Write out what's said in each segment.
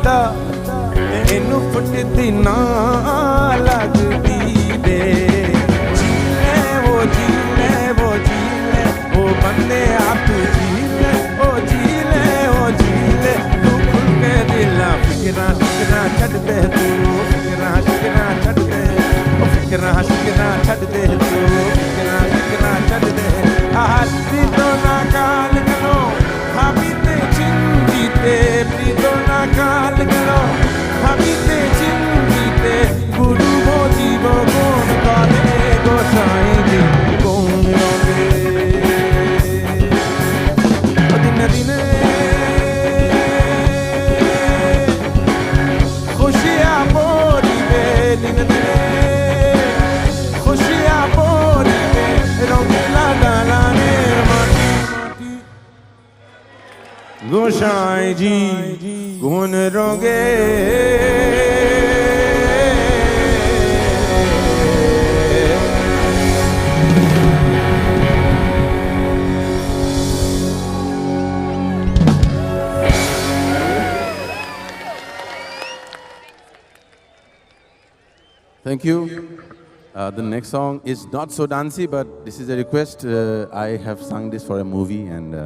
पता इनू फुटदी ना लगदी दे वो जी ले वो जी ले वो बंदे आप जी ले ओ जी ले तू खुल के दिला फिकरा छड़ दे तू फिकरा छड़ दे ओ फिकरा छड़ दे तू फिकरा छड़ दे आती तो ना काल गलो हाबीते चिंजीते प्रीतो ना काल गलो हाबीते चिंजीते गुरु वो जीवो गोन काले गोसाई जी गोन रोगे दिन दिन खुशियाँ बोरी बे दिन दिन खुशियाँ बोरी बे रंगीला डालाने माटी गोसाई जी गुण रोगे Thank you. The next song is not so dancey, but this is a request. I have sung this for a movie, and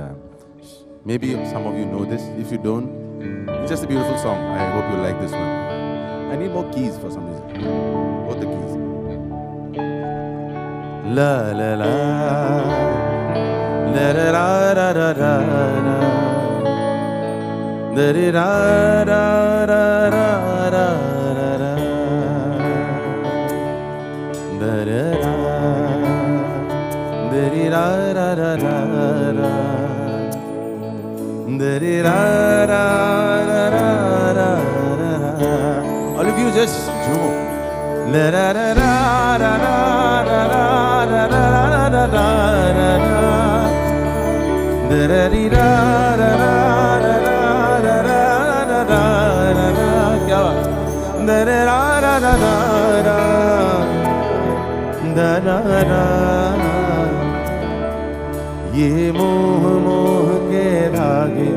maybe some of you know this. If you don't, it's just a beautiful song. I hope you like this one. I need more keys for some reason. Both the keys. La la la, la ra ra ra ra ra ra, da ra ra ra ra ra ra. Da ra ra, da ra ra ra ra ra, da ra ra ra ra ra ra. All of you just zoom. La ra ra ra ra ra ra ra ra ra ra ra ra ra. Da ra ri ra ra ra ra ra ra ra ra ra ra. क्या बात? Da ra ra ra ra ra. Da-da-da. ये मोह मोह के धागे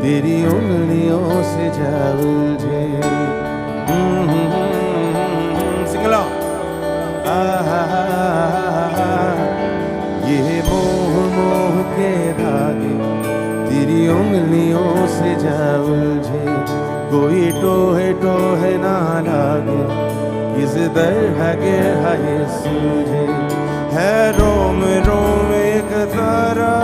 तेरी उंगलियों से जा उलझे सिंगला ये मोह मोह के धागे तेरी उंगलियों से जा उलझे कोई टोहे टोहे ना लागे किस तरह के है सूझे है रोम रोम एक तारा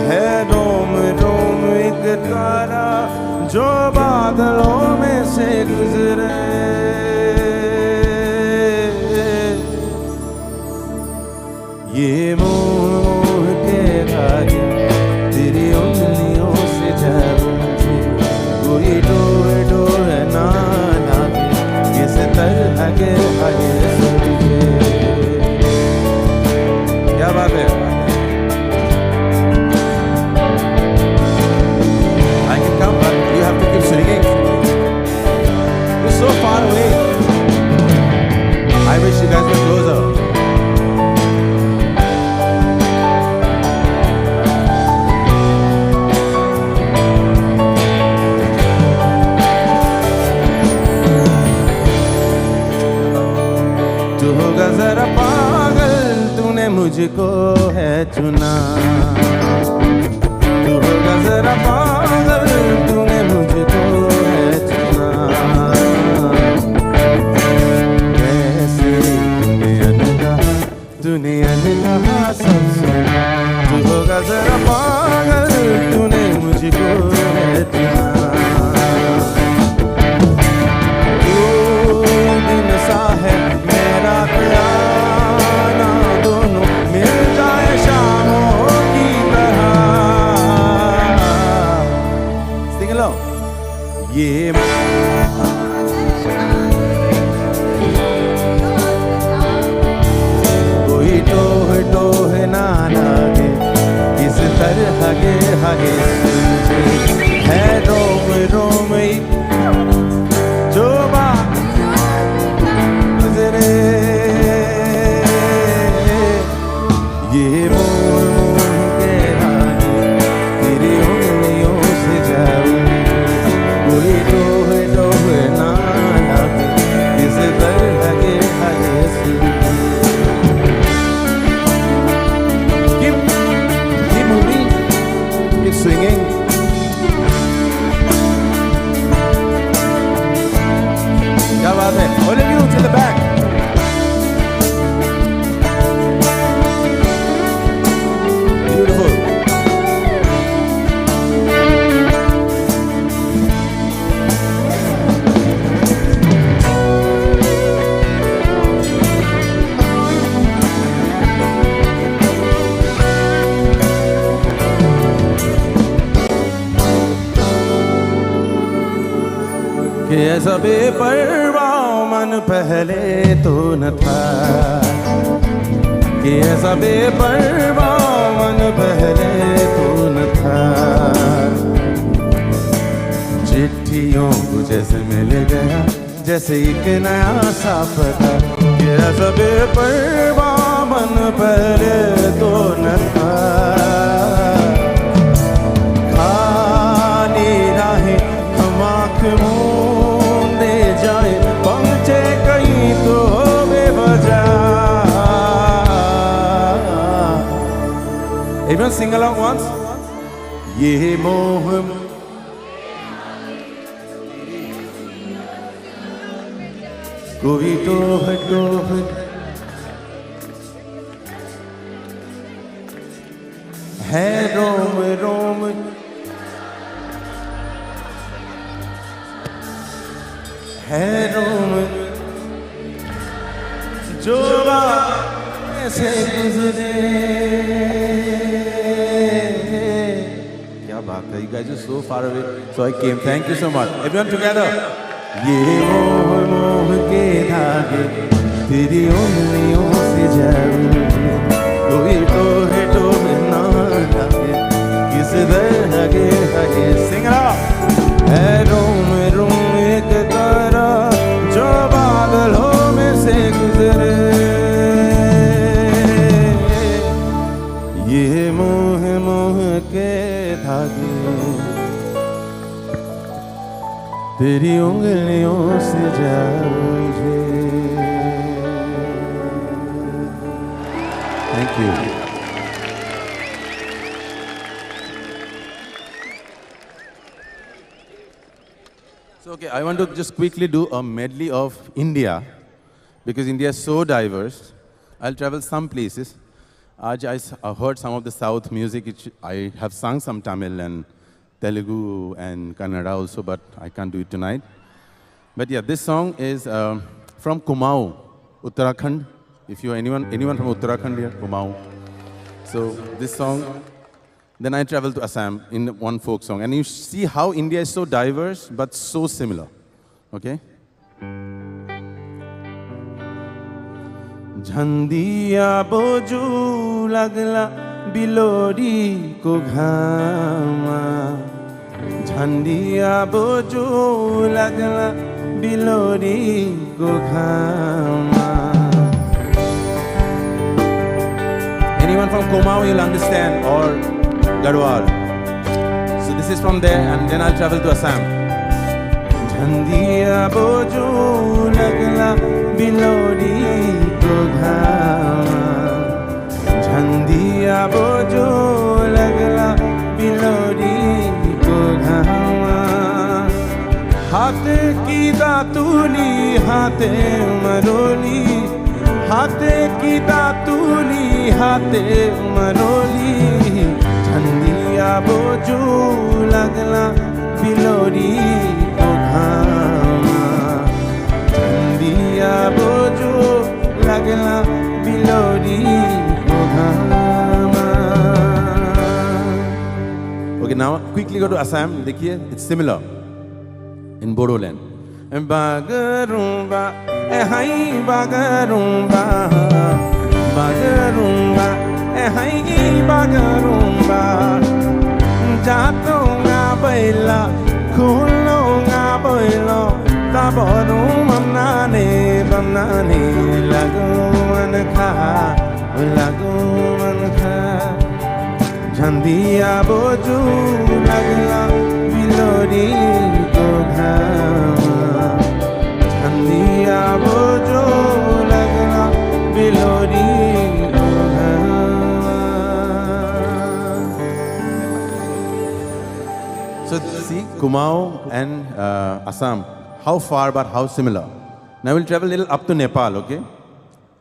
है रोम रोम एक तारा जो बादलों में से गुजरे ये मोह के धागे तेरी उंगलियों से जा उलझे कोई डोए डोए ना लागे किस तरह के है सूझे क्या बात है I can come but you have to keep singing. You're so far away. I wish you guys were closer. जरा पागल तूने मुझको है चुना तू होगा जरा पागल तूने मुझको है चुना कैसे तूने अनकहा सब सुना तू होगा जरा पागल तूने मुझको है चुना दिन सा है मेरा आना दोनों मिल जाए शामों की तरह Sing along. ये कोई टोहे टोहे ना लागे किस तरह के है सूझे है रोम रोम जो बात गुजरे ये मोह मोह के धागे तेरी उंगलियों से जाऊं कोई टोहे टोहे ना लगे किस दर लगे हरे से keep moving keep swinging क्या बात है all of you to the back beautiful कि ऐसा बेपरवाह मन पहले तो न था कि ऐसा बेपरवाह मन पहले तो न था चिट्ठियों को जैसे मिल गया जैसे एक नया सा पता कि ऐसा बेपरवाह मन पहले तो न था खाली राहें हम आँख मूंदे जाए पहुँचे कहीं तो बेवजह Everyone sing along once ये मोह कोई टोह टोह है रोम रोम है रोम जो ऐसे गुजरे क्या बात है you guys are so far away so I came thank you so much everyone together ये मोह मोह के धागे तेरी उंगलियों से जाऊं कोई टोहे टोहे ना लगे किस दर लगे हगे sing it out है रोम रोम एक तारा जो बादलों में से गुजरे ये मोह मोह के धागे तेरी उंगलियों से जाऊं Thank you. So, okay, I want to just quickly do a medley of India because India is so diverse. I'll travel some places. I heard some of the South music. I have sung some Tamil and Telugu and Kannada also, but I can't do it tonight. But yeah, this song is from Kumaon, Uttarakhand. If you are anyone from Uttarakhand here, Kumaon. So this song, then I travel to Assam in one folk song. And you see how India is so diverse, but so similar. Okay? झंडिया बोझू लगला बिलोरी को घामा झंडिया बोझू लगला बिलोरी को घामा Anyone from Kumaon you'll understand or Garhwal. So this is from there and then I'll travel to Assam. झंडिया बोझू लगला बिलोरी को घामा झंडिया बोझो लगला बिलोरी को घामा हाथ की दातूली हाथे मरोली हाथ की दातूली हाथे मरोली झंडिया बोझो लगला बिलोरी को घामा झंडिया बोझो लगला बिलोरी को घामा Okay, now quickly go to Assam. देखिए, it's similar in Bodoland. Bagarumba, hai bagarumba, bagarumba, hai bagarumba. Jatunga baila, kulunga baila. Taboru manane banane lagu man kha झंडिया बोझू लगला बिलोरी को घामा झंडिया बोझू लगला बिलोरी को घामा. So see, Kumaon and Assam, how far but how similar. Now we'll travel a little up to Nepal, okay?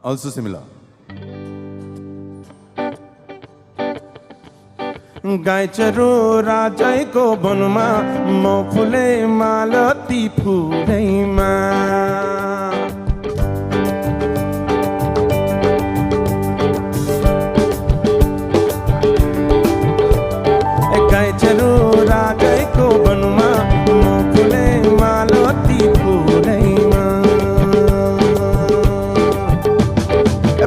Also similar. गाई चरो राजाको वनमा म फुले मालती फुलैमा गाई चरो राजाको वनमा म फुले मालती फुलैमा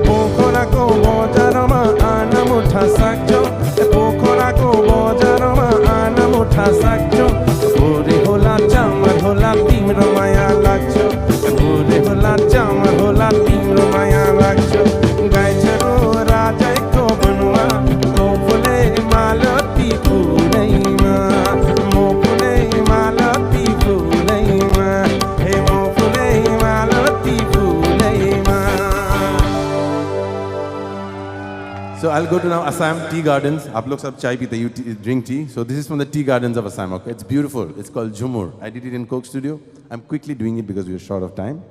पोखराको बजारमा आना मुठा सक्छौ पोखराको बजारमा आना मुठा सक्छौ भोरे होला चामर होला तिम्रो माया लाग्छ भोरे होला चामर होला तिम्रो माया लाग्छ गाई छोरो राजाको वनमा म फुले मालती फुलैमा म फुले मालती फुलैमा हे म फुले मालती फुलैमा. So I'll go to now Assam tea gardens. आप लोग सब चाय पीते, you drink tea. So this is from the tea gardens of Assam. Okay, it's beautiful. It's called Jhumur. I did it in Coke Studio. I'm quickly doing it because we are short of time.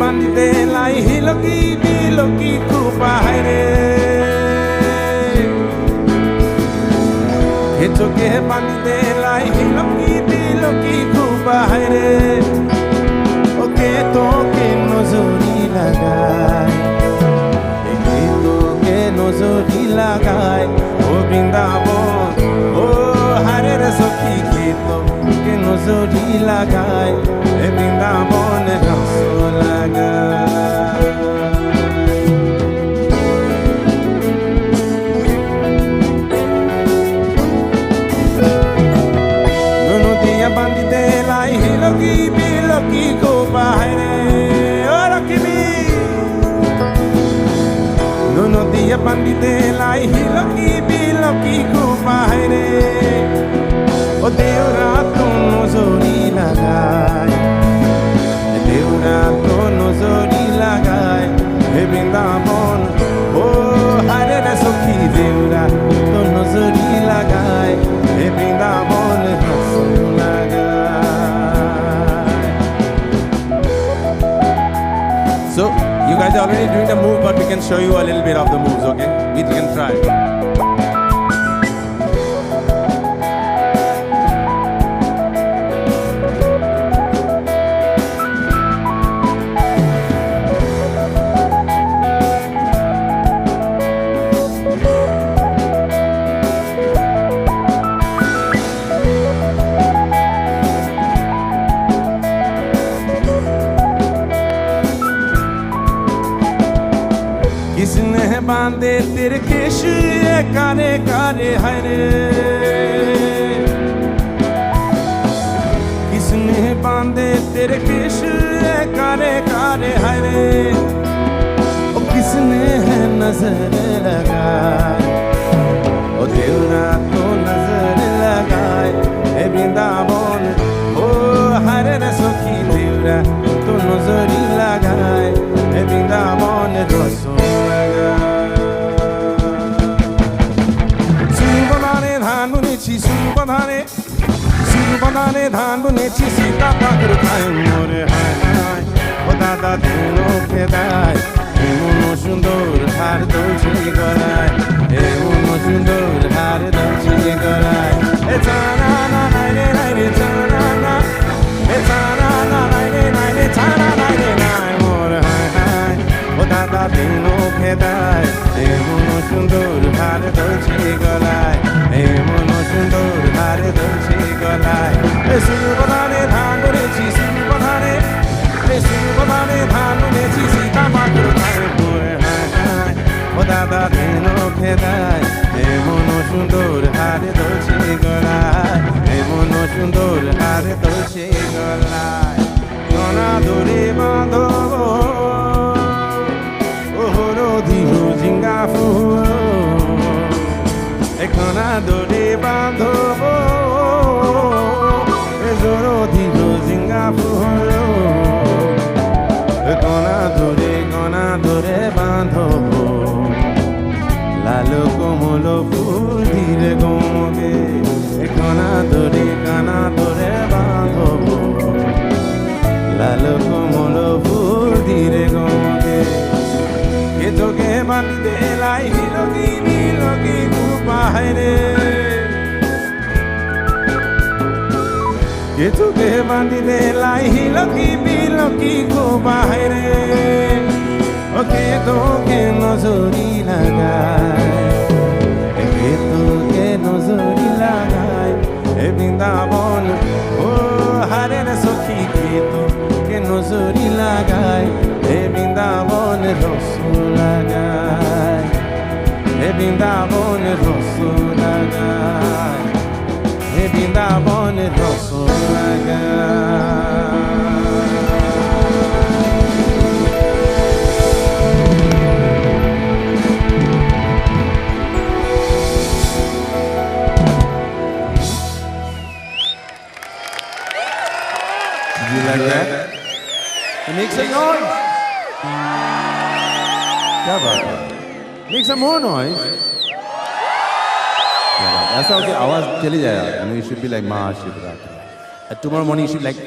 Banditelai hiloki biloki kupa haire Ketoke banditelai hiloki biloki kupa haire Oke toke nozori lagai Ketoke nozori lagai O Brindabon O hare re sokhi ketoke nozori lagai E Brindabon raso banditelai hiloki biloki kupa haire orakimi dono dia banditelai hiloki biloki kupa haire o deura tu nozori lagai deura tu nozori lagai he Brindabon o hare re sokhi deura tu nozori lagai he Brindabon raso So, you guys are already doing the move, but we can show you a little bit of the moves, okay? We can try. किसने बांधे तेरे केश कारे कारे हरे किसने बांधे तेरे केश कारे कारे हरे ओ किसने है नजर लगाए ओ देवरा तो नजर लगाए हे Brindabon ओ हरे रे सखी देवरा तो नजरी लगाए हे Brindabon रसो Subadane dhan bunechi sita pakru khai more hai hai o dada duno ke dai emuno sundor har dolce garai emuno sundor har dolce garai e tana na na re re tana na e tana na na re re tana এমন সুন্দর হার ধরছে গলায়, এমন সুন্দর হার ধরছে গলায়। সুবধানে ধান ধরেছি, সুবধানে সুবধানে ধান ধরেছি, সীতা মাত্র ধারে পড়ে হায় হায় ও দাদা দেন খেদায়। এমন সুন্দর হার ধরছে গলায়, এমন সুন্দর হার ধরছে গলায়। কণা ধরে বাঁধব ধীর ঝিঙ্গা ফুল, কণা ধরে বাঁধব জোর ধীর ঝিঙ্গা ফুল। কণা ধরে বাঁধব লাল কোমল ফুল ধীরে গমকে। কণা ধরে বাঁধব লাল কোমল ফুল ধীরে গমকে। কে তোকে বাঁধিতে লাই হিলকি নীলকি কুপাহারে, কে তোকে বাঁধিতে লাই হিলকি বিলকি কুপাহারে। ওকে তোকে নজরি লাগায়, কে তোকে নজরি লাগায়। এ বৃন্দাবন ও হারের সখী, কে তোকে নজরি লাগায়। এ বৃন্দাবন রস লাগায়, এ বৃন্দাবন রস লাগায়, এ বৃন্দাবন রস লাগায়। You like that? Make some noise. क्या बात है? Make some more noise. क्या बात है? ऐसा हो कि आवाज चली जाए। You should be like Maha Shivaratri. And tomorrow morning you should be like.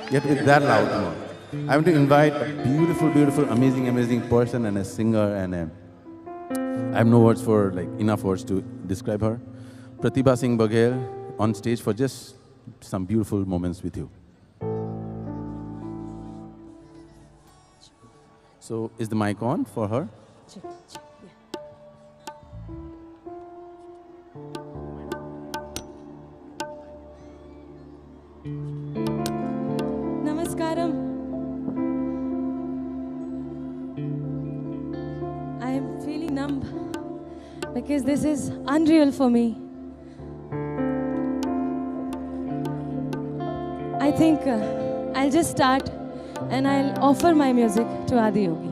You have to be that loud tomorrow. I want to invite a beautiful, beautiful, amazing, amazing person and a singer and I have no words for enough words to describe her. Pratibha Singh Baghel on stage for just some beautiful moments with you. So, is the mic on for her? Check, yeah. Namaskaram. I am feeling numb because this is unreal for me. I think I'll just start and I'll offer my music to Adi Yogi.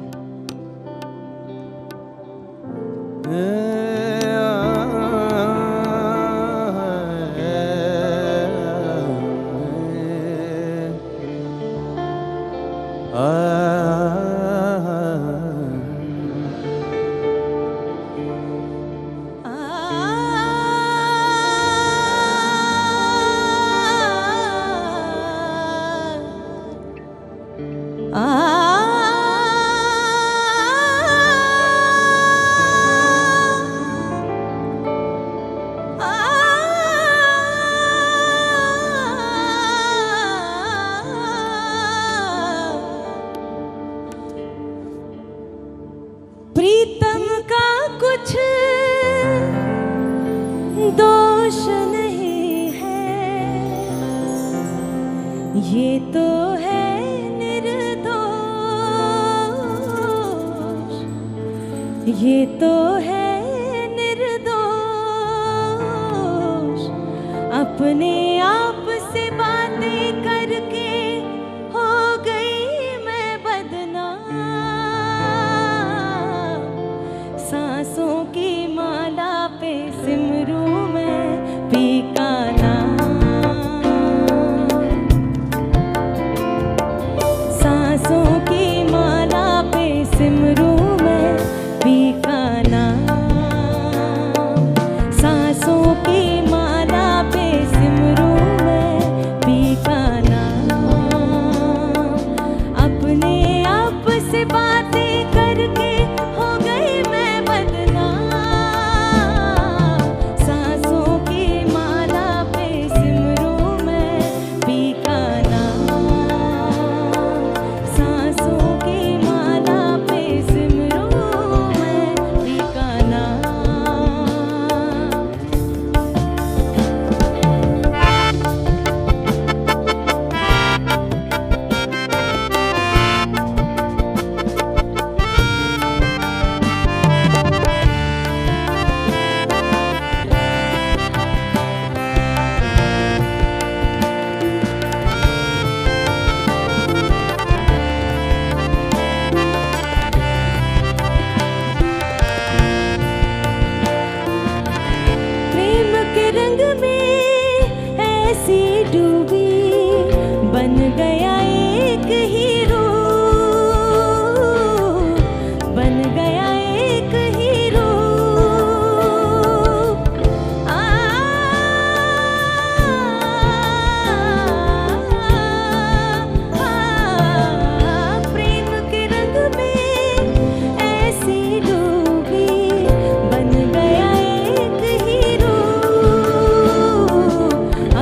प्रीतम का कुछ दोष नहीं है, ये तो है निर्दोष, ये तो है निर्दोष। अपने आप से बातें करके हो गई मैं बदनाम। सांसों की माला पे सिमरू मैं पी का नाम। सांसों की माला पे सिमरू मैं पी का नाम। सांसों की माला पे सिमरू डूबी बन गया एक हीरो, बन गया एक हीरो। प्रेम के रंग में ऐसी डूबी बन गया एक हीरो।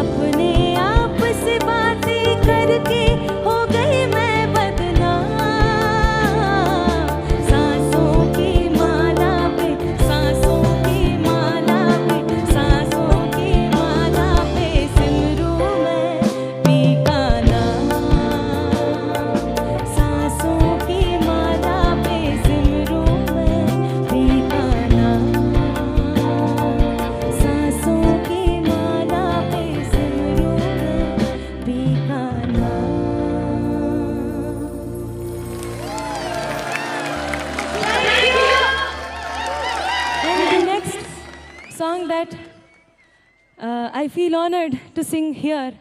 अपने आप से बातें करके हो गई मैं बदनाम। सांसों की माला पे, सांसों की माला पे, सांसों की माला पे सिमरूं मैं पी का नाम। सांसों की माला पे सिमरूं मैं पी का नाम। सांसों की माला पे सिमरूं मैं पी का नाम। And the next song that I feel honored to sing here,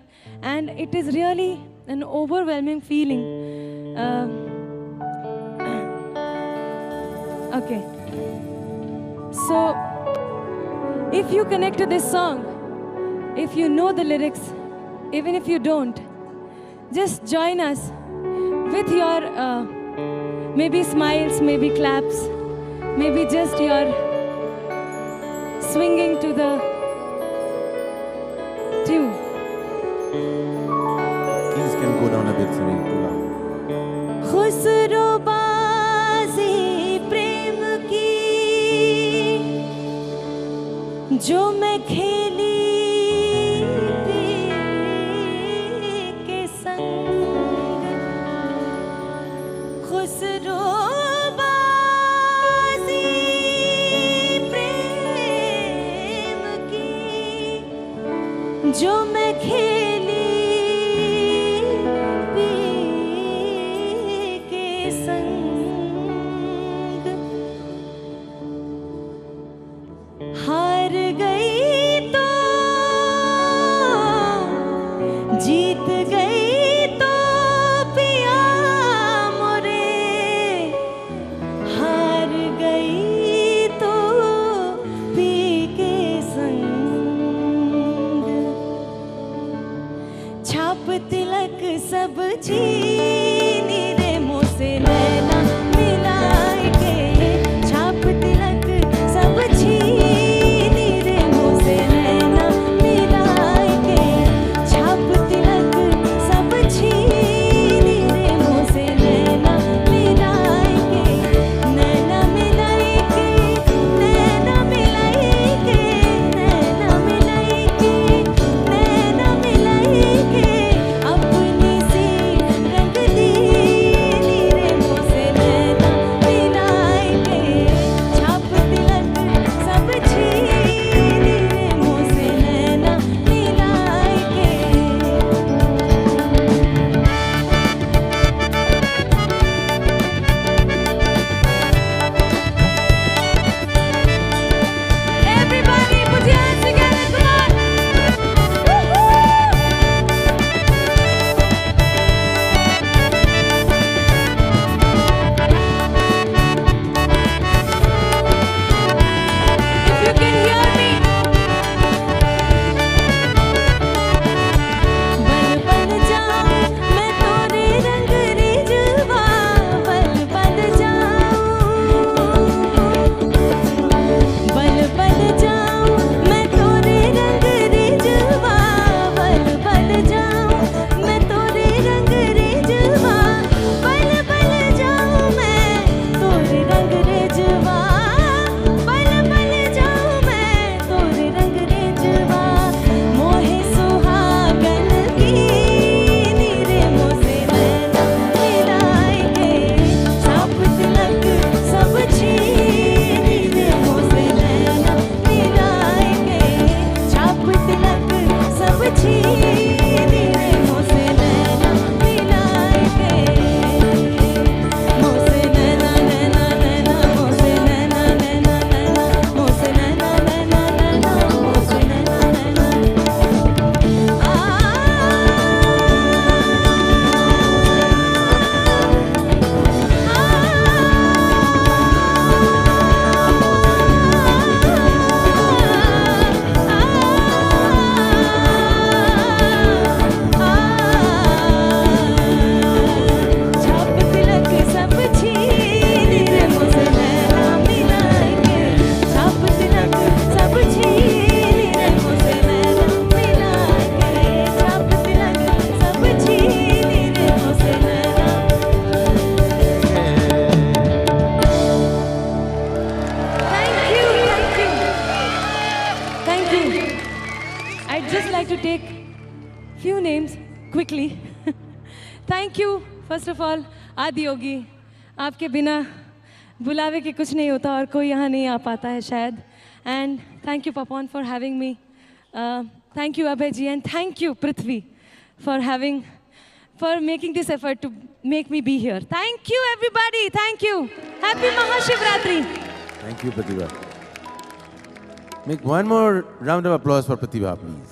and it is really an overwhelming feeling. Okay. So, if you connect to this song, if you know the lyrics, even if you don't, just join us with your maybe smiles, maybe claps, maybe just your swinging to the tune. Keys can go down a bit, Sunil. Too loud. खुसरोबाजी प्रेम की जो मैं खेली के संग। खुसरोबाजी प्रेम की जो मैं खेली पी के संग। हार गई तो जीत गई तो पिया मोरे। हार गई तो पी के संग। छाप तिलक सब चीनी रे मुँह से नैना मिलाए के। छाप तिलक सब चीनी रे मुँह से नैना मिलाए के। छाप तिलक सब चीनी रे मुँह से नैना मिलाए के। नैना मिलाए के, नैना मिलाए के, नैना मिलाए के, नैना मिलाए के। अपनी सी रंग दी रे मुँह से few names quickly. Thank you, first of all, आदि योगी. आपके बिना बुलावे के कुछ नहीं होता और कोई यहाँ नहीं आ पाता है शायद. And thank you, Papan, for having me. Thank you, Abhay ji, and thank you, Prithvi, for making this effort to make me be here. Thank you, everybody. Thank you. Happy Maha Shivaratri. Thank you, Pratibha. Make one more round of applause for Pratibha, please.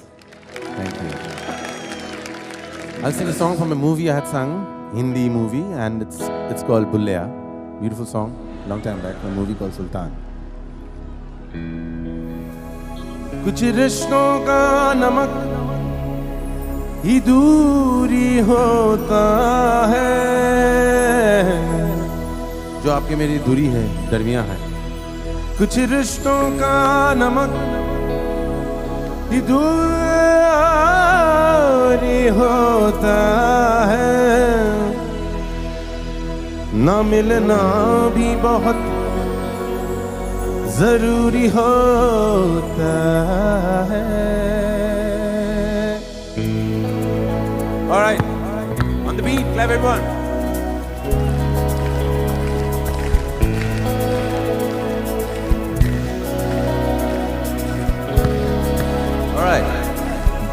Thank you. I'll sing a song from a movie I had sung, Hindi movie, and it's called Bulleya. Beautiful song, long time back, a movie called Sultan. कुछ रिश्तों का नमक ही दूरी होता है, जो आपके मेरी दूरी है, दरमियां है. कुछ रिश्तों का नमक ही दूरी होता है, ना मिलना भी बहुत जरूरी होता है. All right, on the beat, clap everyone. All right.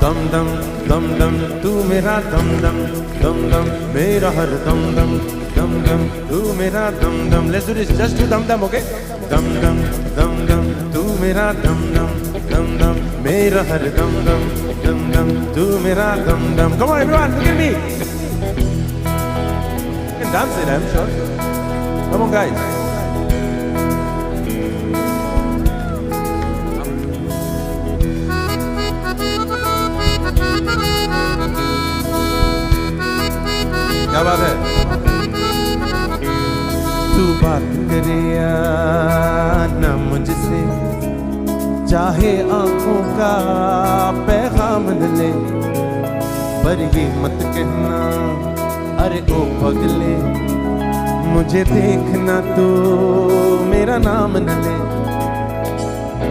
Dum dum dum dum, तू मेरा dum dum dum dum, मेरा हर dum dum dum dum, तू मेरा dum dum. Let's do this, just do dum dum, okay? Dum dum dum dum, तू मेरा dum dum dum dum, मेरा हर dum dum dum dum, तू मेरा dum dum. Come on everyone, look at me. You can dance it, I'm sure. Come on guys. क्या बात है? तू बात करे या ना मुझसे, चाहे आंखों का पैगाम न ले, पर ये मत कहना अरे ओ पगले, मुझे देखना तो मेरा नाम न ले.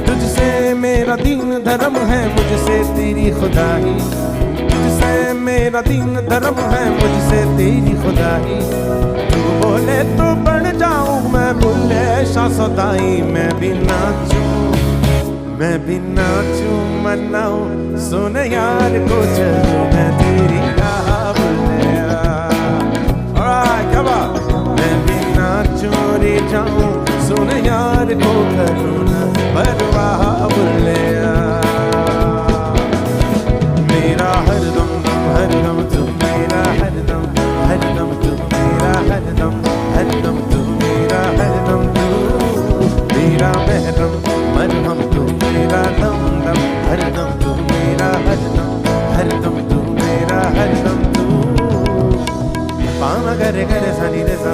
तुझसे मेरा दीन धर्म है, मुझसे तेरी खुदाई, तुझसे मेरा दीन धर्म है, मुझसे तेरी खुदाई. तू बोले तो बढ़ जाऊं मैं बुल्ले शाह सदाई, मैं भी नाचूं मनाऊं, सुन यार को चलूं मैं तेरी राह बुल्लिया. Alright, come on. मैं भी नाचूं रे जाऊं, सुन यार को करूं ना परवाह बुल्लिया. मेरा हरदम हरदम तू मेरा हरदम, हरदम तू मेरा हरदम, हरदम तू मेरा हरदम, तू मेरा महरम मरहम, तू मेरा दम दम, हरदम तू मेरा हरदम, हरदम तू मेरा हरदम. तू पामा करे करे सनी रे सा.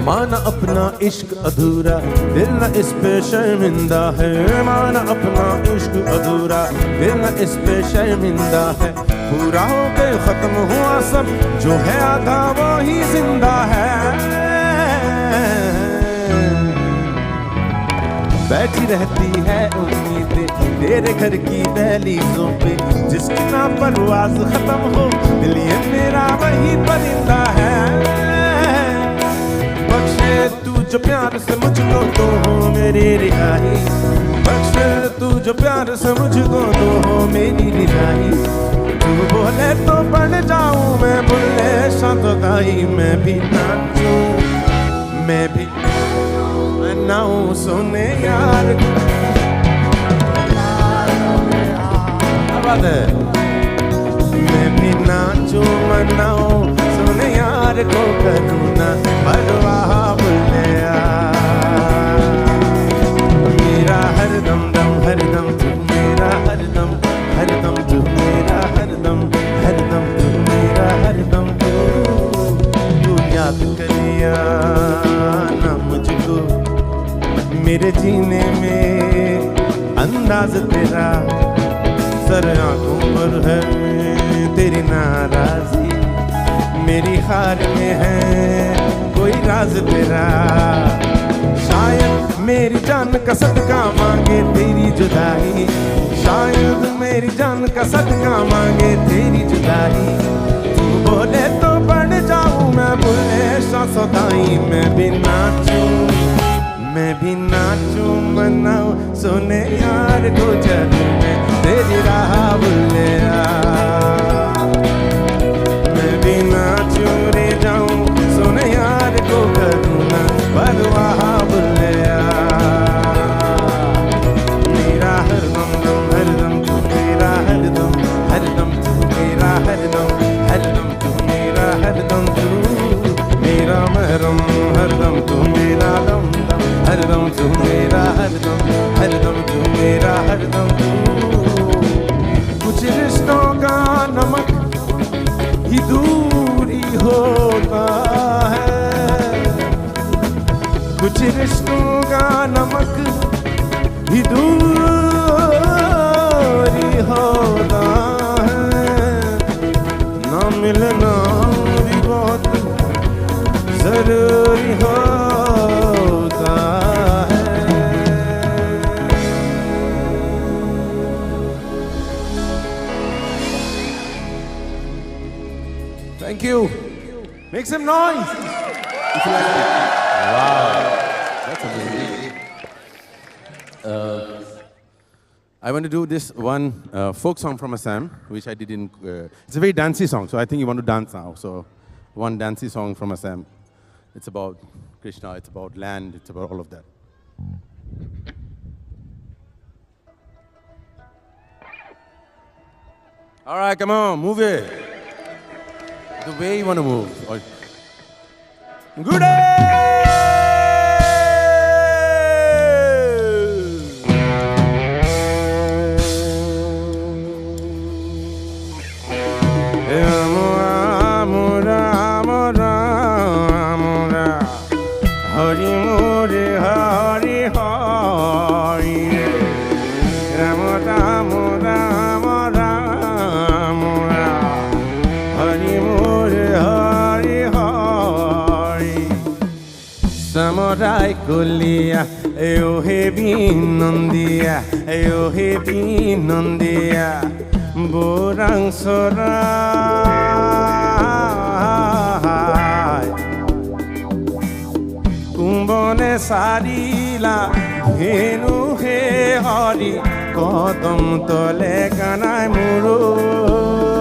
माना अपना इश्क अधूरा, दिल न इस पे शर्मिंदा है, माना अपना इश्क अधूरा, दिल न इस पे शर्मिंदा है. पूरा हो के खत्म हुआ सब, जो है आधा वो ही जिंदा है. बैठी रहती है उम्मीदें तेरे घर की दहलीजों पे, जिसकी ना परवाज़ खत्म हो, दिल ये मेरा वही परिंदा है. बख्शे तू जो प्यार से मुझको तो हो मेरी रिहाई, बख्शे तू जो प्यार से मुझको तो हो मेरी रिहाई. तू बोले तो बढ़ जाऊं मैं बुल्ले शाह सदाई, मैं भी नाचूं मैं भी मनाऊं, सुने यार क्या बात है. मैं भी नाचूं मनाऊं, सुने यार को करूं ना परवाह बुल्लिया. मेरा हरदम दम हरदम तू मेरा हरदम, हरदम तू मेरा हरदम, हरदम तू मेरा हरदम. तू याद करिया ना मुझको, मेरे जीने में अंदाज तेरा सर आंखों पर है तेरी नाराजी, मेरी हार में है कोई राज तेरा। शायद मेरी जान का सदका मांगे तेरी जुदाई, शायद मेरी जान का सदका मांगे तेरी जुदाई। तू बोले तो बढ़ जाऊं मैं बोले सौदाई, मैं भी नाचूं मनाऊं सुने यार को चलूं मैं तेरी राह बुल्लिया। मैं भी नाचूं रे जाऊं सुने यार को करूं ना परवाह बुल्लिया। मेरा हरदम तू मेरा हरदम तू मेरा हरदम तू मेरा हरदम तू मेरा महरम हरदम तू मेरा दम हरदम तू मेरा हरदम तू मेरा हरदम तू। कुछ रिश्तों का नमक ही दूरी होता है, कुछ रिश्तों का नमक ही दूरी होता है। ना मिलना भी बहुत जरूरी होता है। Thank you. Make some noise. If you like it. Wow, that's amazing. I want to do this one folk song from Assam, which I did in. It's a very dancey song, so I think you want to dance now. So, one dancey song from Assam. It's about Krishna, it's about land, it's about all of that. All right, come on, move it. The way you want to move. Good day! Samurai kulia, eo he binondia, eo he binondia, borang sorai. Kumbone sarila, henu he hari, kodam tole kanai muruli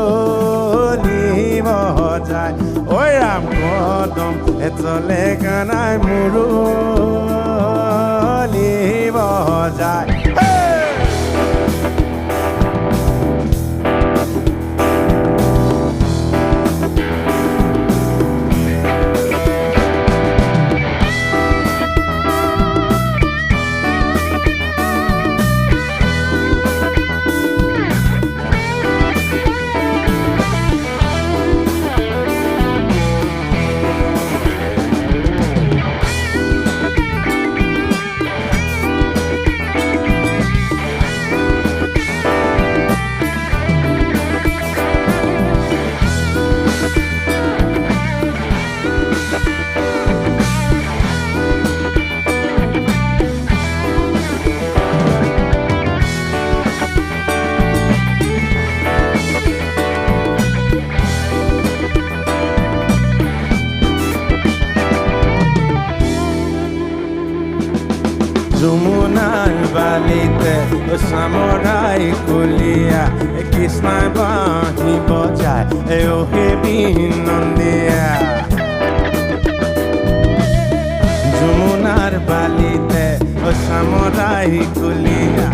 bajai. Oi ram kodam etole kanai muruli bajai. Jumunar balite, samurai kulia, Krishna bahi bajai, eo he binondia. Jumunar balite, samurai kulia,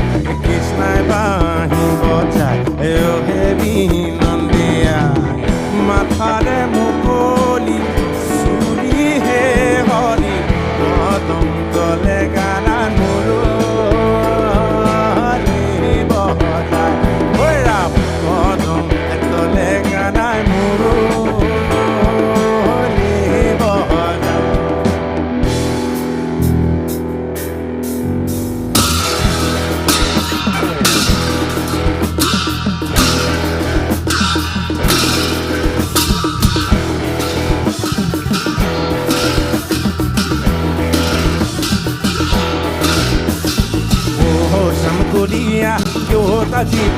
Krishna bahi bajai, eo he binondia. Mathare mukoli, suri he hari, kodam tole gana.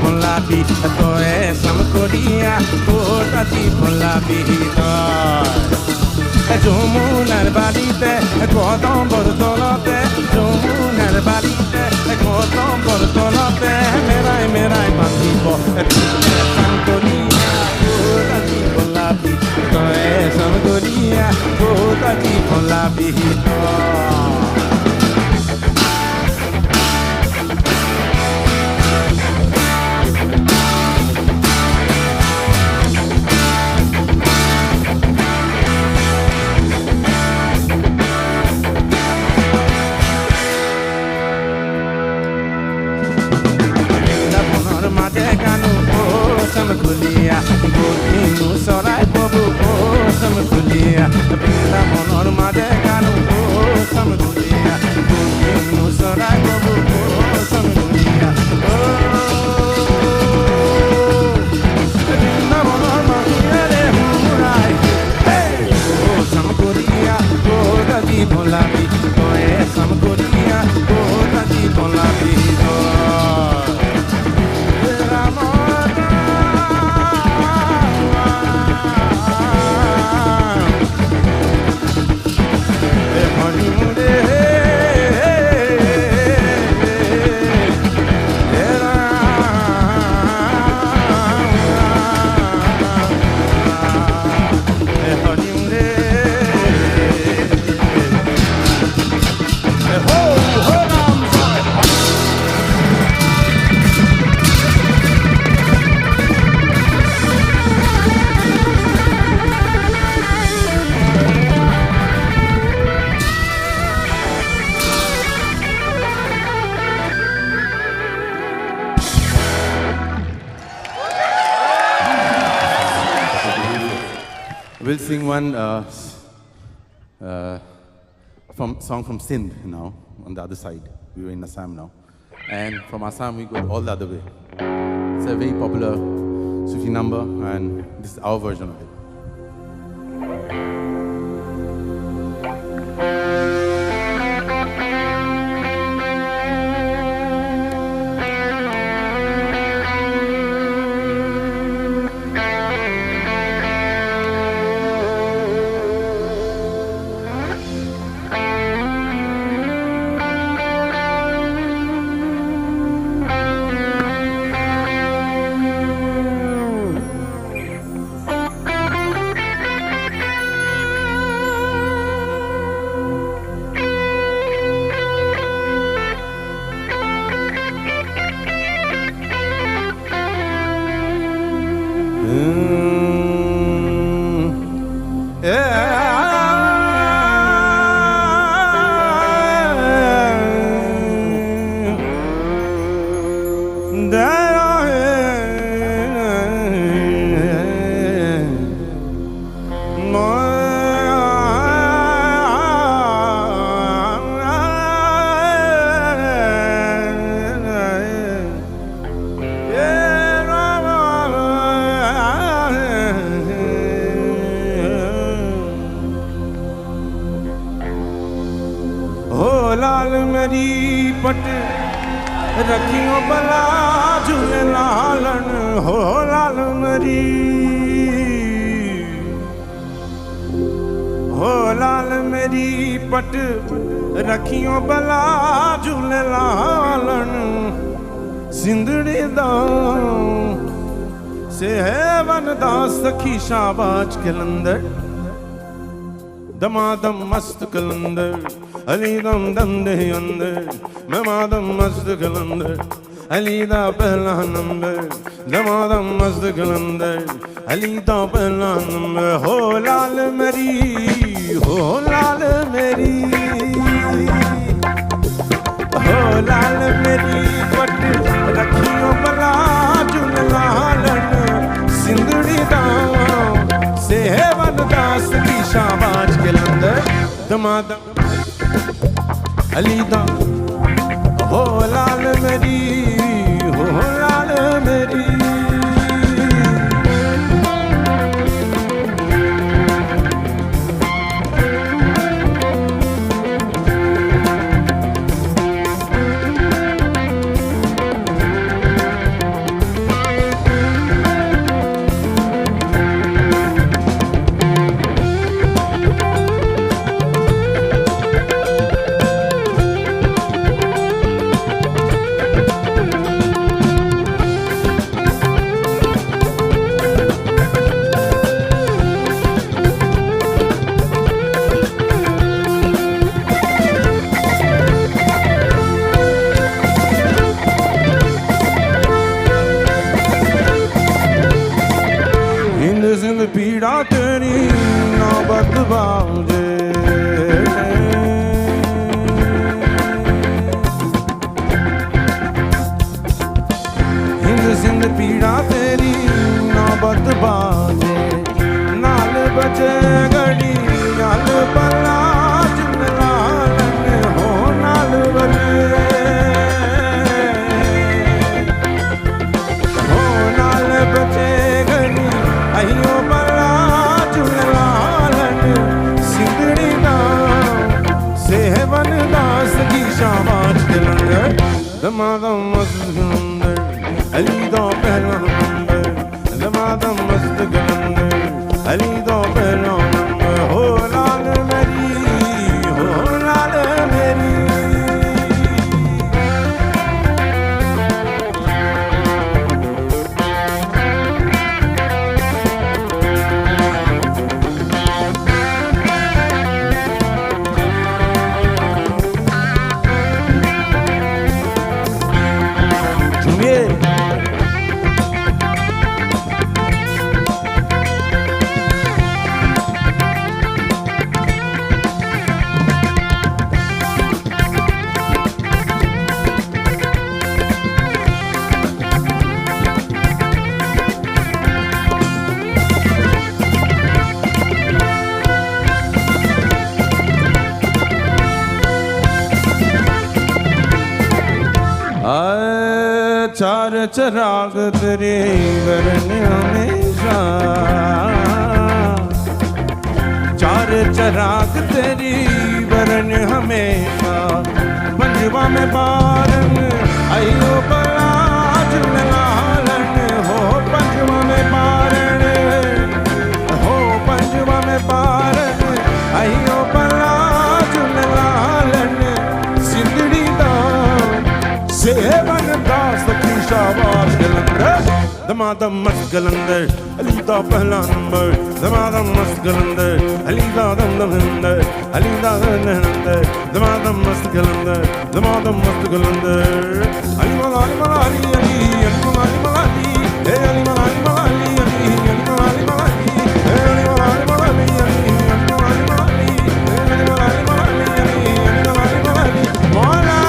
polabi to e sam kodia kota di polabi to Jumunar balite kodom bordolote Jumunar balite kodom bordolote merai bandipo sam kodia kota di polabi to e sam kodia kota di polabi to Samkulia, Gotinu Sorai Bobu, Samkulia, Pinda Monor Madeganu, Samkulia, Gotinu Sorai Bobu, Samkulia, Pinda Monor Madeganu, Murai, hey, Samkulia, Goda di Polabi, Samkulia, Goda di Polabi, We'll sing one song from Sindh now, on the other side. We were in Assam now. And from Assam, we go all the other way. It's a very popular Sufi number, and this is our version of it. रखियो भला झूले लालन हो लाल मरी हो लाल मेरी पट रखियो भला झूले लालन सिंधड़ी दा से है वन दा सखी शाबाज कलंदर दमादम मस्त कलंदर अलीदम दंदे अंदर दमादम मस्त कलंदर अलीदा पहला नंबर दमादम मस्त कलंदर अलीदा पहला नंबर हो लाल मेरी हो लाल मेरी हो लाल मेरी पट रखियो भला झूल लालन सिंधड़ी दा से है वन दास की शाबाज कलंदर दमादम अलीदा हो लाल मेरी हो लाल मेरी बाजे हिंद सिंध पीड़ा तेरी नौबत बाजे नाल बचे घड़ी नाल पला लालन हो नाल बचे हो नाल बचे घड़ी अयो पला लालन सिंधड़ी ना सेवन दास की शाबाश दिलंदर दमादम मस्त गलंदर अली दो पहला नंबर दमादम मस्त गलंदर अली दो पहला नंबर हो लाल मेरी हो लाल मेरी चार चराग तेरे वरण हमेशा चार चराग तेरी वरण हमेशा पंजवा में बारन आयो बला लालन हो पंजवा में बारन हो पंजवा में बारन आयो बला लालन सिंधड़ी दा सेवन दास की शाबाश गलंदर दमादम मस्त गलंदर अली दा पहला नंबर दमादम मस्त गलंदर अली दा दम नंबर अली दा नंबर दमादम मस्त गलंदर दमादम मस्त गलंदर अली मला अली अली मला अली हे अली मला अली अली मला अली हे अली मला अली अली मला अली हे अली मला अली मौला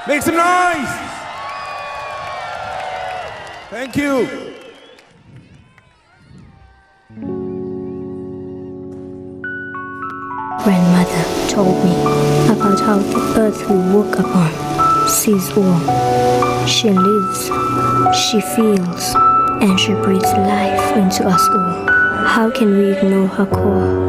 Make some noise! Thank you. Grandmother told me about how the earth we walk upon sees all. She lives, she feels, and she breathes life into us all. How can we ignore her call?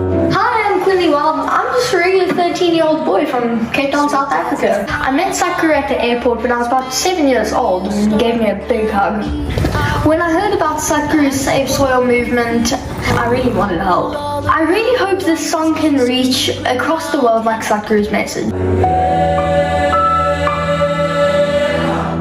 Well, I'm just a regular 13-year-old boy from Cape Town, South Africa. I met Sadhguru at the airport when I was about 7 years old and he gave me a big hug. When I heard about Sadhguru's Save Soil movement, I really wanted to help. I really hope this song can reach across the world like Sadhguru's message.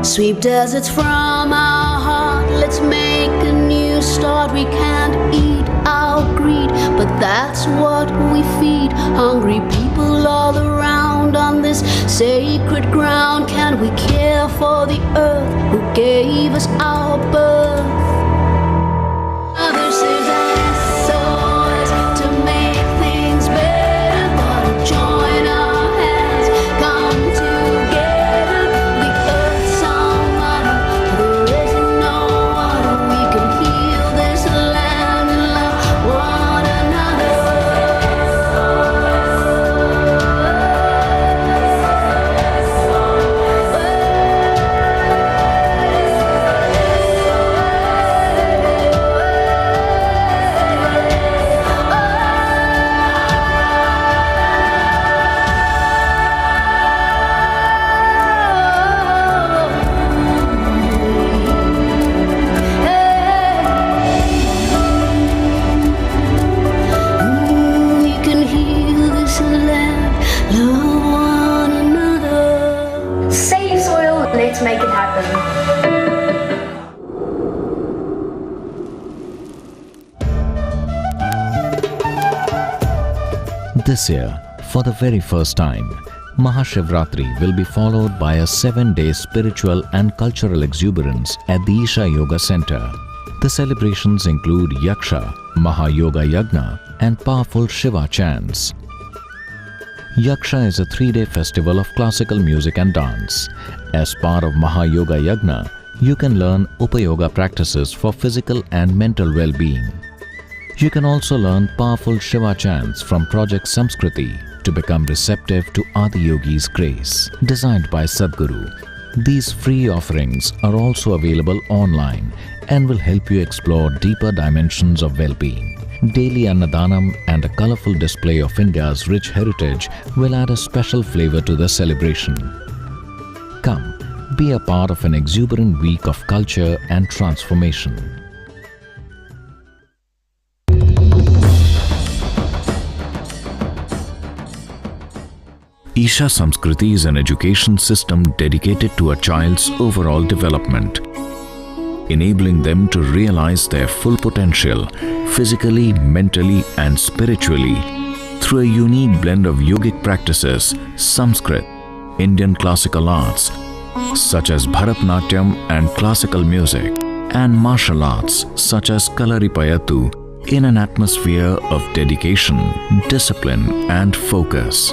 Sweep deserts from our heart, let's make a new start. We can't eat our greed, but that's what we feed. Hungry people all around on this sacred ground. Can we care for the earth who gave us our birth? Others say that SOS to make things better, but join our hands, come together. The earth's our mother, there isn't no other. We can heal this land and love one another. This year, for the very first time, Maha Shivaratri will be followed by a 7-day spiritual and cultural exuberance at the Isha Yoga Center. The celebrations include Yaksha, Maha Yoga Yagna, and powerful Shiva chants. Yaksha is a 3-day festival of classical music and dance. As part of Maha Yoga Yagna, you can learn Upayoga practices for physical and mental well-being. You can also learn powerful Shiva chants from Project Samskriti to become receptive to Adiyogi's grace. Designed by Sadhguru, these free offerings are also available online and will help you explore deeper dimensions of well-being. Daily Annadanam and a colorful display of India's rich heritage will add a special flavor to the celebration. Come, be a part of an exuberant week of culture and transformation. Isha Samskriti is an education system dedicated to a child's overall development, enabling them to realize their full potential physically, mentally, and spiritually through a unique blend of yogic practices, Sanskrit, Indian classical arts such as Bharatnatyam and classical music, and martial arts such as Kalaripayattu in an atmosphere of dedication, discipline, and focus.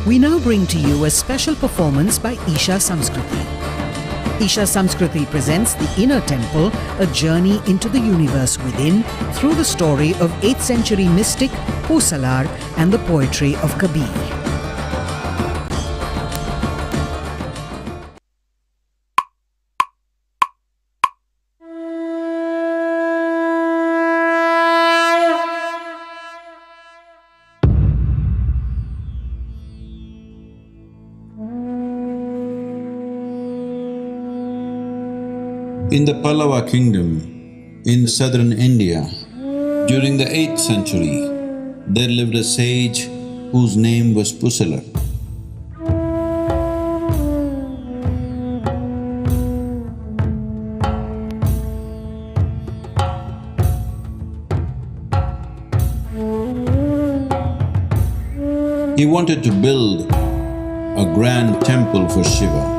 We now bring to you a special performance by Isha Samskriti. Isha Samskriti presents The Inner Temple, a journey into the universe within through the story of 8th century mystic Hosalar and the poetry of Kabir. In the Pallava kingdom in southern India, during the 8th century, there lived a sage whose name was Pusala. He wanted to build a grand temple for Shiva.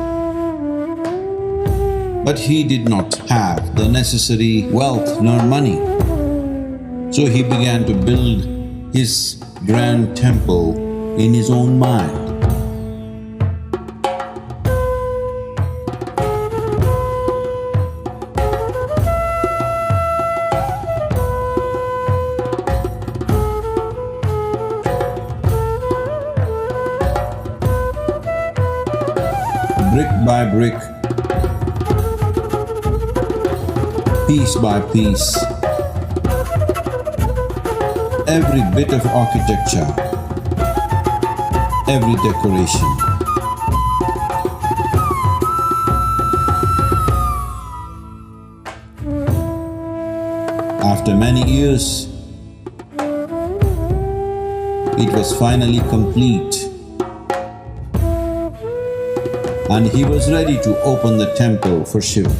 But he did not have the necessary wealth nor money. So he began to build his grand temple in his own mind. Brick by brick, piece by piece, every bit of architecture, every decoration. After many years, it was finally complete, and he was ready to open the temple for Shiva.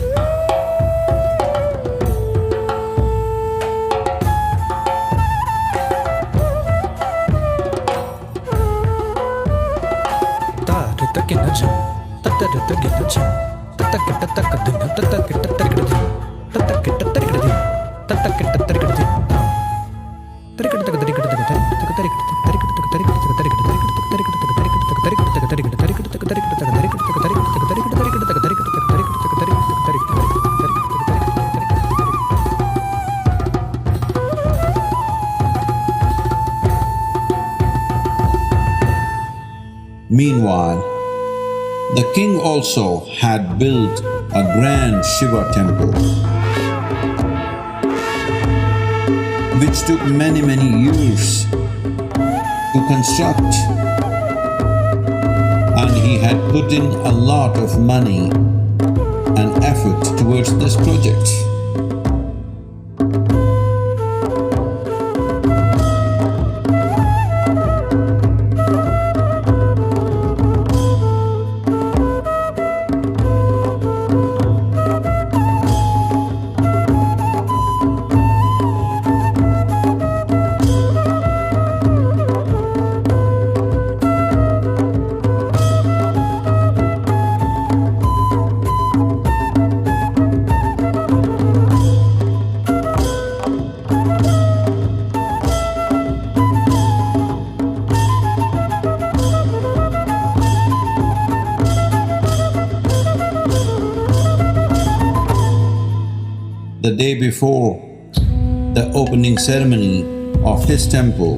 Meanwhile, the king also had built a grand Shiva temple, which took many years to construct, and he had put in a lot of money and effort towards this project. the day before the opening ceremony of his temple,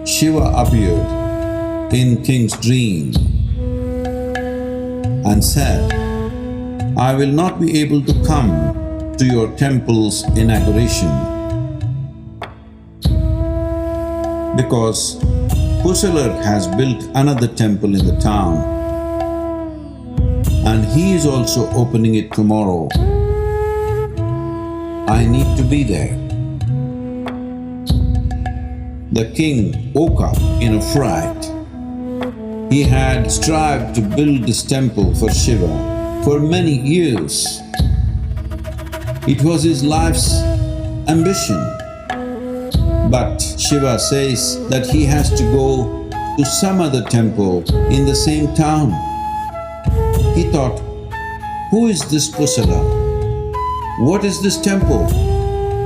Shiva appeared in king's dream and said, "I will not be able to come to your temple's inauguration because Pusalar has built another temple in the town and he is also opening it tomorrow. I need to be there." The king woke up in a fright. He had strived to build this temple for Shiva for many years. It was his life's ambition. But Shiva says that he has to go to some other temple in the same town. He thought, who is this Pusala? What is this temple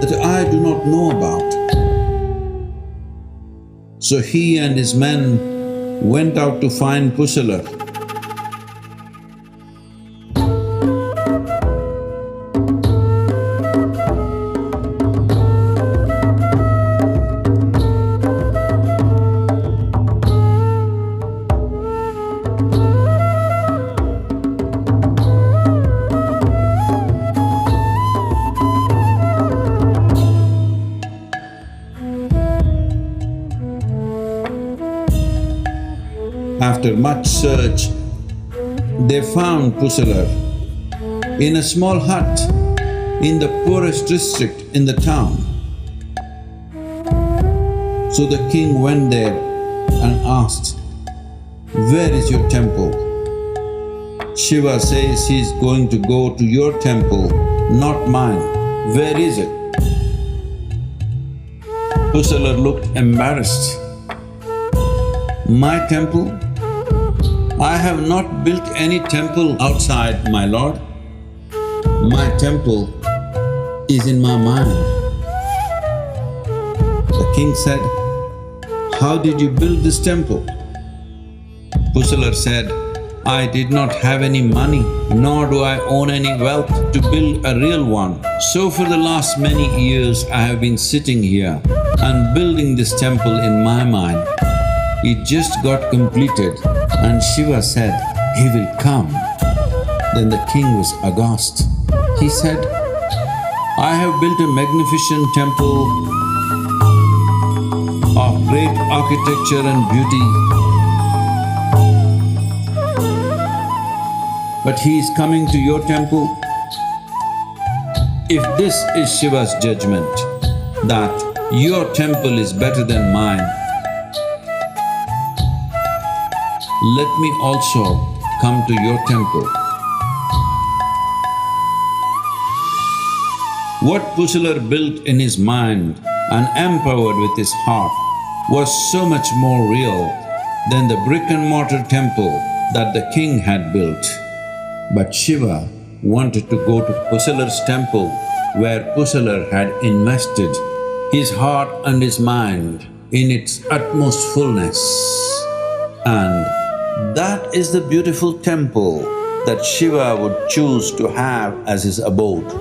that I do not know about? So he and his men went out to find Pusala. After much search, they found Pusalar in a small hut in the poorest district in the town. So the king went there and asked, "Where is your temple?" Shiva says he is going to go to your temple, not mine. Where is it? Pusalar looked embarrassed. My temple? I have not built any temple outside, my lord. My temple is in my mind. The king said, "How did you build this temple?" Pusalar said, "I did not have any money, nor do I own any wealth to build a real one. So for the last many years I have been sitting here and building this temple in my mind. It just got completed and Shiva said he will come." Then the king was aghast. He said, "I have built a magnificent temple of great architecture and beauty, but he is coming to your temple. If this is Shiva's judgment, that your temple is better than mine, let me also come to your temple." What Pusalar built in his mind and empowered with his heart was so much more real than the brick-and-mortar temple that the king had built. But Shiva wanted to go to Pusalar's temple where Pusalar had invested his heart and his mind in its utmost fullness. And that is the beautiful temple that Shiva would choose to have as his abode.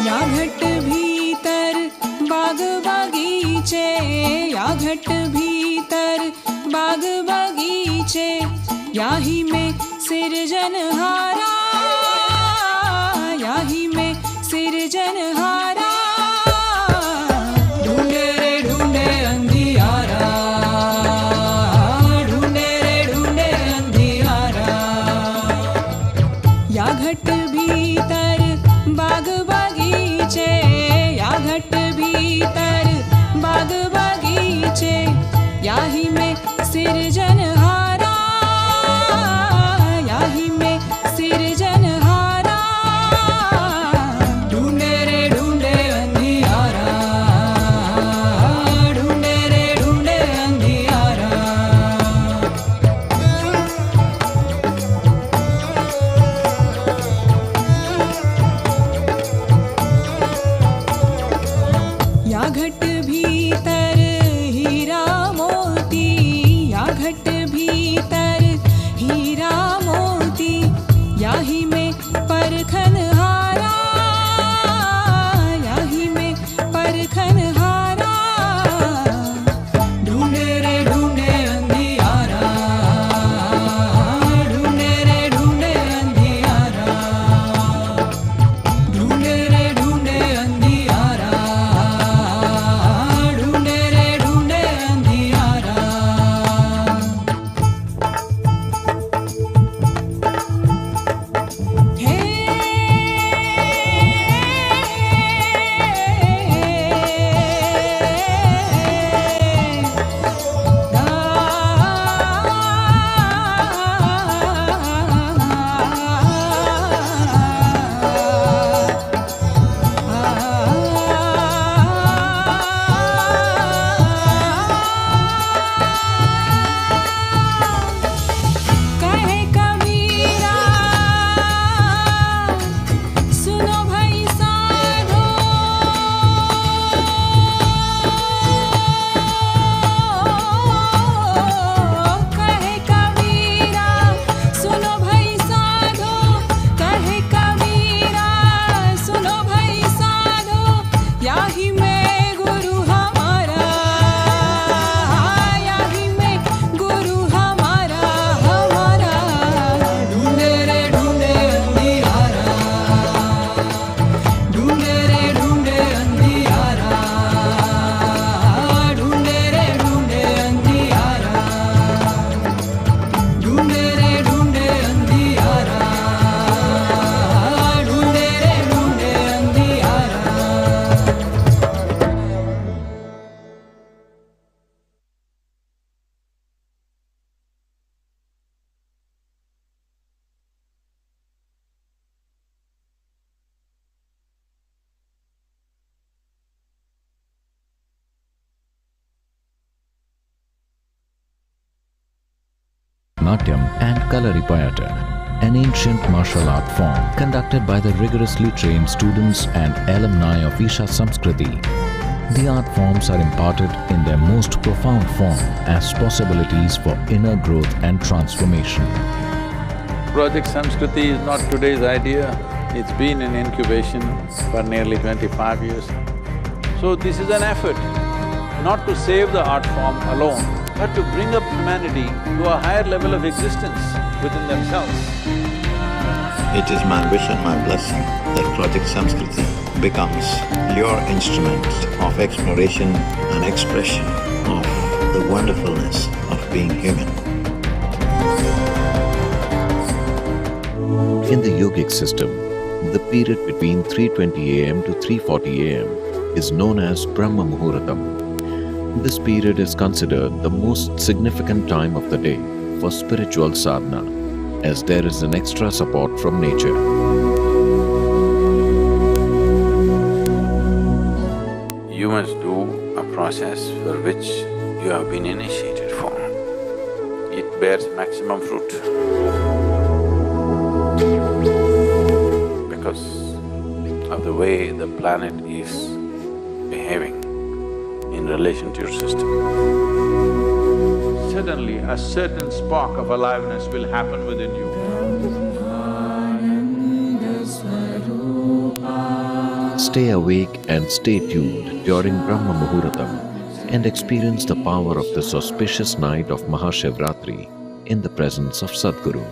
या घट भीतर बाग बगीचे, या घट भीतर बाग बगीचे, याही में सिरजनहारा, याही में सिरजनहारा। ढूंढे रे ढूंढे अंधियारा, ढूंढे रे ढूंढे अंधियारा। या घट भीतर बाग बगीचे, या घट भीतर बाग बगीचे, याही में सिरजनहारा, याही में सिरजनहारा। ढूंढे रे ढूंढे याही में परखन हारा, याही में परखन हारा। ढूंढे रे ढूंढे अंधियारा, ढूंढे रे ढूंढे अंधियारा, ढूंढे रे ढूंढे अंधियारा, ढूंढे रे ढूंढे अंधियारा। कहे कबीरा सुनो भाई साधो, कहे कबीरा सुनो भाई साधो, कहे कबीरा सुनो भाई साधो। याही में गुरु हमारा, याही में गुरु हमारा हमारा। ढूंढे रे ढूंढे अंधियारा, ढूंढे रे ढूंढे अंधियारा, ढूंढे रे ढूंढे अंधियारा, ढूंढे रे ढूंढे अंधियारा, ढूंढे रे ढूंढे अंधियारा। Natyam and Kalaripayattu, an ancient martial art form conducted by the rigorously trained students and alumni of Isha Samskriti. The art forms are imparted in their most profound form as possibilities for inner growth and transformation. Project Samskriti is not today's idea, it's been in incubation for nearly 25 years. So this is an effort, not to save the art form alone, but to bring up humanity to a higher level of existence within themselves. It is my wish and my blessing that Project Samskriti becomes your instrument of exploration and expression of the wonderfulness of being human. In the yogic system, the period between 3:20 am to 3:40 am is known as Brahma Muhuratam. This period is considered the most significant time of the day for spiritual sadhana, as there is an extra support from nature. You must do a process for which you have been initiated for. It bears maximum fruit. Because of the way the planet is behaving in relation to your system. Suddenly, a certain spark of aliveness will happen within you. Stay awake and stay tuned during Brahma Muhuratam and experience the power of this auspicious night of Maha Shivaratri in the presence of Sadhguru.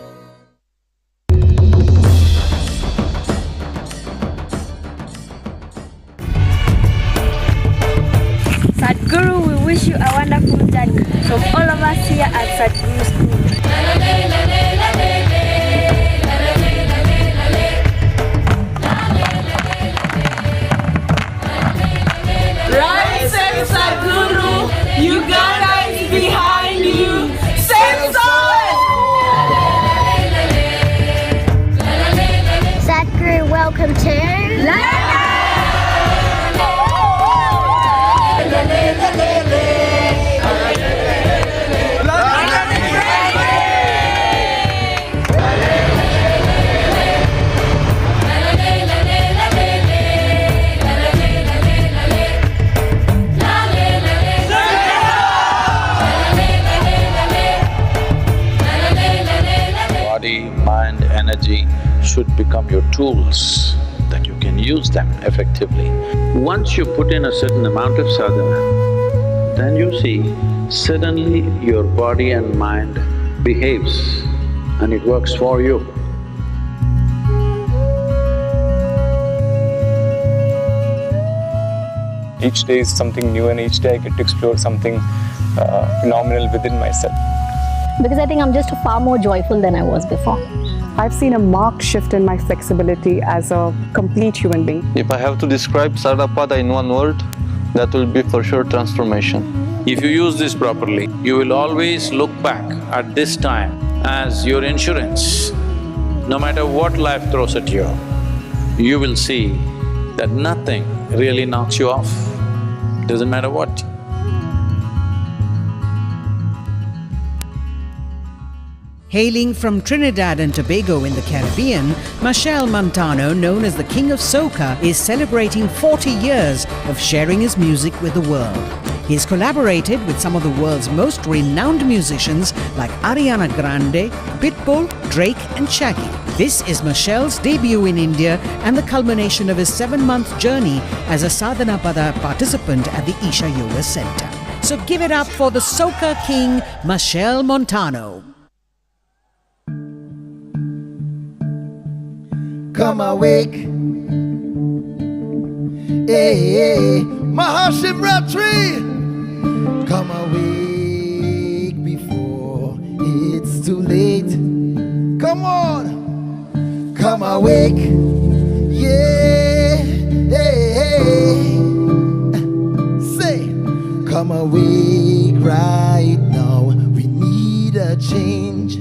Sadhguru, we wish you a wonderful journey from all of us here at Sadhguru School. Right, say Sadhguru, Uganda is behind you. Say so! Sadhguru, welcome to London! mind, energy should become your tools, that you can use them effectively. Once you put in a certain amount of sadhana, then you see, suddenly your body and mind behaves and it works for you. Each day is something new and each day I get to explore something phenomenal within myself. Because I think I'm just far more joyful than I was before. I've seen a marked shift in my flexibility as a complete human being. If I have to describe Sadhguru in one word, that will be for sure transformation. If you use this properly, you will always look back at this time as your insurance. No matter what life throws at you, you will see that nothing really knocks you off, doesn't matter what. Hailing from Trinidad and Tobago in the Caribbean, Machel Montano, known as the King of Soca, is celebrating 40 years of sharing his music with the world. He's collaborated with some of the world's most renowned musicians like Ariana Grande, Pitbull, Drake and Shaggy. This is Machel's debut in India and the culmination of his 7-month journey as a Sadhana Pada participant at the Isha Yoga Center. So give it up for the Soca King, Machel Montano. Come awake, hey, Maha Shivaratri. Come awake before it's too late. Come on, come awake, yeah, hey. Say, come awake right now. We need a change.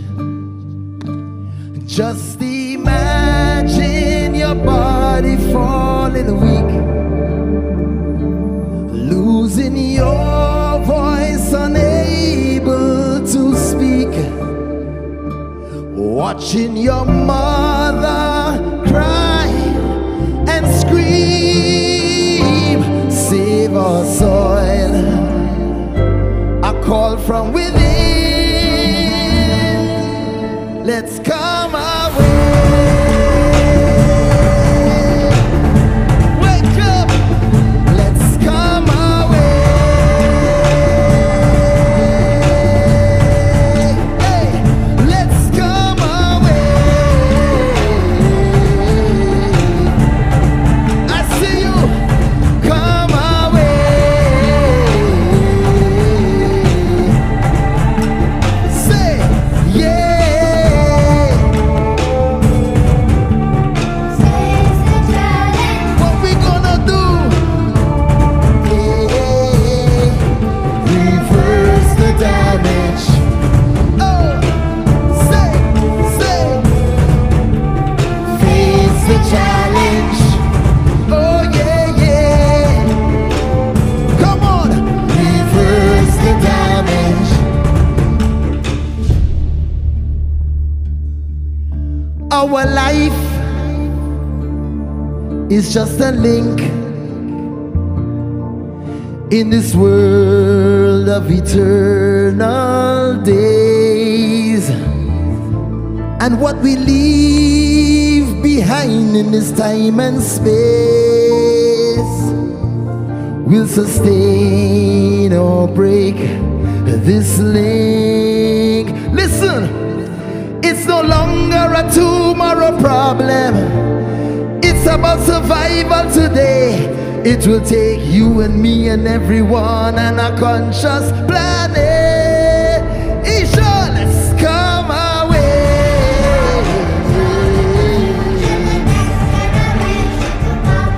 Just imagine your body falling weak, losing your voice, unable to speak, watching your mother cry and scream, save our soil, a call from within. Let's come away. Wake up. Let's come away. Hey, let's come away. I see you. Come away. Say, yeah. Our life is just a link in this world of eternal days, and what we leave behind in this time and space will sustain or break this link. Listen, it's no longer a tomorrow problem. It's about survival today. It will take you and me and everyone on a conscious planet. Isha, let's come away.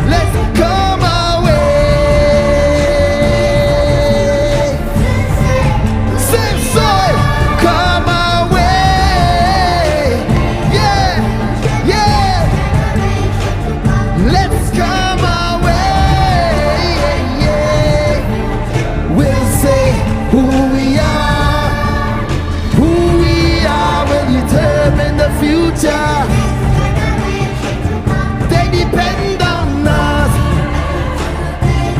Let's come away. Same soil, come away. Yeah, yeah. Let's come away. Yeah. We'll say who we are will determine the future. They depend on us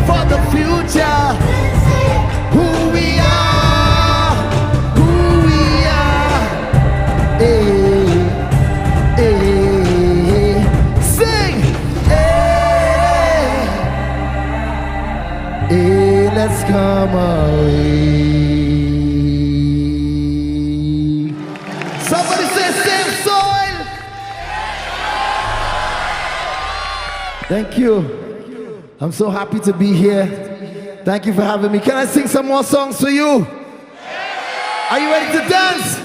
for the future. Who we are, hey. come away. Somebody say same soil. Thank you. I'm so happy to be here. Thank you for having me. Can I sing some more songs for you? Are you ready to dance?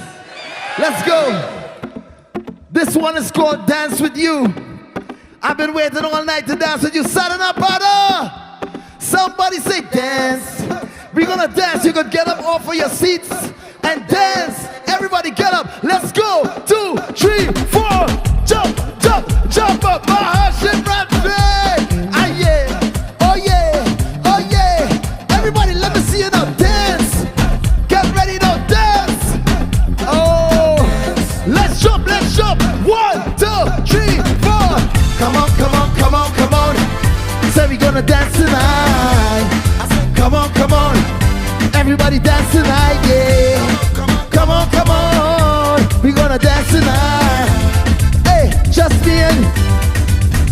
Let's go. This one is called Dance With You. I've been waiting all night to dance with you. Sadhana Pada. Somebody say dance. We're gonna dance. You can get up off of your seats and dance. Everybody get up. Let's go. 2, 3, 4. Jump, jump, jump up. Maha, Shivaratri. Ah yeah. Oh yeah. Oh yeah. Everybody, let me see you now. Dance. Get ready now. Dance. Oh. Let's jump. Let's jump. 1, 2, 3, 4. Come on, come on, come on, come on. Say we gonna dance tonight. I said, come on, come on. Everybody dance tonight, yeah. Come on, come on. We gonna dance tonight. Hey, just me and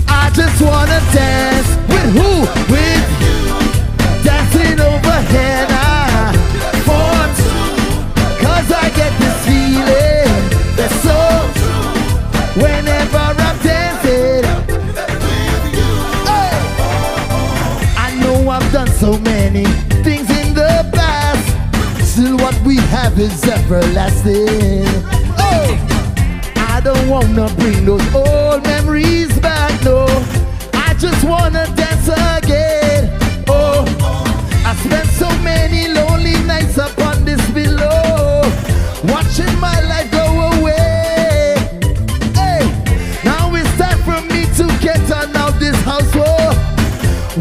I just wanna dance. With who? With you. Dancing over here now. 4, 2. Cause I get this feeling that's so true. Whenever I'm dancing. I've done so many things in the past. Still what we have is everlasting. Oh, I don't wanna bring those old memories back, no. I just wanna dance again. Oh, I spent so many lonely nights upon this pillow, watching my life go away. Hey, now it's time for me to get on out this household.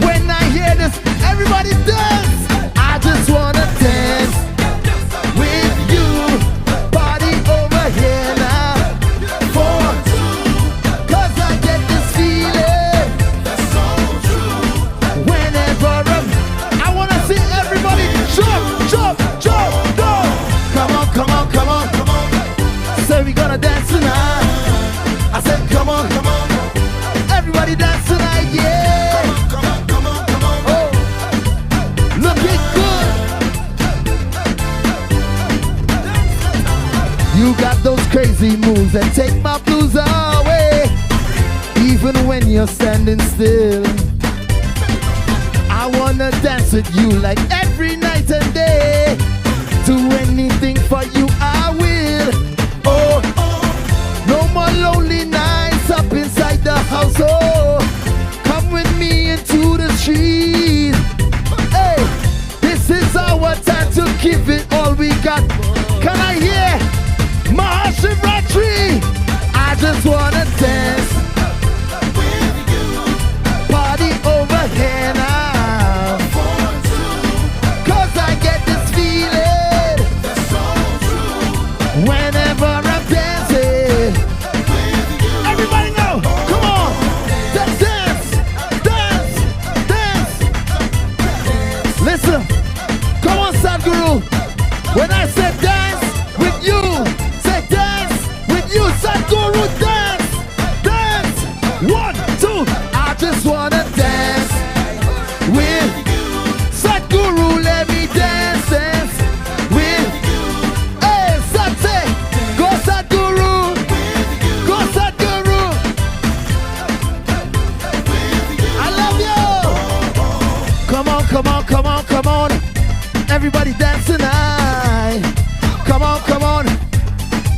When I hear this, everybody dance. I just wanna dance with you. Party over here now. 4, 2. Cause I get this feeling that's so true. Whenever I wanna see everybody jump, jump, jump, go. Come on, come on, come on, come on. Say we gonna dance tonight. I said come on, come on. Everybody dance tonight, yeah. You got those crazy moves that take my blues away. Even when you're standing still, I wanna dance with you like every night and day. Do anything for you, I will. Oh, no more lonely nights up inside the house. Oh, come with me into the street. Hey, this is our time to give it all we got. Can I hear Maha Shivaratri? I just wanna dance with you. Party over here now. 4, 2. Cause I get this feeling that's so true. Whenever I'm dancing with you. Everybody know, come on. Let's dance, dance, dance. Listen, come on Sadhguru. When I said dance with you, Sadhguru, dance, dance. 1, 2. I just wanna dance with Sadhguru. Let me dance, dance with. Hey, Sadhguru, go Sadhguru, go Sadhguru. I love you. Come on, come on, come on, come on. Everybody dance tonight. Come on, come on.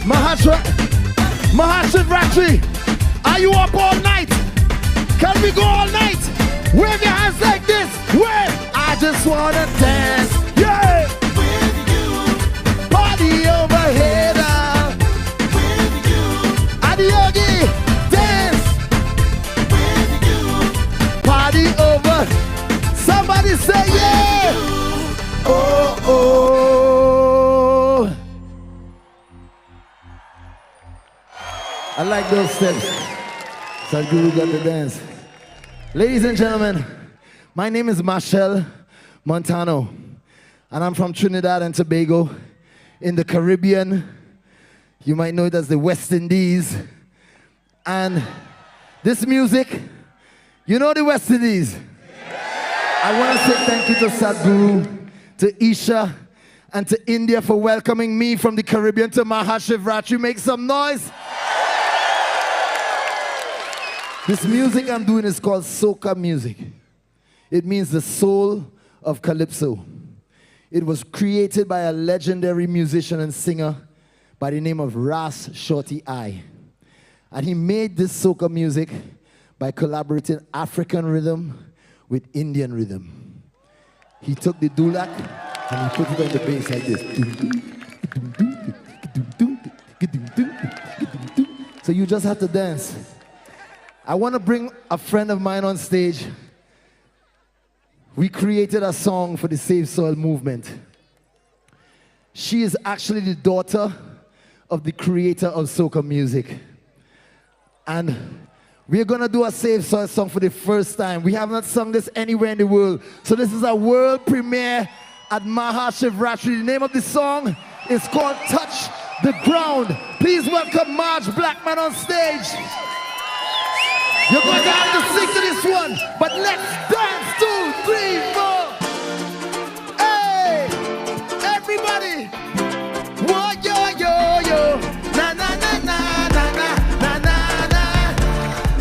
Maha Shivaratri, are you up all night? Can we go all night? Wave your hands like this. Wave. I just wanna dance. Yeah. With you. Party over here now. With you. Adiyogi, dance. With you. Party over. Somebody say yeah. Oh, oh. I like those steps. Sadhguru got the dance. Ladies and gentlemen, my name is Marshall Montano, and I'm from Trinidad and Tobago in the Caribbean. You might know it as the West Indies. And this music, you know the West Indies. I want to say thank you to Sadhguru to Isha, and to India for welcoming me from the Caribbean to Maha Shivaratri. Make some noise. This music I'm doing is called soca music. It means the soul of Calypso. It was created by a legendary musician and singer by the name of Ras Shorty I. And he made this soca music by collaborating African rhythm with Indian rhythm. He took the dulak and he put it on the bass like this. So you just have to dance. I want to bring a friend of mine on stage. We created a song for the Save Soil movement. She is actually the daughter of the creator of soca music. And we're going to do a Save Soil song for the first time. We have not sung this anywhere in the world. So this is a world premiere at Maha Shivaratri. The name of the song is called Touch the Ground. Please welcome Marge Blackman on stage. You're going to have to sing to this one, but let's dance. 2, 3, 4. Hey, everybody. Whoa, yo, yo, yo. Na, na, na, na, na, na, na, na,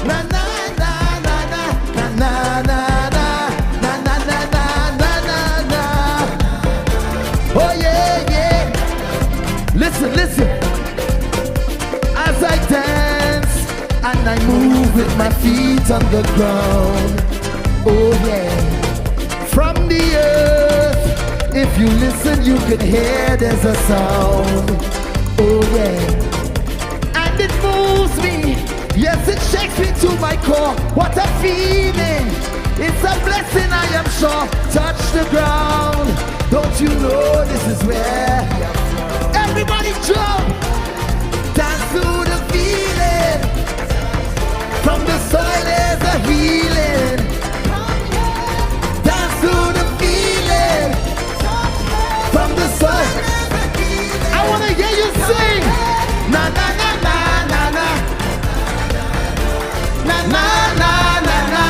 na, na, na, na, na, na, na. Oh, yeah, yeah. Listen, listen. As I dance, and I move with my feet on the ground. Oh yeah. From the earth, if you listen, you can hear there's a sound. Oh yeah. And it moves me. Yes, it shakes me to my core. What a feeling. It's a blessing, I am sure. Touch the ground. Don't you know this is where everybody jump. Dance to the feeling. From the soil is a healing. Dance to the feeling. From the soil. I want to hear you sing. Na na na na na na. Na na na na na.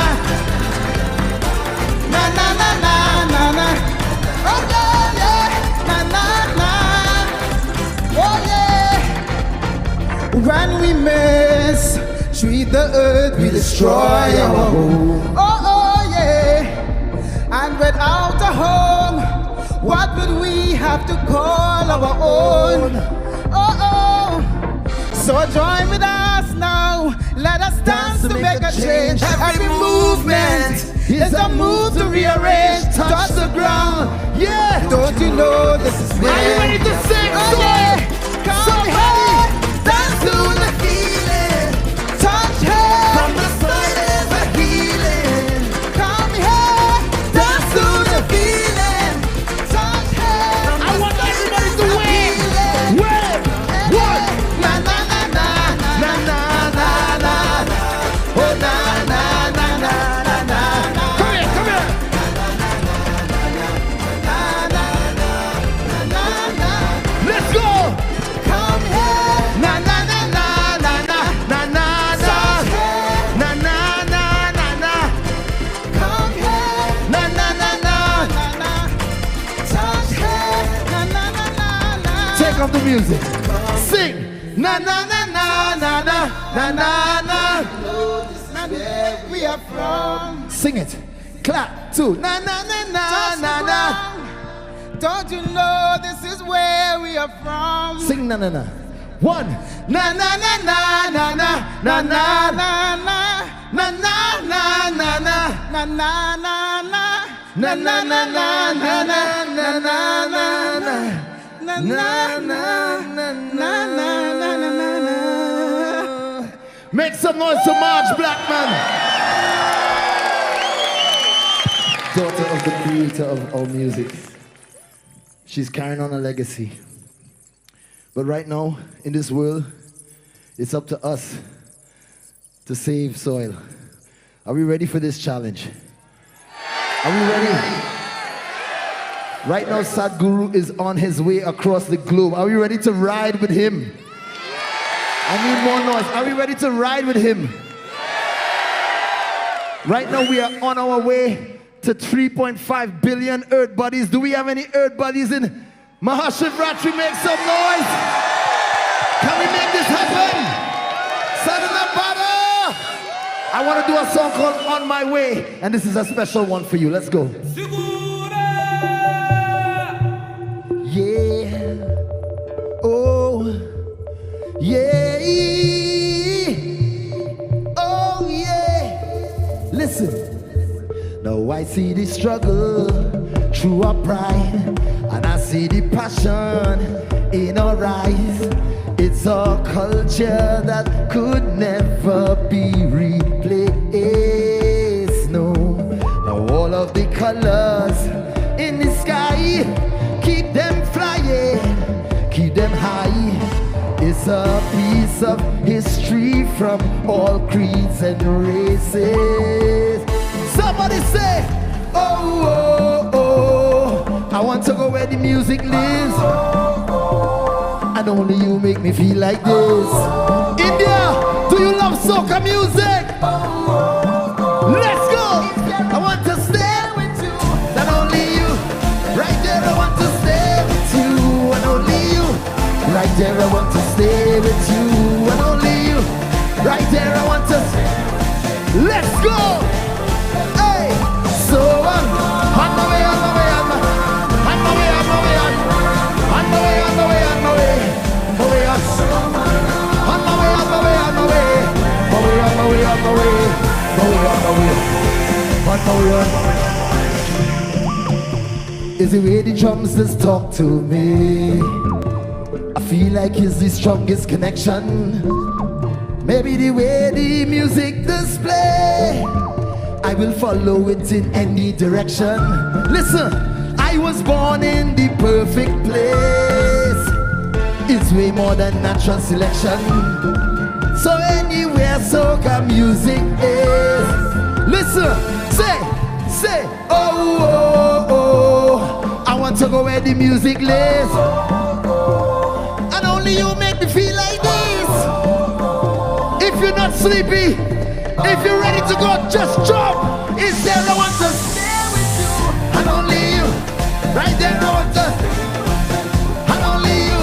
Na na na na na na. Oh yeah yeah. Na na na. Oh yeah. When we miss. Treat the earth, we destroy our home. Oh, oh, yeah. And without a home, what would we have to call our own? Oh, oh. So join with us now. Let us dance to make a change. Every movement is a move to rearrange. Touch the ground. Yeah. Don't you know this is where? Are you ready to sing? Oh, yeah. Come on. Dance to the feeling. Touch here. From the soil is a healing. Come here. Dance to the feeling. Touch here. I want everybody to wave. Wave. One. Na na na na na na na na. Oh na na na na na na. Come here, come here. Na na na na na na. Let's go. Come here. Na na na na na na na na. Take off the music. Sing. Na na na na na na na na na. We are from. Sing it. Clap too. Na na na na na na. Don't you know this is where we are from? Sing na na na. One. Na na na na na na na na na na na na na na na na na na na. Na na na na na na na na na. Na na na na na na na na. Make some noise to Marge Blackman, daughter of the creator of all music. She's carrying on a legacy. But right now, in this world, it's up to us to save soil. Are we ready for this challenge? Are we ready? Right now, Sadhguru is on his way across the globe. Are we ready to ride with him? I need more noise. Are we ready to ride with him? Right now, we are on our way to 3.5 billion earth bodies. Do we have any earth bodies in Maha Shivaratri? Make some noise. Can we make this happen? Sadhguru, I want to do a song called On My Way, and this is a special one for you. Let's go. Yeah. Oh. Yeah. Oh yeah. Listen. Now I see the struggle through our pride, and I see the passion in our eyes. It's a culture that could never be replaced. No. Now all of the colors in the sky, keep them flying, keep them high. It's a piece of history from all creeds and races. Somebody say, oh, oh, oh, I want to go where the music lives. And only you make me feel like this. India, do you love soca music? Let's go. I want to stay with you. And only you. Right there, I want to stay with you. And only you. Right there, I want to stay with you. And only you. Right there, I want to. Let's go. Hey. So on my way, on my way, on my way, on my way, on my way, on my way, on my way, on my way, on my way, on my way, on my way, on my way, on my way, on my way, on my way, on my way. Is the way the drums just talk to me? I feel like it's the strongest connection. Maybe the way the music display, I will follow it in any direction. Listen, I was born in the perfect place. It's way more than natural selection. So anywhere soca music is. Listen, say, oh, oh, oh, I want to go where the music lives. And only you make me feel like this. If you're not sleepy, if you're ready to go, just jump. Is there I want to stay with you? And only you. Right there I want to. And only you.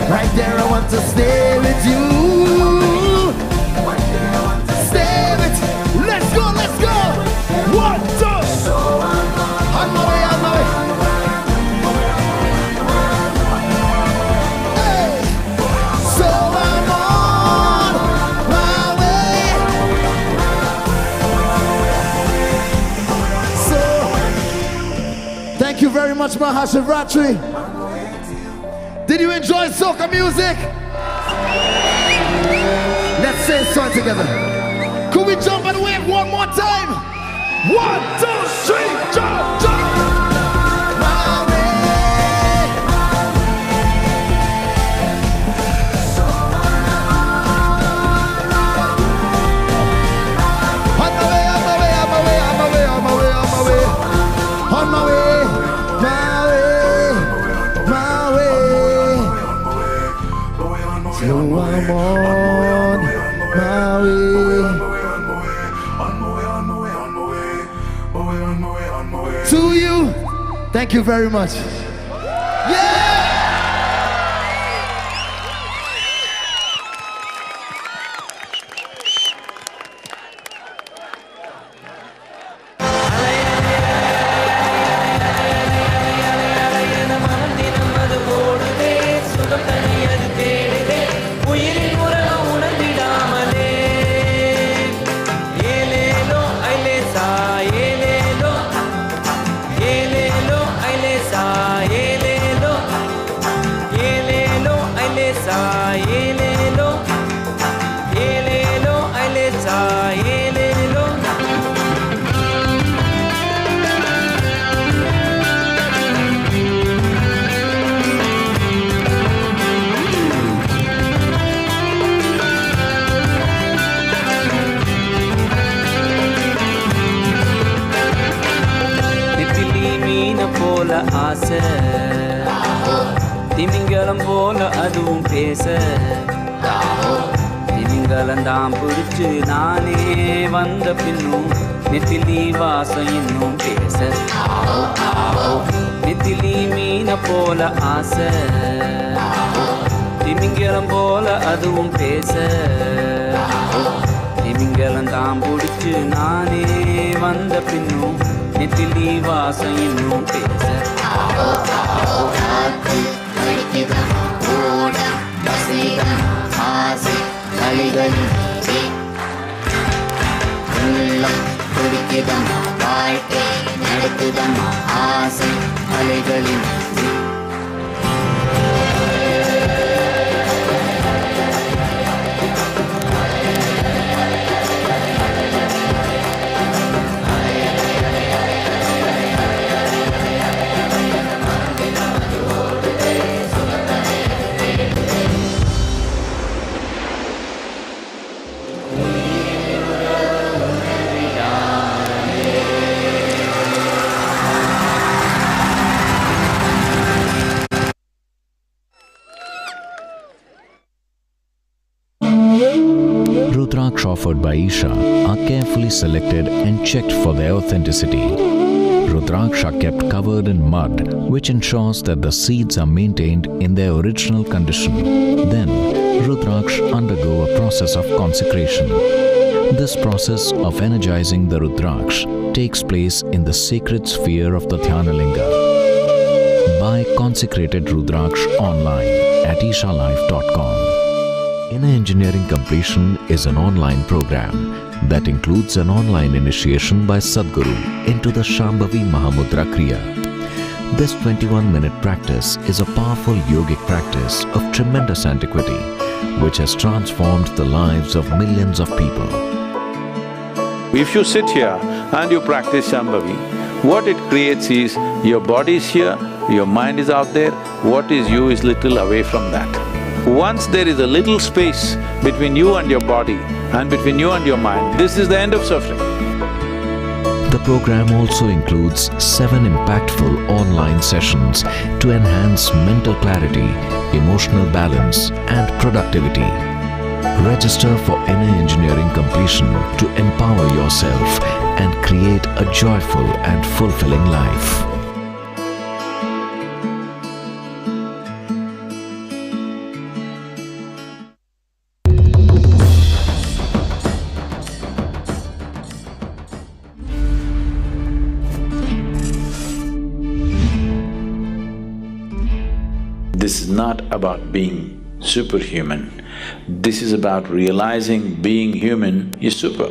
Right there I want to stay with you. Stay with you. Let's go, let's go. 1, 2. On my way, on my way. Hey. So I'm on my way. Thank you very much, Maha Shivaratri. Did you enjoy soca music? Let's say so together. Could we jump and wave one more time? 1, 2, 3, jump, jump. My way. On my way, on my way, on my way, on my way, on my way, on my way. On my way, my way, my way. So I'm on my way. To you, thank you very much. Yeah! ஆசை திமிங்கலம் போல அதுவும் பேச திமிங்கலம் திமிங்கலந்தாம் பிடிச்சு நானே வந்த பின்னும் நெத்திலி வாசம் இன்னும் பேச நெத்திலி மீன போல ஆசை திமிங்கலம் போல அதுவும் பேச திமிங்கலந்தாம் பிடிச்சு நானே வந்த பின்னும் நெத்திலி வாசம் இன்னும் பேச உள்ளம் துடிக்குதம் வாழ்க்கை நடக்குதம் ஆசை அலைகளின் Rudraksh offered by Isha are carefully selected and checked for their authenticity. Rudraksh are kept covered in mud, which ensures that the seeds are maintained in their original condition. Then, Rudraksh undergo a process of consecration. This process of energizing the Rudraksh takes place in the sacred sphere of the Dhyanalinga. Buy consecrated Rudraksh online at ishalife.com. Inner Engineering Completion is an online program that includes an online initiation by Sadhguru into the Shambhavi Mahamudra Kriya. This 21-minute practice is a powerful yogic practice of tremendous antiquity, which has transformed the lives of millions of people. If you sit here and you practice Shambhavi, what it creates is, your body is here, your mind is out there, what is you is little away from that. Once there is a little space between you and your body and between you and your mind, this is the end of suffering. The program also includes 7 impactful online sessions to enhance mental clarity, emotional balance and productivity. Register for Inner Engineering Completion to empower yourself and create a joyful and fulfilling life. This is not about being superhuman. This is about realizing being human is super.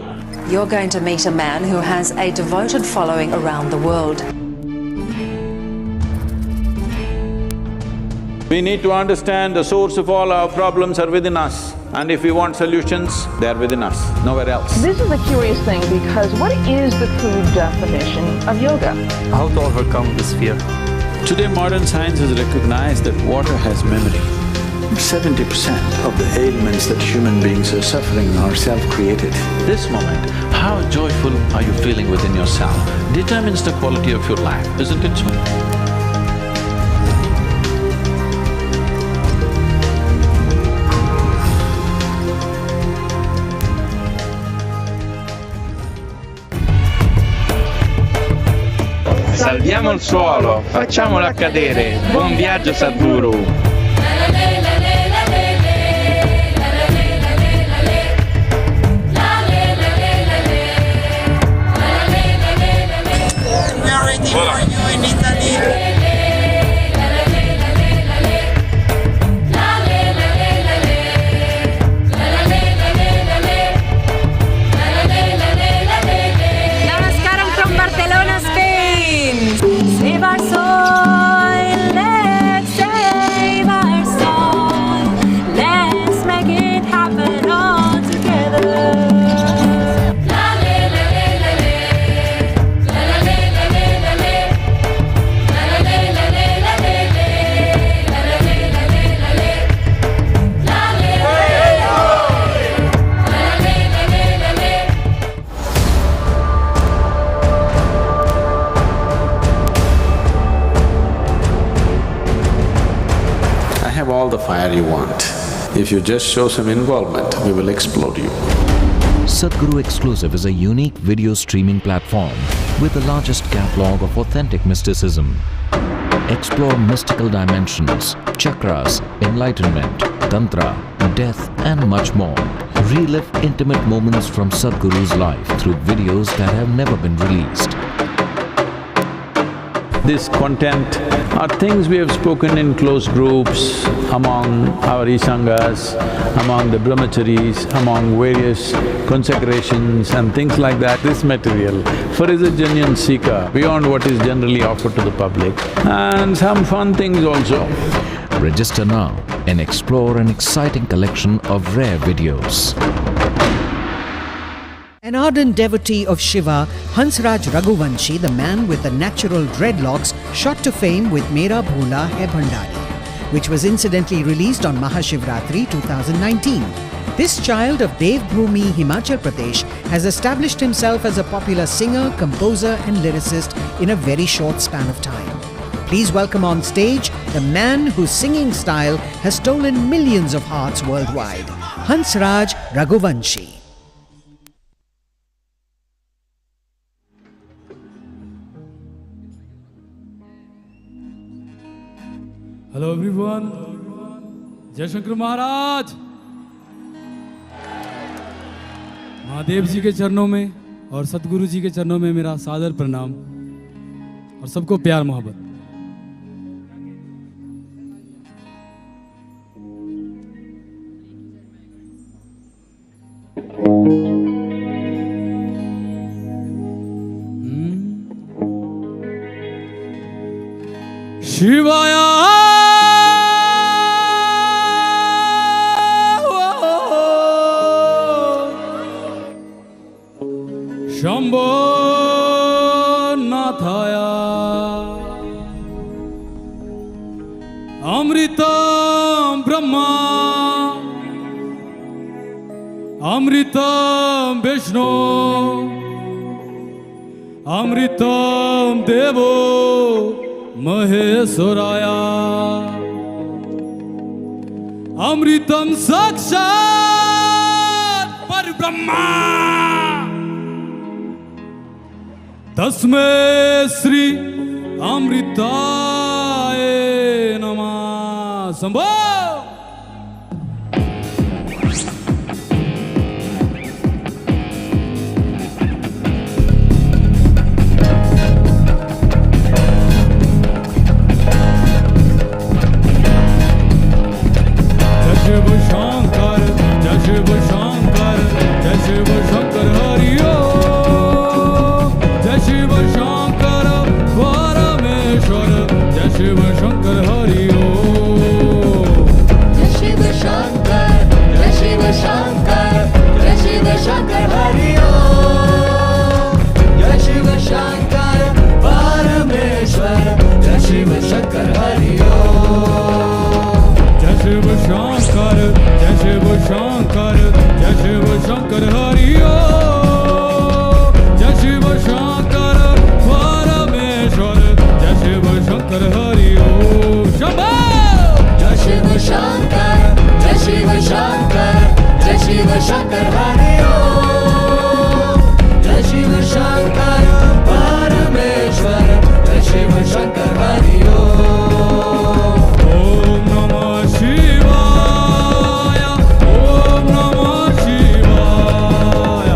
You're going to meet a man who has a devoted following around the world. We need to understand the source of all our problems are within us, and if we want solutions, they are within us, nowhere else. This is a curious thing because what is the true definition of yoga? How to overcome this fear? Today modern science has recognized that water has memory. 70% of the ailments that human beings are suffering are self-created. This moment, how joyful are you feeling within yourself determines the quality of your life, isn't it so? Salviamo il suolo, facciamolo accadere. Buon viaggio, Sadhguru. Namaskaram from Barcelona, Spain. Save our soil, let's save our soul. Let's make it happen all together. I have all the fire you want. If you just show some involvement, we will explode you. Sadhguru Exclusive is a unique video streaming platform with the largest catalog of authentic mysticism. Explore mystical dimensions, chakras, enlightenment, tantra, death and much more. Relive intimate moments from Sadhguru's life through videos that have never been released. This content are things we have spoken in close groups, among our Isangas, among the brahmacharis, among various consecrations and things like that. This material for is a genuine seeker, beyond what is generally offered to the public, and some fun things also. Register now and explore an exciting collection of rare videos. An ardent devotee of Shiva, Hansraj Raghuvanshi, the man with the natural dreadlocks, shot to fame with Mera Bhola Hai Bhandari, which was incidentally released on Maha Shivaratri 2019. This child of Devbhoomi, Himachal Pradesh, has established himself as a popular singer, composer and lyricist in a very short span of time. Please welcome on stage the man whose singing style has stolen millions of hearts worldwide, Hansraj Raghuvanshi. Hello everyone, Jai Shankar Maharaj। Mahadev जी के चरणों में और सतगुरु जी के चरणों में मेरा सादर प्रणाम और सबको प्यार मोहब्बत। शिवाया शंभो नाथाया अमृतम ब्रह्मा अमृतम विष्णु अमृतम देवो महेश्वराया अमृतम साक्षात् परब्रह्मा तस्मै श्री अमृताय नमः। शंभो। शिव शंकर जय शिव शंकर जय शिव शंकर हरि ओम जय शिव शंकर परमेश्वर जय शिव शंकर हरि ओम जय शिव शंकर जय शिव शंकर जय शिव शंकर हरि ओम जय शिव शंकर परमेश्वर जय शिव शंकर हरि ओम जय शिव शंकर जय शिव शंकर जय शिव शंकर हरि ओम जय शिव शंकर परमेश्वर जय शिव शंकर हरि ओम। शंभो। जय शिव शंकर जय शिव शंकर जय शिव शंकर हरि ओम जय शिव शंकर परमेश्वर जय शिव शंकर हरि ओम। ओम नमः शिवाय ओम नमः शिवाय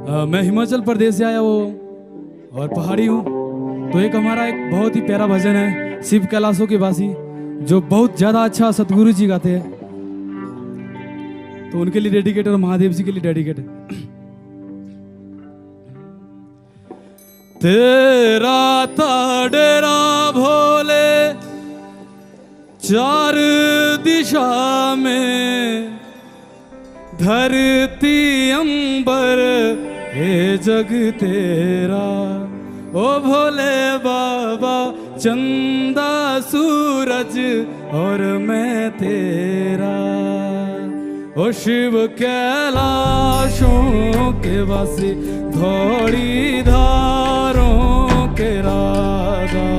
मैं हिमाचल प्रदेश से आया हूँ और पहाड़ी हूँ। तो एक हमारा एक बहुत ही प्यारा भजन है शिव कैलाशों के वासी, जो बहुत ज़्यादा अच्छा सतगुरु जी गाते हैं, तो उनके लिए डेडिकेट और महादेव जी के लिए डेडिकेट है। तेरा ताडेरा भोले चार दिशा में, धरती अंबर हे जग तेरा, ओ भोले बाबा चंदा सूरज और मैं तेरा, ओ शिव कैलाशों के वासी धौड़ी धारों के राजा,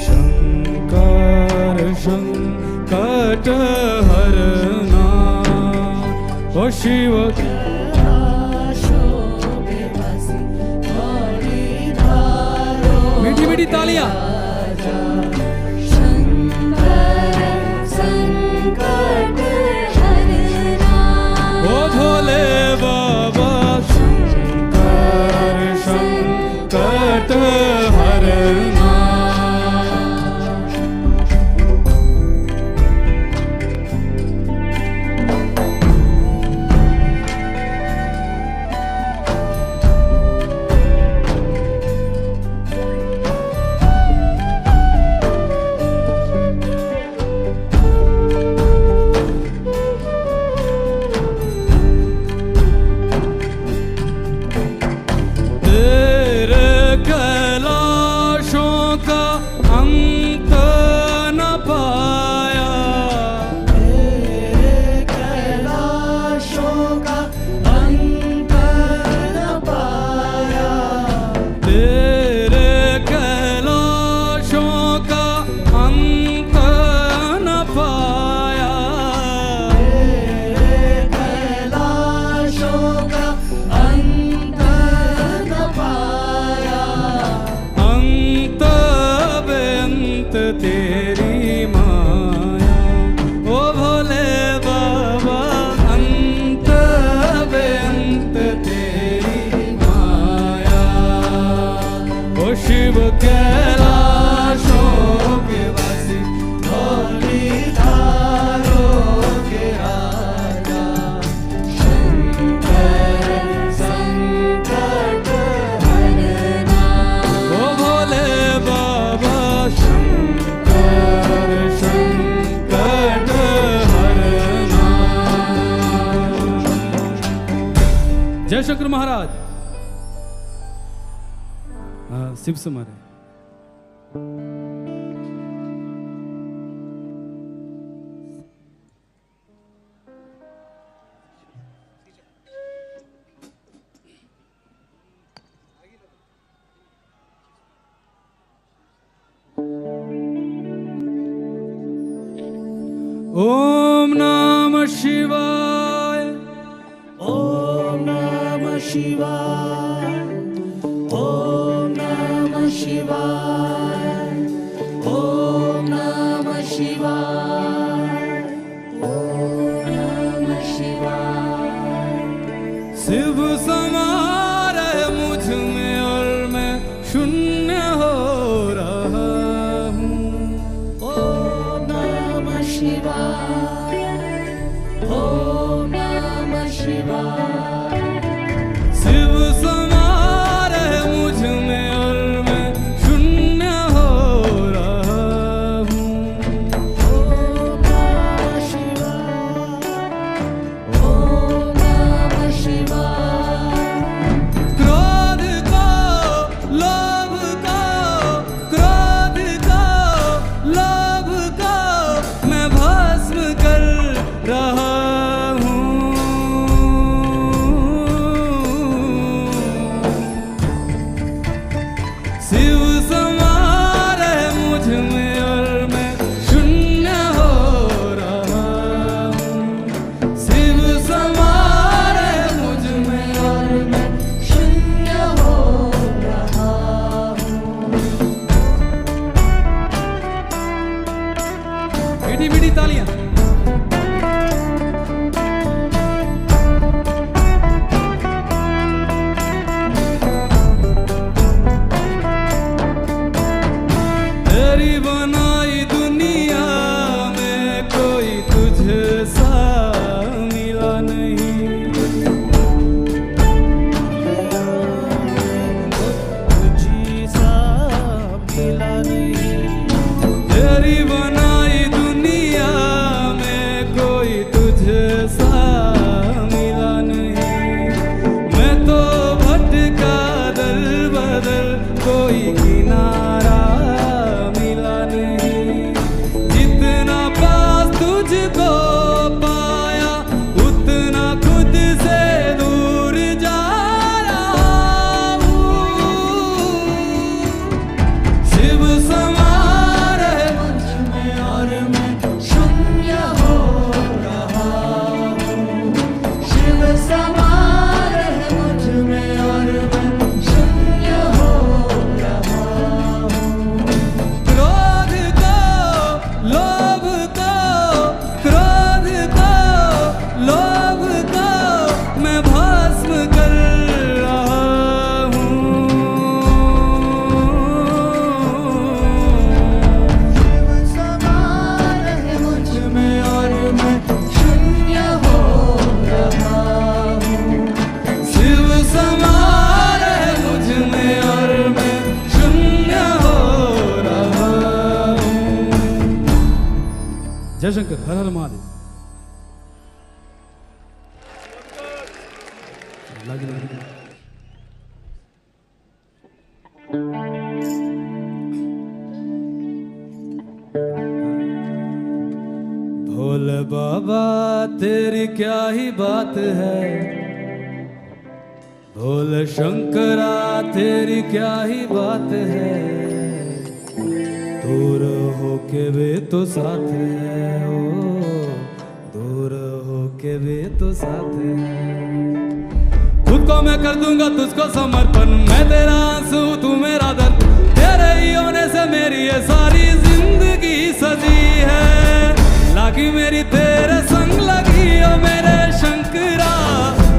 शंकर संकट हरना, ओ शिव मीठी मीठी तालियां। ओ भोले बाबा शंकर संकट हरना। जय शंकर महाराज। शिव समारे ओम नमः शिवाय, ओम नमः शिवाय, ओम नमः शिवाय, ओम नमः शिवाय, ओम नमः शिवाय। शिव समारे मुझ में और मैं शून्य हो रहा हूँ। ओम नमः शिवाय, ओम नमः शिवाय। शिव समारे मुझ में और मैं शून्य हो रहा हूँ। ओम नमः शिवाय, ओम नमः शिवाय। क्रोध को, लोभ को, क्रोध को, लोभ को मैं भस्म कर रहा हूँ। शिव समारे मुझ में और मैं शून्य हो रहा हूँ। शिव समारे मुझ में और मैं शून्य हो रहा हूँ। मीठी मीठी तालियां। जय शंकर, हर हर महादेव। भोले बाबा तेरी क्या ही बात है, भोले शंकरा तेरी क्या ही बात है, दूर होके वे तो साथ है, ओ दूर होके वे तो साथ है। खुद को मैं कर दूंगा तुझको समर्पण, मैं तेरा आंसू तू मेरा दर्द, तेरे ही होने से मेरी ये सारी जिंदगी सजी है। लागी मेरी तेरे संग लगी ओ मेरे शंकरा,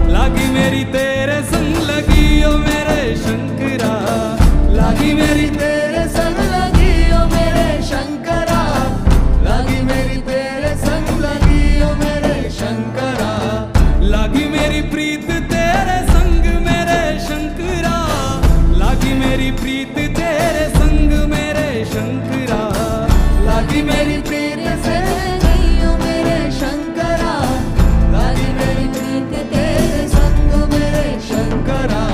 लागी मेरी तेरे संग लगी ओ मेरे शंकरा, लागी मेरी तेरे संग लगी ओ मेरे शंकरा, लागी मेरी तेरे संग लगी ओ मेरे शंकरा, लागी मेरी प्रीत तेरे संग मेरे शंकरा, लागी मेरी प्रीत तेरे संग मेरे शंकरा, लागी मेरी प्रीत से शंकरा, लागी मेरी प्रीत तेरे संग मेरे शंकरा।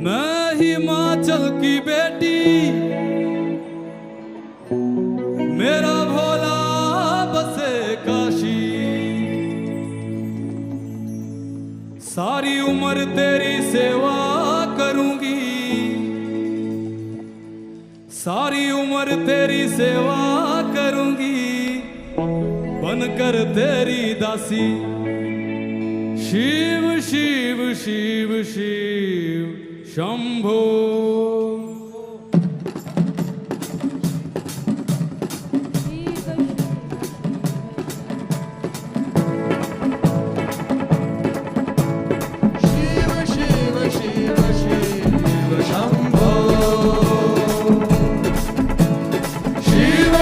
मैं हिमाचल की बेटी, मेरा भोला बसे काशी, सारी उम्र तेरी सेवा करूंगी, सारी उम्र तेरी सेवा करूंगी, बनकर तेरी दासी। शिव शिव शिव शिव शंभो।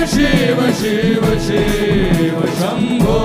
शिव शिव शिव शंभो।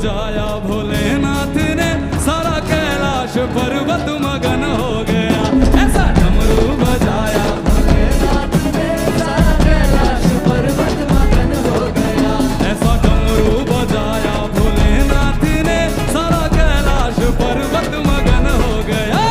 बजाया भोलेनाथ ने, सारा कैलाश पर्वत मगन हो गया। ऐसा डमरू बजाया भोलेनाथ ने, सारा कैलाश पर्वत मगन हो गया। ऐसा डमरू बजाया भोलेनाथ ने, सारा कैलाश पर्वत मगन हो गया।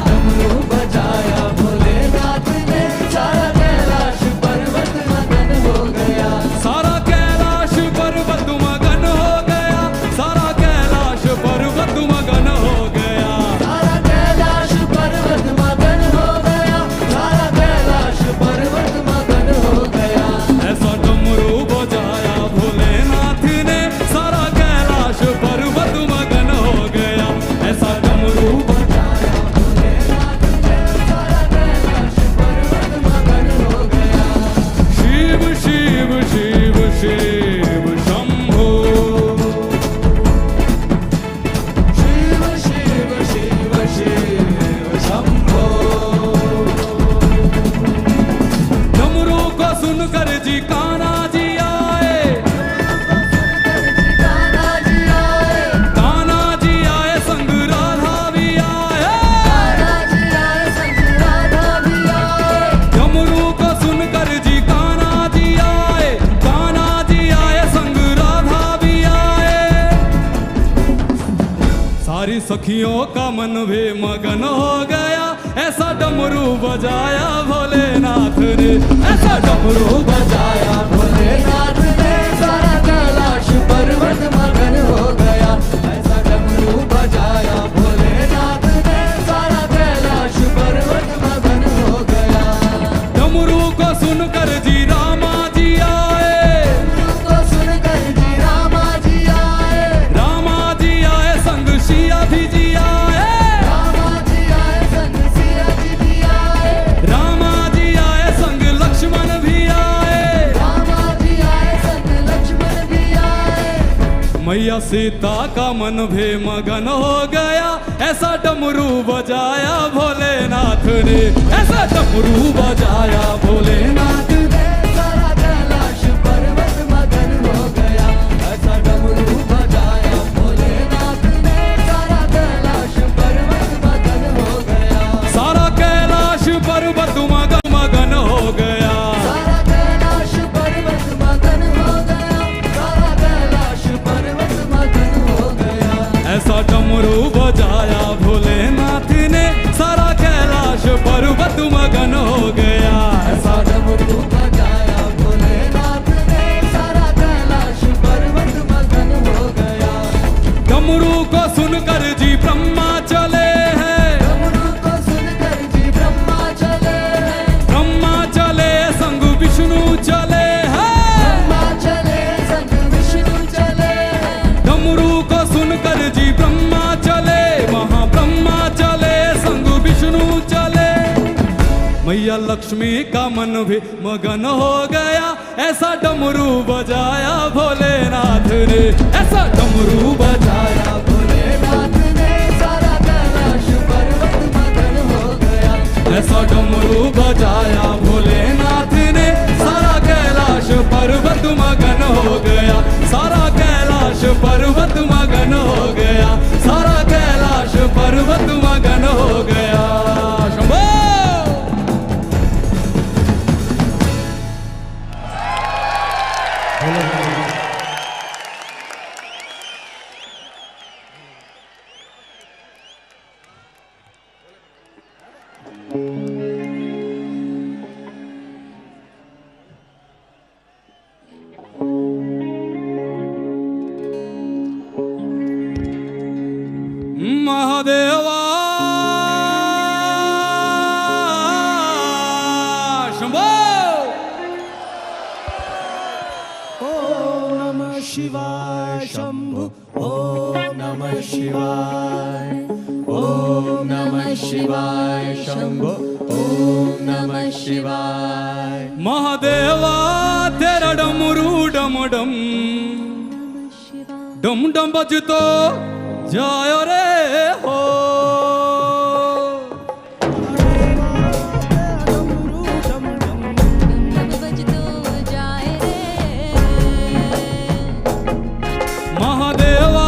डमरू बजाया भोलेनाथ ने, सारा कैलाश पर्वत मगन हो गया। सारा कैलाश पर्वत मगन हो गया, सारा कैलाश पर्वत मगन हो गया। सारा कैलाश पर्वत मगन हो गया, सारा कैलाश पर्वत मगन हो गया। ऐसा डमरू बजाया भोलेनाथ ने, सारा कैलाश पर्वत मगन हो गया। ऐसा डमरू बजाया भोलेनाथ ने, सारा कैलाश पर्वत मगन हो गया। शिव शिव शिव शिव शंभो, शिव शिव शिव शिव शंभो। डमरू को सुनकर जी कान्हा जी आए, कान्हा जी आए संग राधा भी आए, संग राधा भी आए। डमरू को सुनकर जी कान्हा जी आए, कान्हा जी आए संग राधा भी आए। सारी सखियों का मन भी मगन हो गया, ऐसा डमरू बजाया भोलेनाथ ने। ऐसा डमरू बजाया भोलेनाथ ने, सारा कैलाश पर्वत मगन हो गया। ऐसा डमरू बजाया भोलेनाथ ने, सारा कैलाश पर्वत मगन हो गया। डमरू को सुनकर जी रामा जी आए, को सुनकर जी रामा जी आए, रामा जी आए संग सिया भी जी आए, रामा जी आए संग सिया जी भी आए, रामा जी आए संग लक्ष्मण भी आए, रामा जी आए संग लक्ष्मण भी आए। मैया सीता का मन भी मगन हो गया, ऐसा डमरू बजाया भोलेनाथ ने। ऐसा डमरू बजाया भोलेनाथ ने, सारा कैलाश पर्वत मगन हो गया। ऐसा डमरू बजाया भोलेनाथ ने, सारा कैलाश पर्वत मगन हो गया। सारा कैलाश पर्वत मगन मगन हो गया। सारा कैलाश पर्वत मगन हो गया, सारा कैलाश पर्वत मगन हो गया। ऐसा डमरू बजाया भोलेनाथ ने, सारा कैलाश पर्वत मगन हो गया। ऐसा डमरू बजाया भोलेनाथ ने, सारा कैलाश पर्वत मगन हो गया। डमरू को सुनकर जी ब्रह्मा चले हैं, डमरू को सुनकर जी ब्रह्मा चले हैं, ब्रह्मा चले संग विष्णु चले हैं, ब्रह्मा चले संग विष्णु चले हैं। डमरू को सुनकर जी ब्रह्मा चले, महाब्रह्मा चले संग विष्णु चले। मैया लक्ष्मी का मन भी मगन हो गया, ऐसा डमरू बजाया भोलेनाथ ने। ऐसा डमरू बजाया भोलेनाथ ने, सारा कैलाश पर्वत मगन हो गया। ऐसा डमरू बजाया भोलेनाथ ने, सारा कैलाश पर्वत मगन हो गया। सारा कैलाश पर्वत मगन हो गया, सारा कैलाश पर्वत मगन हो गया। शंभो महादेवा शंभो। ओम नमः शिवाय शंभु, ओम नमः शिवाय, ओम नमः शिवाय शंभु, ओम नमः शिवाय। महादेवा तेरा डमरू डम डम डम डम बजतो जायो रे हो। महादेवा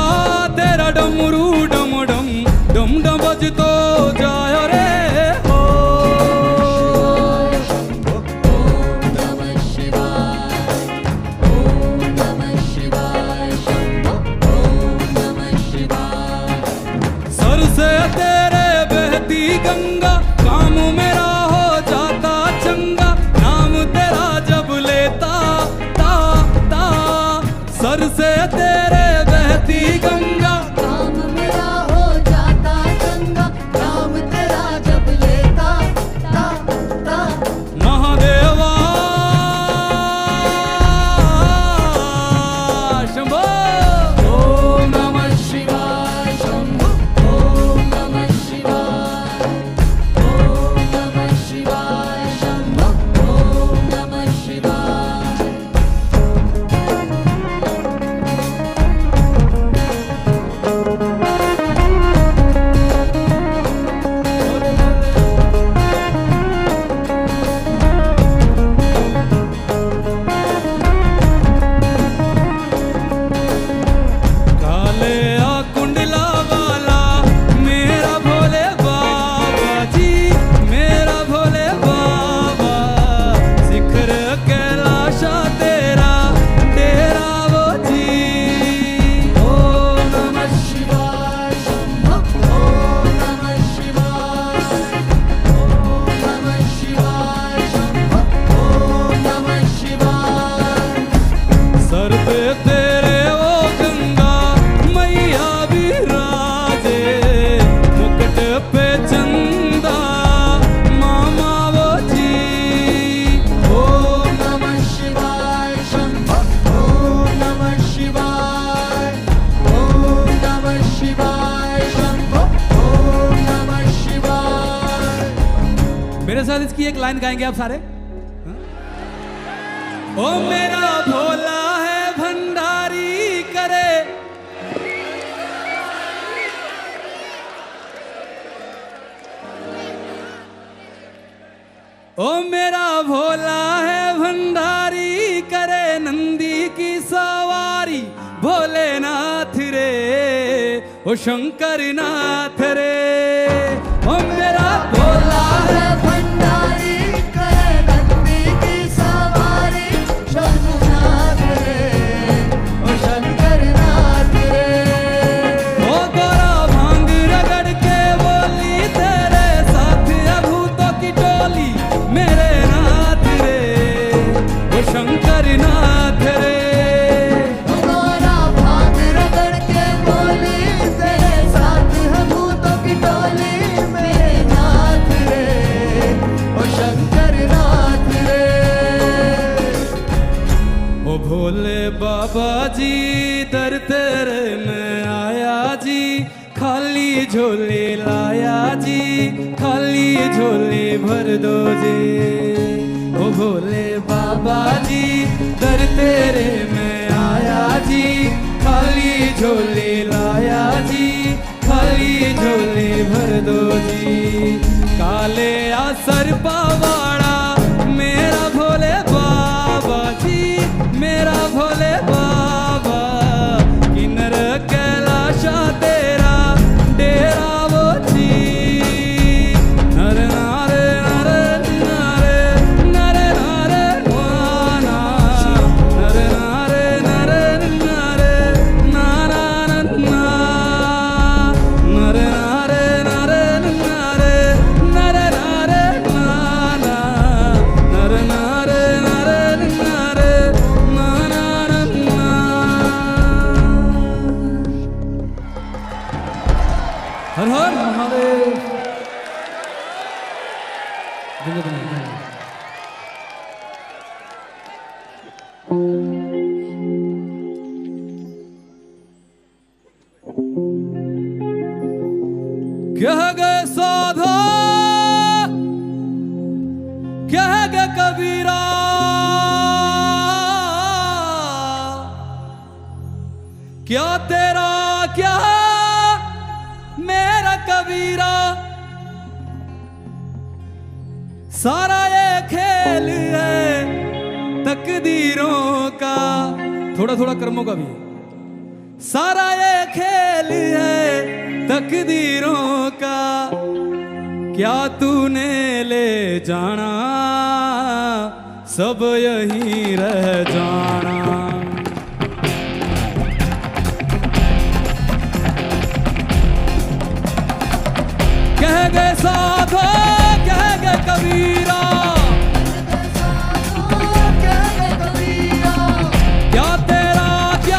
सर से तेरे बहती गंगा, काम मेरा हो जाता चंगा, नाम तेरा जब लेता ता ता। महादेवा शंभो। ओम नमः शिवाय शंभो, ओम नमः शिवाय, ओम नमः शिवाय शंभो, ओम नमः शिवाय। काले आ कुंडला वाला मेरा भोले बाबा जी, मेरा भोले बाबा। शिखर कैलाशा तेरा डेरा वो जी। ओम नमः शिवाय शंभो, ओम नमः शिवाय, ओम नमः शिवाय शंभो, ओम नमः शिवाय। सर पे तेरे वो गंगा मैया विराजे, मुकुट पे चंदा मामा वो जी। ओम नमः शिवाय शंभो, ओम नमः शिवाय, ओम नमः शिवाय शंभो, ओम नमः शिवाय। मेरे साथ इसकी एक लाइन गाएंगे आप सारे। ओ मेरा भोला है भंडारी करे, ओ मेरा भोला है भंडारी करे, नंदी की सवारी भोलेनाथ रे, ओ शंकर नाथ रे। ओ मेरा भोला है भंडारी करे, नंदी की सवारी शंभुनाथ रे, ओ शंकर नाथ रे। ओ गोरा भांग रगड़ के बोली तेरे साथ अभूतों की टोली मेरे नाथ रे, ओ शंकर नाथ रे। गोरा भांग रगड़ के बोली तेरे साथ हम भूतों की टोली मेरे नाथ रे, ओ शंकर नाथ रे। ओ भोले बाबा जी दर तेरे में आया जी, खाली झोली लाया जी, खाली झोली भर दो जी। ओ भोले बाबा जी दर तेरे में आया जी, खाली झोली लाया जी, खाली झोली भर दो जी। काले आसर पावाड़ा मेरा भोले बाबा जी, मेरा भोले बाबा। किन्नर कैलाशा तेरा डेरा वो जी। नर नारे नरे नारे नरे नारे वाना, नर नारे नरे नारे नारा नन्ना, नर नारे नरे नारे नरे नारे नाना, नर नारे नरे नारे नाना नन्ना। हर हर महादेव। कह गए साधा, कह गए कबीरा, क्या तेरा क्या मेरा कबीरा, सारा ये खेल है तकदीरों का। थोड़ा थोड़ा कर्मों का भी। सारा ये खेल है तकदीरों का, क्या तूने ले जाना सब यहीं रह जाना। कह गए साधो कह गए कबीरा, क्या तेरा क्या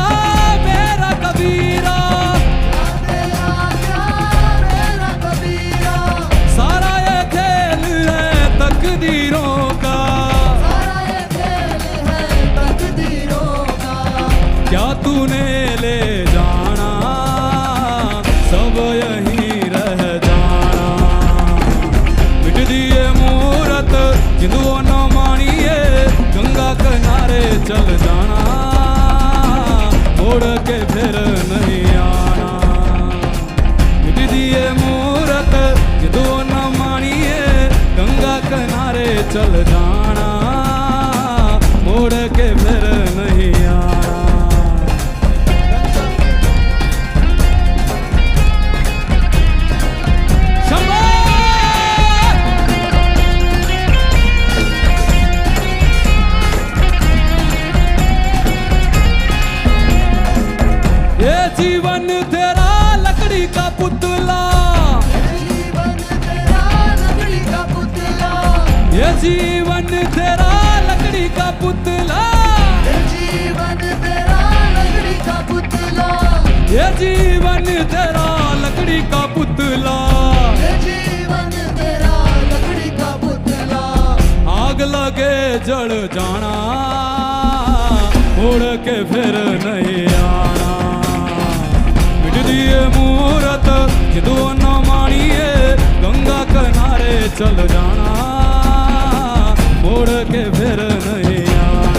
क्या तूने ले जाना, सब यहीं रह जाना। मिट दिए मूरत जिंदुओं न मानिए, गंगा किनारे चल जाना, मोड़ के फिर नहीं आना। मिट दिए मूरत जिंदुओं न मानिए, गंगा किनारे चल जाना, मोड़ के फिर नहीं आना। ये जीवन तेरा लकड़ी का पुतला, ये जीवन तेरा लकड़ी का पुतला, ये जीवन तेरा लकड़ी का पुतला, आग लगे जल जाना, उड़ के फिर नहीं आना। मिट दिए मूरत जिंदुओं न मानिए, गंगा किनारे चल जाना, मोड़ के फिर नहीं आना।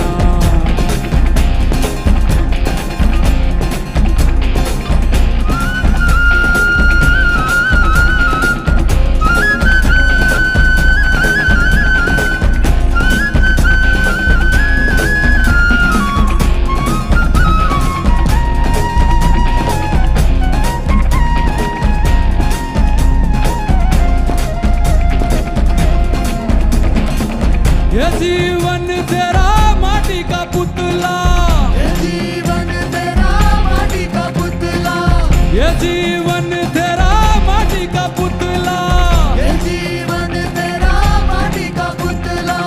ये जीवन तेरा माटी का पुतला, ये जीवन तेरा माटी का पुतला, ये जीवन तेरा माटी का पुतला, ये जीवन तेरा माटी का पुतला,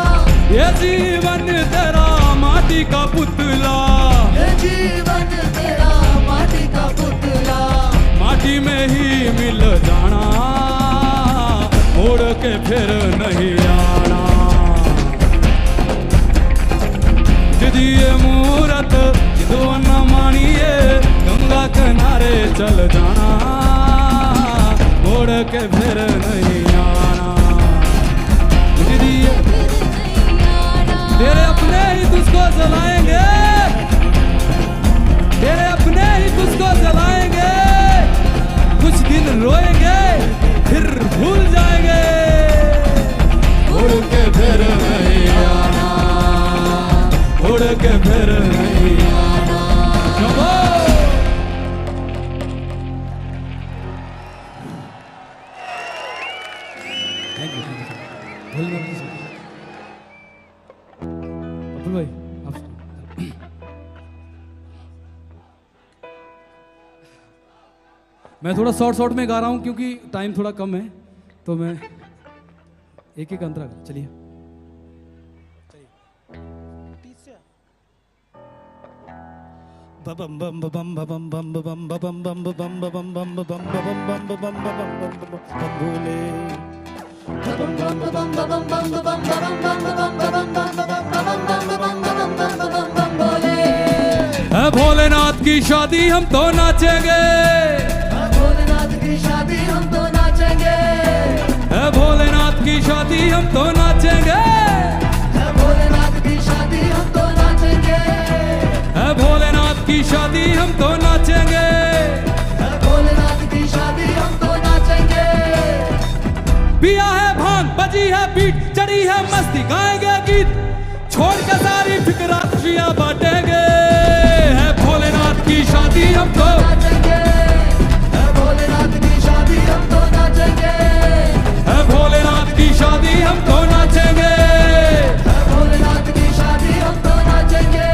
ये जीवन तेरा माटी का पुतला, ये जीवन तेरा माटी का पुतला, माटी में ही मिल जाना, मोड़ के फिर नहीं आना। दिए मूरत जिंदुओं न मानिए, गंगा किनारे चल जाना, मोड़ के फिर नहीं आना। तेरे अपने ही तुझको जलाएंगे, तेरे अपने ही तुझको जलाएंगे, कुछ दिन रोएंगे फिर भूल जाएंगे, मोड़ के फिर नहीं आना, उड़ के फिर नहीं आना। भाई मैं थोड़ा शॉर्ट में गा रहा हूँ क्योंकि टाइम थोड़ा कम है, तो मैं एक एक अंतरा। चलिए बम बम बम बम बम बम बम बम बम बम बम बम बम बम बम बम बम बम बम बोले है भोलेनाथ की शादी हम तो नाचेंगे, भोलेनाथ की शादी हम तो नाचेंगे, है भोलेनाथ की शादी हम तो नाचेंगे, है भोलेनाथ की शादी हम तो नाचेंगे, है भोलेनाथ की शादी हम तो नाचेंगे, है भोलेनाथ की शादी हम तो नाचेंगे। पिया है भांग, बजी है बीट, चढ़ी है मस्ती, गाएंगे गीत, छोड़ के सारी फिक्र खुशियां बांटेंगे। है भोलेनाथ की शादी हम तो नाचेंगे, है भोलेनाथ की शादी हम तो नाचेंगे, है भोलेनाथ की शादी हम तो नाचेंगे, है भोलेनाथ की शादी हम तो नाचेंगे।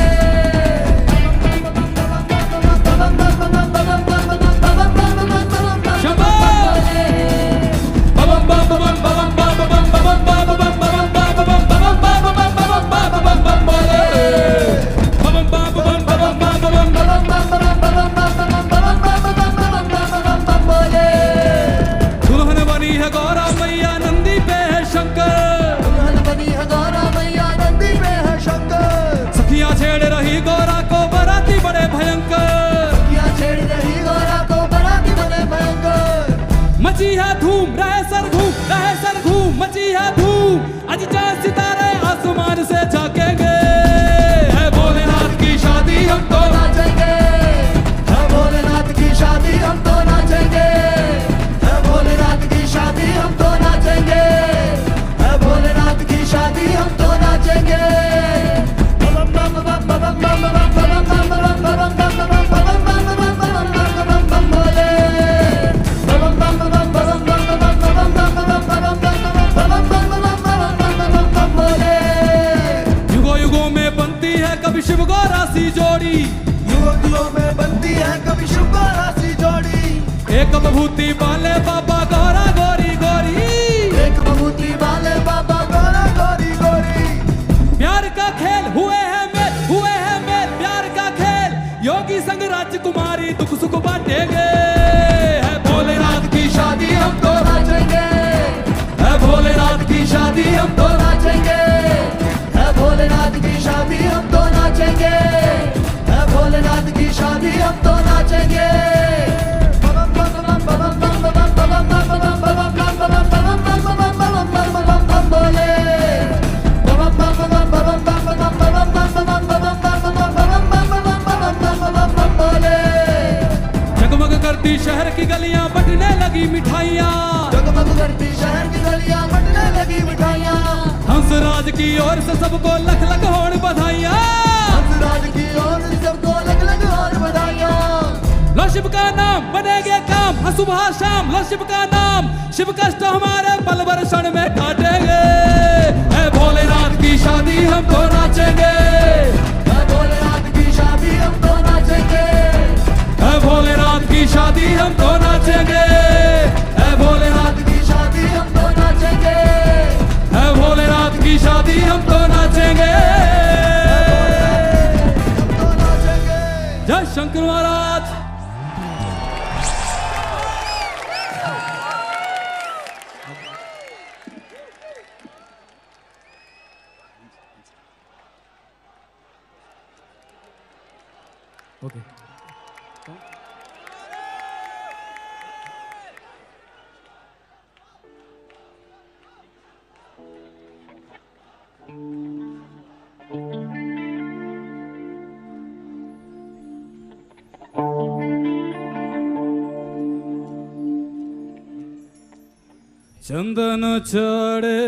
शंभो मची है धूम, रहे सर घूम, मची है धूम। आज चांद सितारे आसमान से झांकेंगे, है भोलेनाथ की शादी हम तो नाचेंगे, है भोलेनाथ की शादी हम तो नाचेंगे, है भोलेनाथ की शादी हम तो नाचेंगे, है भोलेनाथ की शादी हम तो नाचेंगे। कभी शिव को राशि जोड़ी, युगों में बनती है कभी शिव को राशि जोड़ी। एक बभूति वाले बाबा गौरा गोरी गोरी, एक बभूति वाले बाबा गौरा गोरी गोरी। प्यार का खेल हुए हैं मेल प्यार का खेल, योगी संग राजकुमारी दुख सुख बांटेंगे। है भोलेनाथ की शादी हम तो नाचेंगे, है भोलेनाथ की शादी हम तो नाचेंगे, है भोलेनाथ की शादी हम तो नाचेंगे, है भोलेनाथ की शादी हम तो नाचेंगे। जगमग करती शहर की गलियां बटने लगी मिठाइयां, जगमग करती शहर की गलियां बटने लगी मिठाइयां। हंसराज की ओर से सबको लख लख होड़ बधाइयां, हंसराज की ओर से सबको लख लख होड़ बधाइयां। लो शिव का नाम बनेगे काम, हाँ सुबह शाम लो शिव का नाम, शिव कष्ट हमारे पल भर क्षण में काटेंगे। है भोलेनाथ की शादी हम तो नाचेंगे, है भोलेनाथ की शादी हम तो नाचेंगे, है भोलेनाथ की शादी हम तो नाचेंगे, है भोलेनाथ की शादी हम तो नाचेंगे, है भोलेनाथ की शादी हम तो नाचेंगे। जय शंकर महाराज। ओके चंदन चढ़े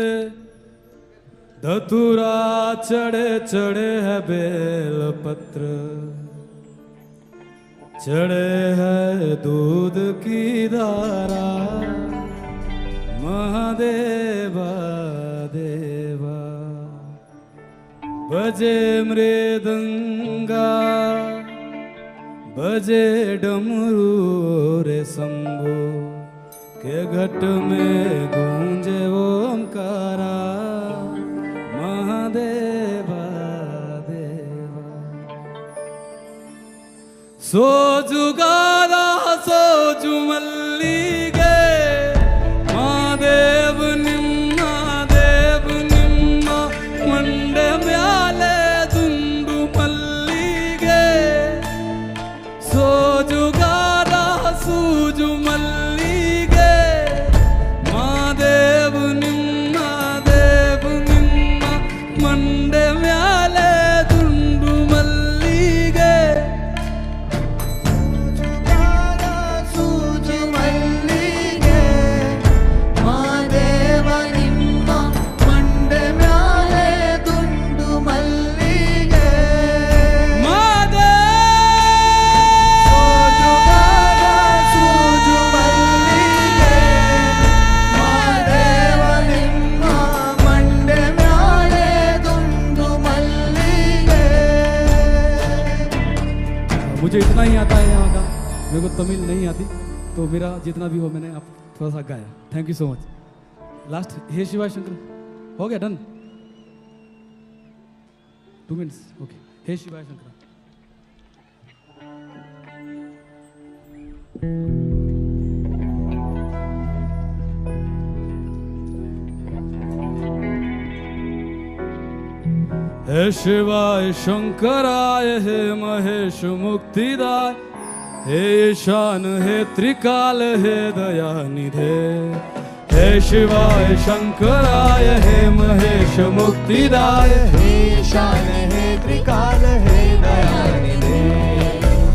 धतूरा चढ़े, चढ़े है बेल पत्र, चढ़े है दूध की धारा। महादेवा देवा बजे मृदंगा, बजे डमरू रे शंभो, के घट में गूंजे ओमकारा। महादेवा देवा सो जुगारा सो जुमल्लिगे, महादेव निम्मा देव निम्मा मंडे म्याले दुंडु मल्लिगे। सो जुगारा सूजु मल्लिगे, महादेव निम्मा देव निम्मा मंडे म्याले दुंडु मल्लिगे। सूजु मल्लिगे, महादेव निम्मा मंडे म्याले दुंडु मल्लिगे। सूजु मल्लिगे, महादेव निम्मा मंडे म्याले दुंडु मल्लिगे। मुझे इतना ही आता है यहाँ का, मेरे को तमिल नहीं आती, तो मेरा जितना भी हो मैंने आप थोड़ा सा गाया। Thank you so much. Last हे शिवाय शंकर हो गया, डन 2 मिनट्स। ओके हे शिवाय शंकर। हे शिवाय शंकराय, हे महेश मुक्तिदाय, हे ईशान हे त्रिकाल हे दयानिधे हे शिवाय शंकराय हे महेश मुक्तिदाय हे ईशान हे त्रिकाल हे दयानिधे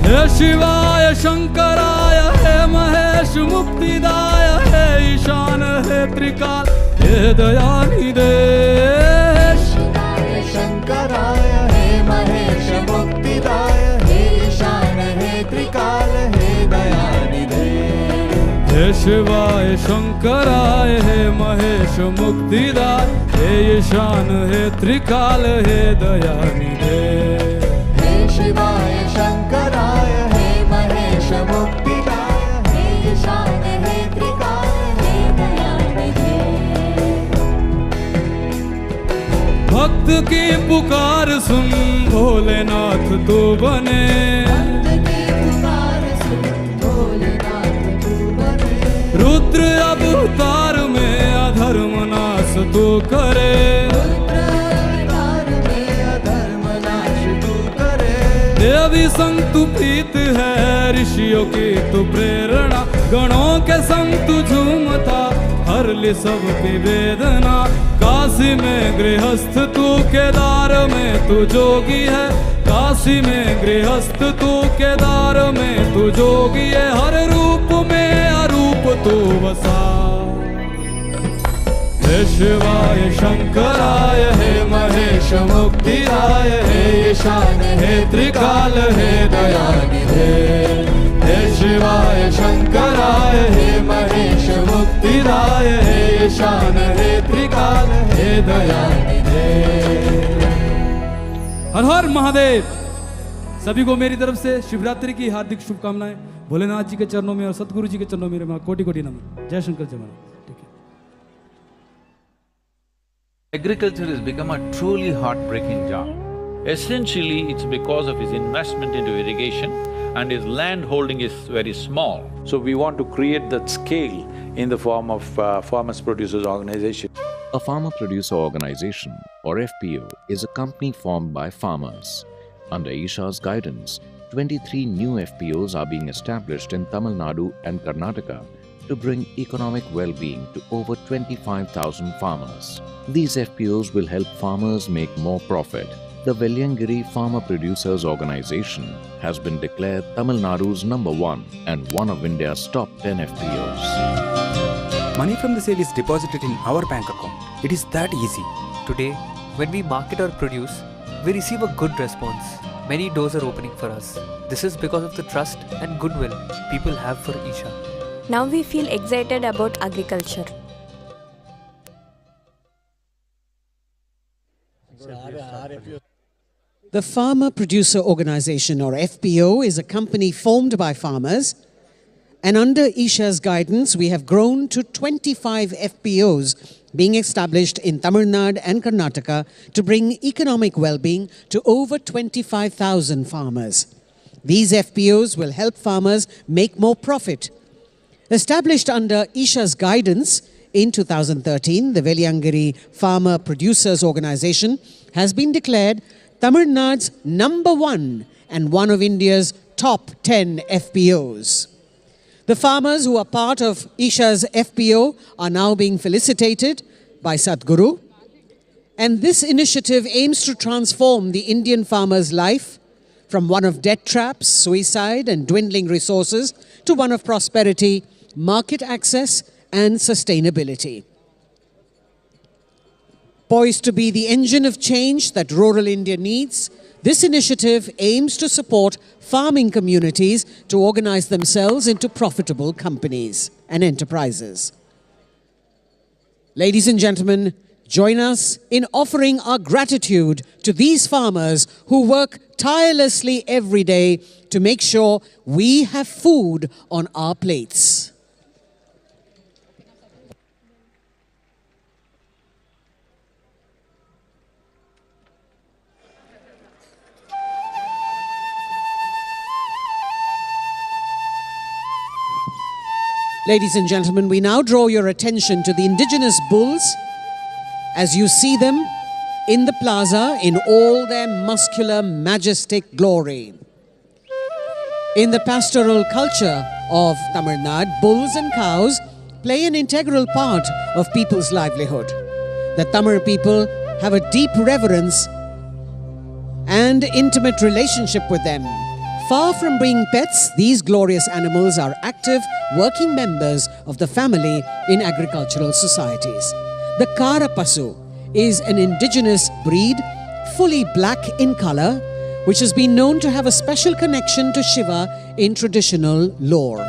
हे शिवाय शंकराय हे महेश मुक्तिदाय हे ईशान हे त्रिकाल हे दयानिधे शिवाय शंकराय हे महेश मुक्तिदाय हे ईशान हे त्रिकाल हे दयानिधे हे शिवाय शंकराय हे महेश मुक्तिदाय हे ईशान हे त्रिकाल हे दयानिधे हे शिवाय शंकराय हे महेश मुक्तिदाय हे ईशान हे त्रिकाल हे दयानिधे भक्त की पुकार सुन भोलेनाथ तू बने रुद्र अवतार में अधर्म नाश तू करे देवी संग तू प्रीत है ऋषियों की तू प्रेरणा गणों के संग तू झूमता हर ले सबकी वेदना काशी में गृहस्थ तू केदार में तू जोगी है काशी में गृहस्थ तू केदार में तू जोगी है हर रूप में अरूप तू बसा हे शिवाय शंकराय हे महेश मुक्तिदाय हे ईशान हे त्रिकाल हे दयानिधे हे शिवाय शंकराय हे महेश मुक्तिदाय हे ईशान हे त्रिकाल हे दयानिधे। हर हर महादेव। सभी को मेरी तरफ से शिवरात्रि की हार्दिक शुभकामनाएं। भोलेनाथ जी के चरणों में और सदगुरु जी के चरणों में मेरा कोटि कोटि नमन। जय शंकर जय महाराज। Agriculture has become a truly heartbreaking job. Essentially, it's because of his investment into irrigation and his land holding is very small. So we want to create that scale in the form of Farmers Producers Organization. A farmer producer organization, or FPO, is a company formed by farmers. Under Isha's guidance, 23 new FPOs are being established in Tamil Nadu and Karnataka to bring economic well-being to over 25,000 farmers. These FPOs will help farmers make more profit. The Velliyangiri Farmer Producers Organization has been declared Tamil Nadu's #1 and one of India's top 10 FPOs. Money from the sale is deposited in our bank account. It is that easy. Today, when we market our produce, we receive a good response. Many doors are opening for us. This is because of the trust and goodwill people have for Isha. Now we feel excited about agriculture. The Farmer Producer Organization, or FPO, is a company formed by farmers, and under Isha's guidance, we have grown to 25 FPOs being established in Tamil Nadu and Karnataka to bring economic well-being to over 25,000 farmers. These FPOs will help farmers make more profit. Established under Isha's guidance in 2013, the Velliyangiri Farmer Producers Organization has been declared Tamil Nadu's #1 and one of India's top 10 FPOs. The farmers who are part of Isha's FPO are now being felicitated by Sadhguru, and this initiative aims to transform the Indian farmer's life from one of debt traps, suicide and dwindling resources to one of prosperity, market access and sustainability. Poised to be the engine of change that rural India needs, this initiative aims to support farming communities to organize themselves into profitable companies and enterprises. Ladies and gentlemen, join us in offering our gratitude to these farmers who work tirelessly every day to make sure we have food on our plates. Ladies and gentlemen, we now draw your attention to the indigenous bulls as you see them in the plaza in all their muscular, majestic glory. In the pastoral culture of Tamil Nadu, bulls and cows play an integral part of people's livelihood. The Tamil people have a deep reverence and intimate relationship with them. Far from being pets, these glorious animals are active, working members of the family in agricultural societies. The Karapasu is an indigenous breed, fully black in color, which has been known to have a special connection to Shiva in traditional lore.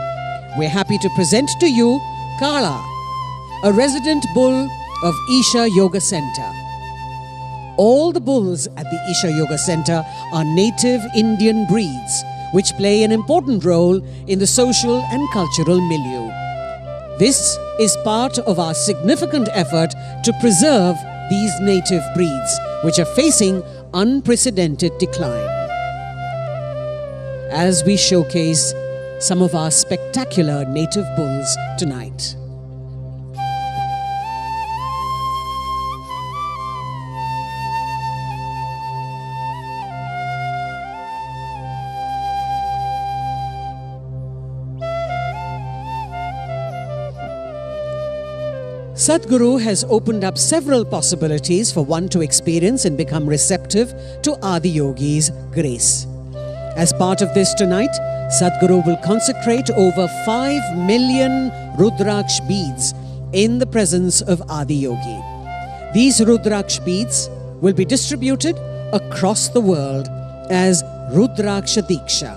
We're happy to present to you Kala, a resident bull of Isha Yoga Center. All the bulls at the Isha Yoga Center are native Indian breeds, which play an important role in the social and cultural milieu. This is part of our significant effort to preserve these native breeds, which are facing unprecedented decline. As we showcase some of our spectacular native bulls tonight. Sadhguru has opened up several possibilities for one to experience and become receptive to Adiyogi's grace. As part of this tonight, Sadhguru will consecrate over 5 million Rudraksh beads in the presence of Adiyogi. These Rudraksh beads will be distributed across the world as Rudraksha Diksha,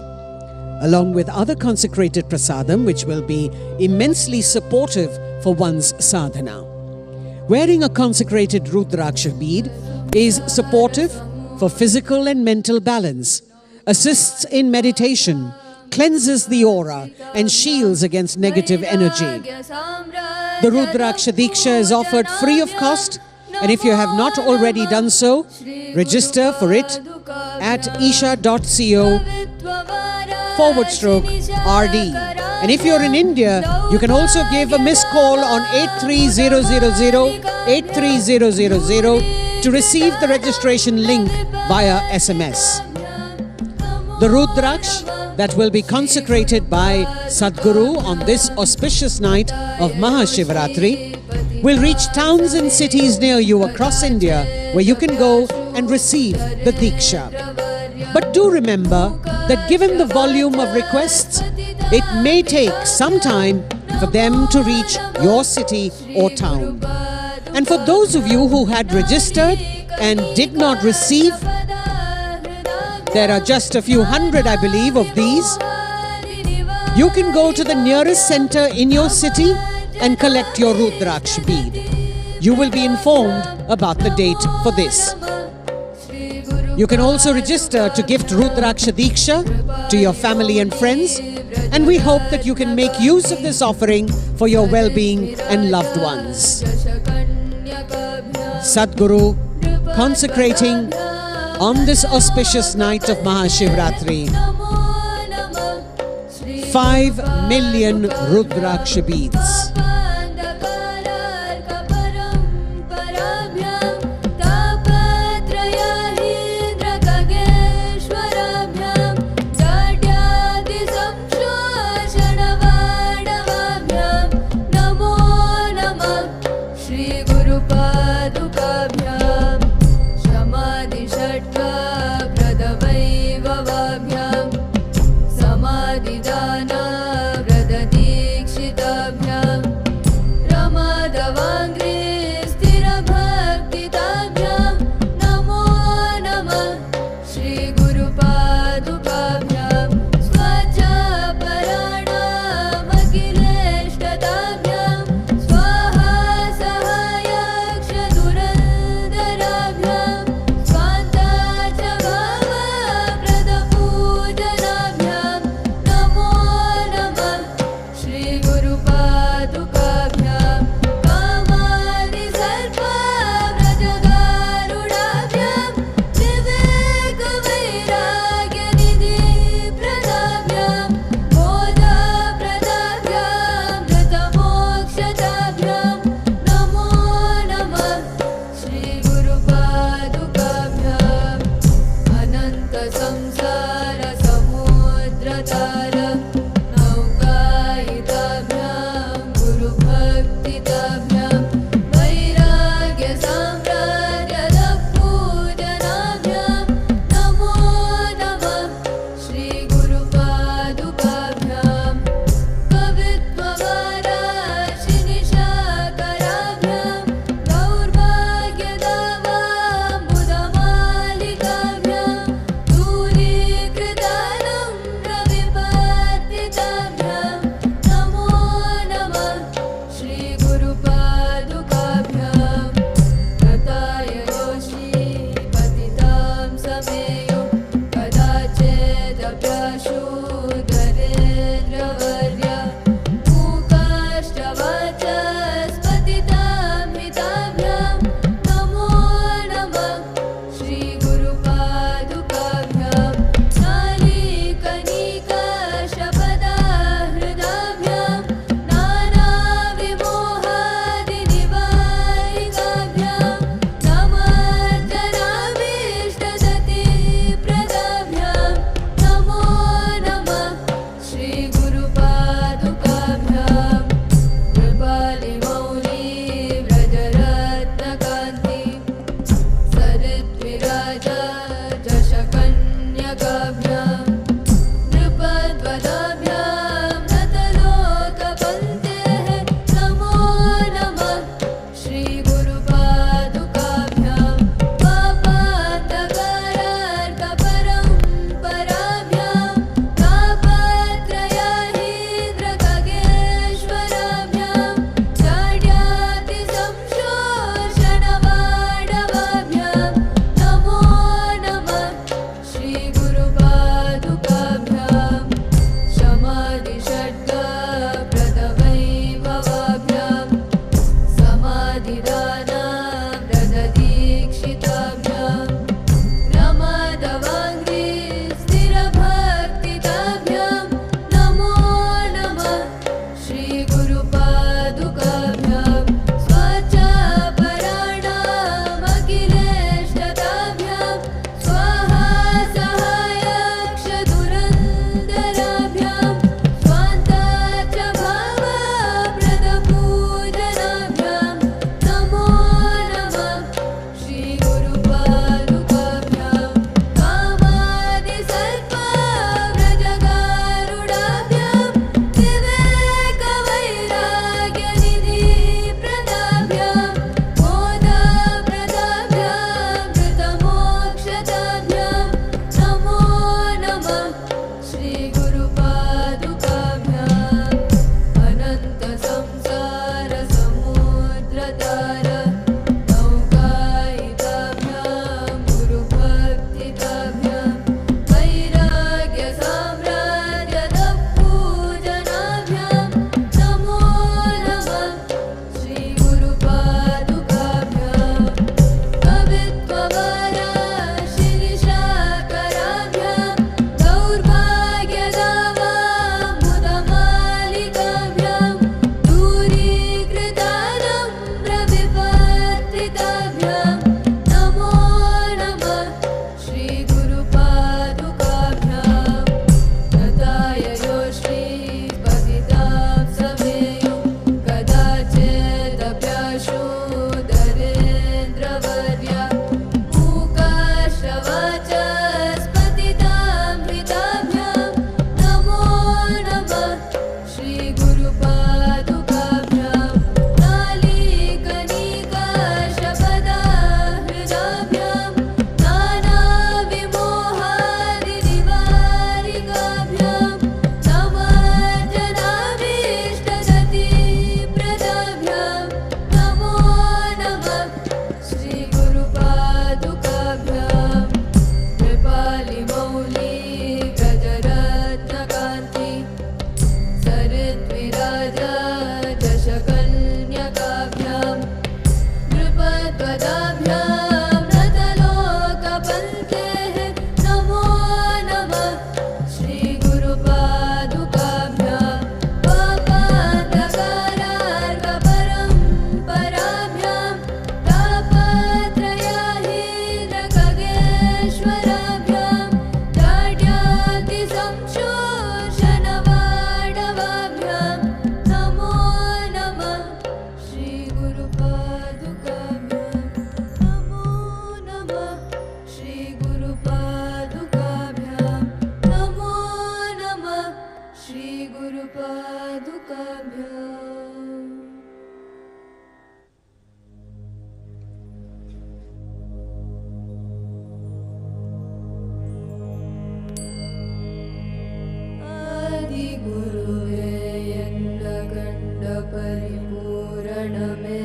along with other consecrated prasadam which will be immensely supportive for one's sadhana. Wearing a consecrated Rudraksha bead is supportive for physical and mental balance, assists in meditation, cleanses the aura and shields against negative energy. The Rudraksha Diksha is offered free of cost, and if you have not already done so, register for it at isha.co/RD. And if you're in India, you can also give a missed call on 83000 to receive the registration link via SMS. The Rudraksh that will be consecrated by Sadhguru on this auspicious night of Maha Shivaratri will reach towns and cities near you across India where you can go and receive the Diksha. But do remember that given the volume of requests, it may take some time for them to reach your city or town. And for those of you who had registered and did not receive, there are just a few hundred, I believe, of these. You can go to the nearest center in your city and collect your Rudraksh bead. You will be informed about the date for this. You can also register to gift Rudraksha Diksha to your family and friends, and we hope that you can make use of this offering for your well-being and loved ones. Sadhguru consecrating on this auspicious night of Mahashivratri 5 million Rudraksha beads. Shri गुरुपादुकाभ्यां आदिगुरुवे यन्नगण्ड परिपूरणमे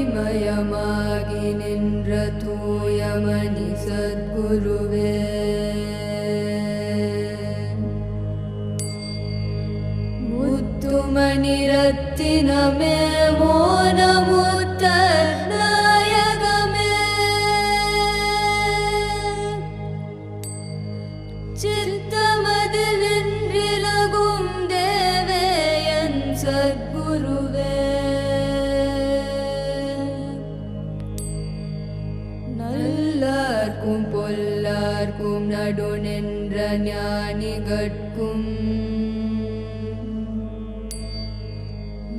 ज्योतिमयमागि निன்ற Thuyamani சத்குருவே முத்துமணி ரத்தினமே மோனமுத்த நாயகமே சித்தமதில் நின்றிலகும் தேவேயன் சத்குருவே நல்லார்க்கும் பொல்லார்க்கும் நடு நின்ற ஞானிகட்கும்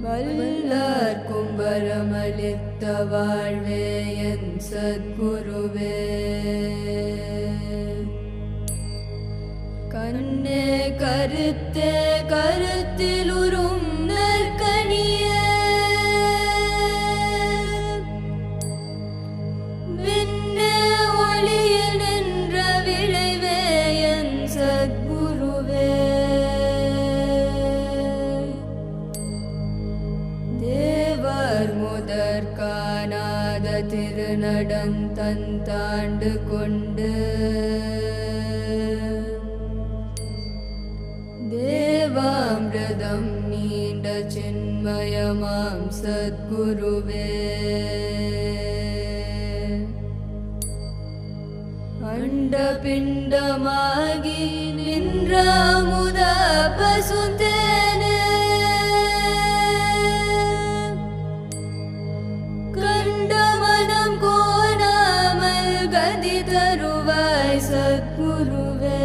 வல்லார்க்கும் வரமளித்த வாழ்வே என் சத்குருவே கண்ணே கருத்தே கருத்திலுறும் நற்கனியே விண்ணே ஒளியில் நின்ற விளைவே என் சத்குருவே தேவர் முதற் காணாத திருநடந்தந்தாண்டு கொண்டு தேவாமிர்தம் நீண்ட சின்மயமாம் சத்குருவே அண்ட பிண்டமாகி நின்ற அமுத பசுந்தேனே கண்ட மனம் கோணாமல் கதி தருவாய் சத்குருவே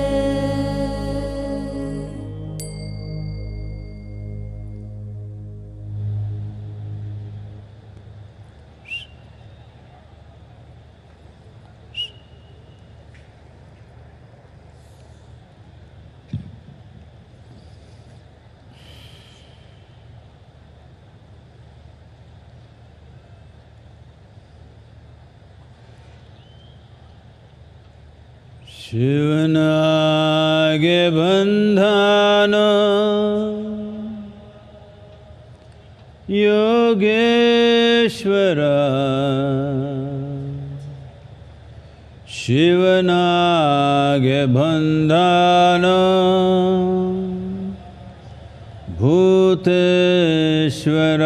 ಶಿವನಾಗೆ ಬಂಧನ ಯೋಗೇಶ್ವರ ಶಿವನಾಗೆ ಬಂಧನ ಭೂತೇಶ್ವರ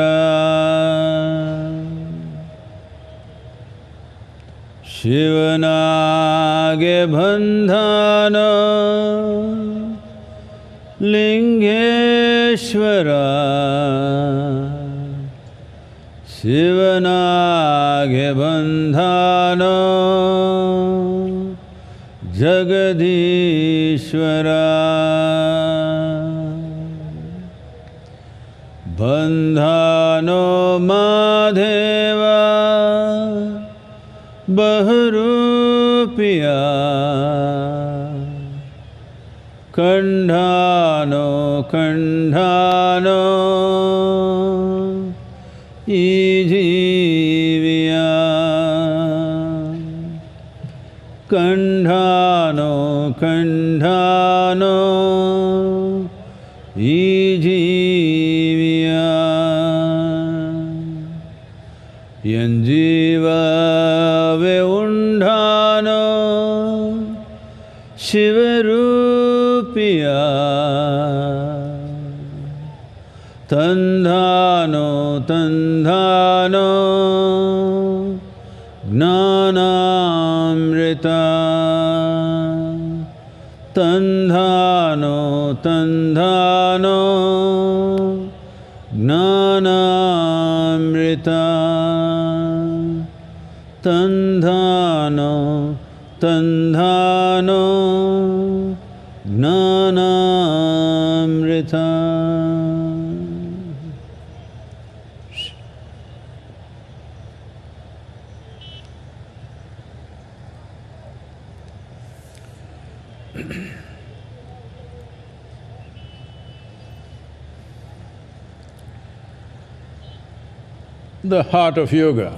ಶಿವನಾಗೆ ಬಂಧನ ಲಿಂಗೇಶ್ವರ ಶಿವನಾಗೆ ಬಂಧನ ಜಗದೀಶ್ವರ ಬಂಧನೋ ಮಾಧೇವ बहुरूपिया कंढानो कंढानो ईजीविया कंढानो कंढानो ईजीविया यंजीवे उंढानो शिवरूपिया तंधानो तंधानो ज्ञानामृता तंधानो तंधानो ज्ञानामृता तंधानो तंधानो ज्ञानामृता The heart of yoga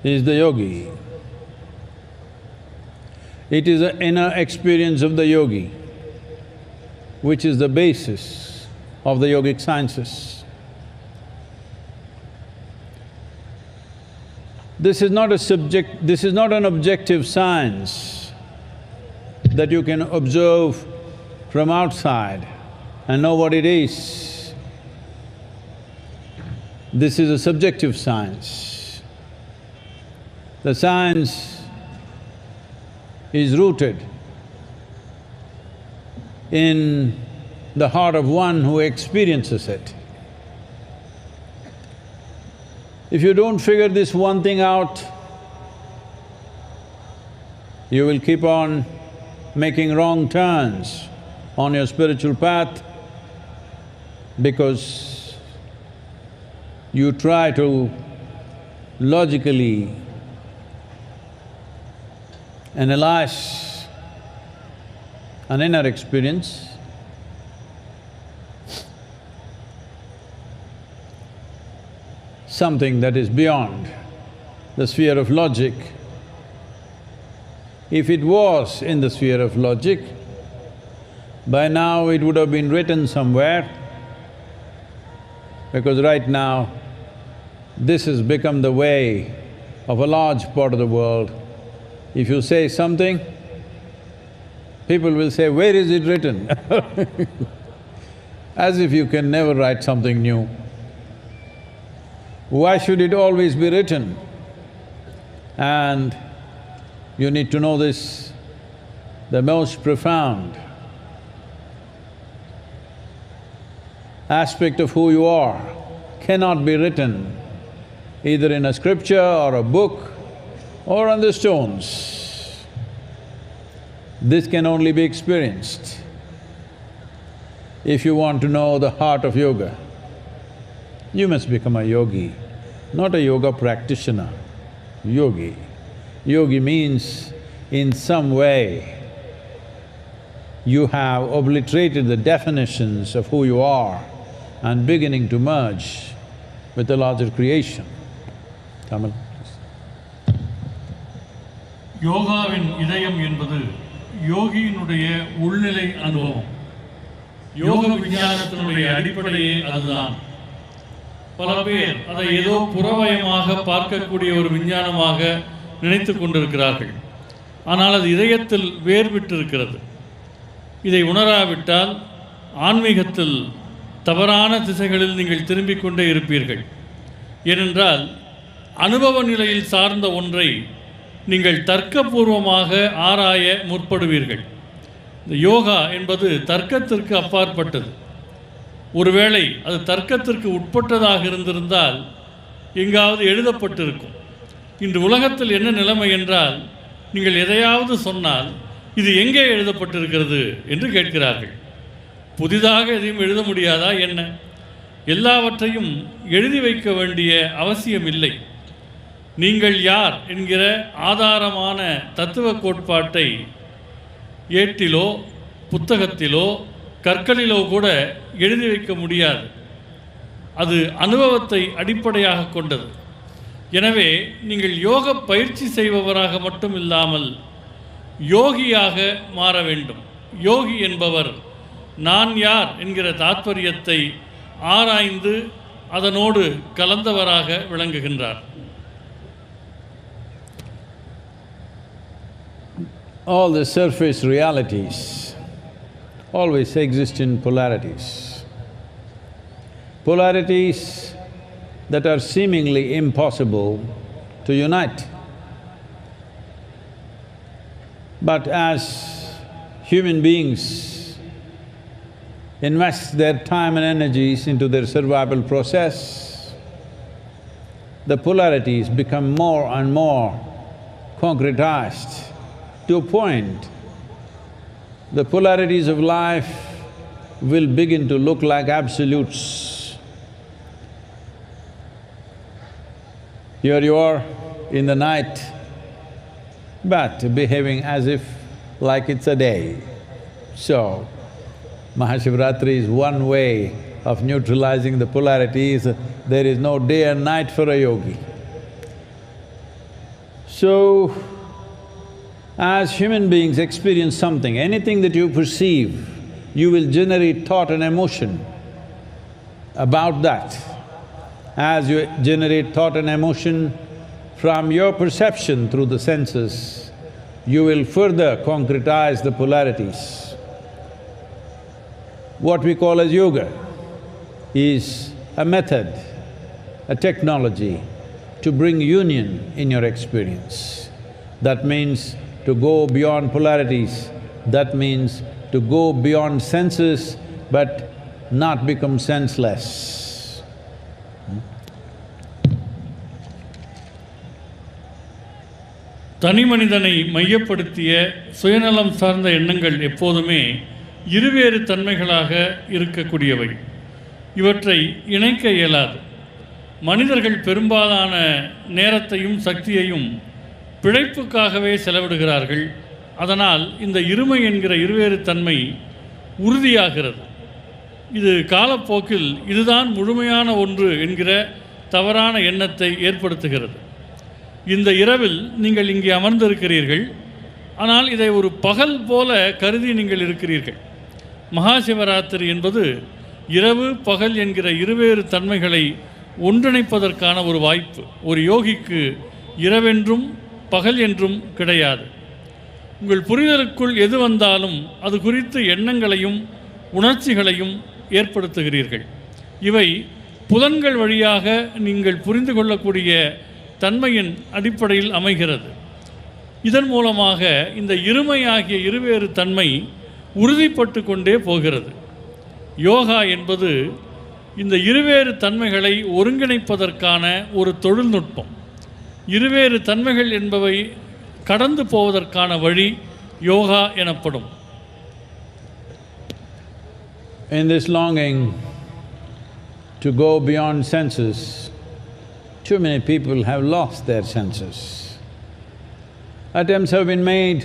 is the yogi. It is the inner experience of the yogi, which is the basis of the yogic sciences. This is not an objective science that you can observe from outside and know what it is. This is a subjective science. The science is rooted in the heart of one who experiences it. If you don't figure this one thing out, you will keep on making wrong turns on your spiritual path because you try to logically analyze an inner experience. Something that is beyond the sphere of logic. If it was in the sphere of logic, by now it would have been written somewhere, because right now this has become the way of a large part of the world. If you say something, people will say, "Where is it written?" As if you can never write something new. Why should it always be written? And you need to know this, the most profound aspect of who you are cannot be written either in a scripture or a book or on the stones. This can only be experienced. If you want to know the heart of yoga, you must become a yogi, not a yoga practitioner, yogi. Yogi means in some way you have obliterated the definitions of who you are and beginning to merge with the larger creation. Kamal. யோகாவின் இதயம் என்பது யோகியினுடைய உள்நிலை அனுபவம். யோக விஞ்ஞானத்தினுடைய அடிப்படையே அதுதான். பல பேர் அதை ஏதோ புறவயமாக பார்க்கக்கூடிய ஒரு விஞ்ஞானமாக நினைத்துக் கொண்டிருக்கிறார்கள். ஆனால் அது இதயத்தில் வேர்விட்டிருக்கிறது. இதை உணராவிட்டால் ஆன்மீகத்தில் தவறான திசைகளில் நீங்கள் திரும்பிக் கொண்டே இருப்பீர்கள். ஏனென்றால் அனுபவ நிலையில் சார்ந்த ஒன்றை நீங்கள் தர்க்கபூர்வமாக ஆராய முற்படுவீர்கள். இந்த யோகா என்பது தர்க்கத்திற்கு அப்பாற்பட்டது. ஒருவேளை அது தர்க்கத்திற்கு உட்பட்டதாக இருந்திருந்தால் எங்காவது எழுதப்பட்டிருக்கும். இன்று உலகத்தில் என்ன நிலைமை என்றால், நீங்கள் எதையாவது சொன்னால் இது எங்கே எழுதப்பட்டிருக்கிறது என்று கேட்கிறார்கள். புதிதாக எதையும் எழுத முடியாதா என்ன? எல்லாவற்றையும் எழுதி வைக்க வேண்டிய அவசியம் இல்லை. நீங்கள் யார் என்கிற ஆதாரமான தத்துவ கோட்பாட்டை ஏட்டிலோ புத்தகத்திலோ கற்களிலோ கூட எழுதி வைக்க முடியாது. அது அனுபவத்தை அடிப்படையாக கொண்டது. எனவே நீங்கள் யோக பயிற்சி செய்பவராக மட்டும் இல்லாமல் யோகியாக மாற வேண்டும். யோகி என்பவர் நான் யார் என்கிற தாத்பரியத்தை ஆராய்ந்து அதனோடு கலந்தவராக விளங்குகின்றார். All the surface realities always exist in polarities. Polarities that are seemingly impossible to unite. But as human beings invest their time and energies into their survival process, the polarities become more and more concretized. To a point, the polarities of life will begin to look like absolutes. Here you are in the night, but behaving as if like it's a day. So, Mahashivaratri is one way of neutralizing the polarities. There is no day and night for a yogi. So, as human beings experience something, anything that you perceive, you will generate thought and emotion about that. As you generate thought and emotion from your perception through the senses, you will further concretize the polarities. What we call as yoga is a method, a technology to bring union in your experience. That means to go beyond polarities, that means to go beyond senses but not become senseless. தனி மனிதனை மையப்படுத்திய சுயநலம் சார்ந்த எண்ணங்கள் எப்போதுமே இருவேறு தன்மைகளாக இருக்கக்கூடியவை. இவற்றை இணைக்க இயலாது. மனிதர்கள் பெரும்பாலான நேரத்தையும் சக்தியையும் பிழைப்புக்காகவே செலவிடுகிறார்கள். அதனால் இந்த இருமை என்கிற இருவேறு தன்மை உறுதியாகிறது. இது காலப்போக்கில் இதுதான் முழுமையான ஒன்று என்கிற தவறான எண்ணத்தை ஏற்படுத்துகிறது. இந்த இரவில் நீங்கள் இங்கே அமர்ந்திருக்கிறீர்கள், ஆனால் இதை ஒரு பகல் போல கருதி நீங்கள் இருக்கிறீர்கள். மகா சிவராத்திரி என்பது இரவு பகல் என்கிற இருவேறு தன்மைகளை ஒன்றிணைப்பதற்கான ஒரு வாய்ப்பு. ஒரு யோகிக்கு இரவென்றும் பகல் என்றும் கிடையாது. உங்கள் புரிதலுக்குள் எது வந்தாலும் அது குறித்து எண்ணங்களையும் உணர்ச்சிகளையும் ஏற்படுத்துகிறீர்கள். இவை புலன்கள் வழியாக நீங்கள் புரிந்து கொள்ளக்கூடிய தன்மையின் அடிப்படையில் அமைகிறது. இதன் மூலமாக இந்த இருமையாகிய இருவேறு தன்மை உறுதிப்பட்டு கொண்டே போகிறது. யோகா என்பது இந்த இருவேறு தன்மைகளை ஒருங்கிணைப்பதற்கான ஒரு தொழில்நுட்பம். இருவேறு தன்மைகள் என்பவை கடந்து போவதற்கான வழி யோகா எனப்படும். In this longing to go beyond senses, too many people have lost their senses. Attempts have been made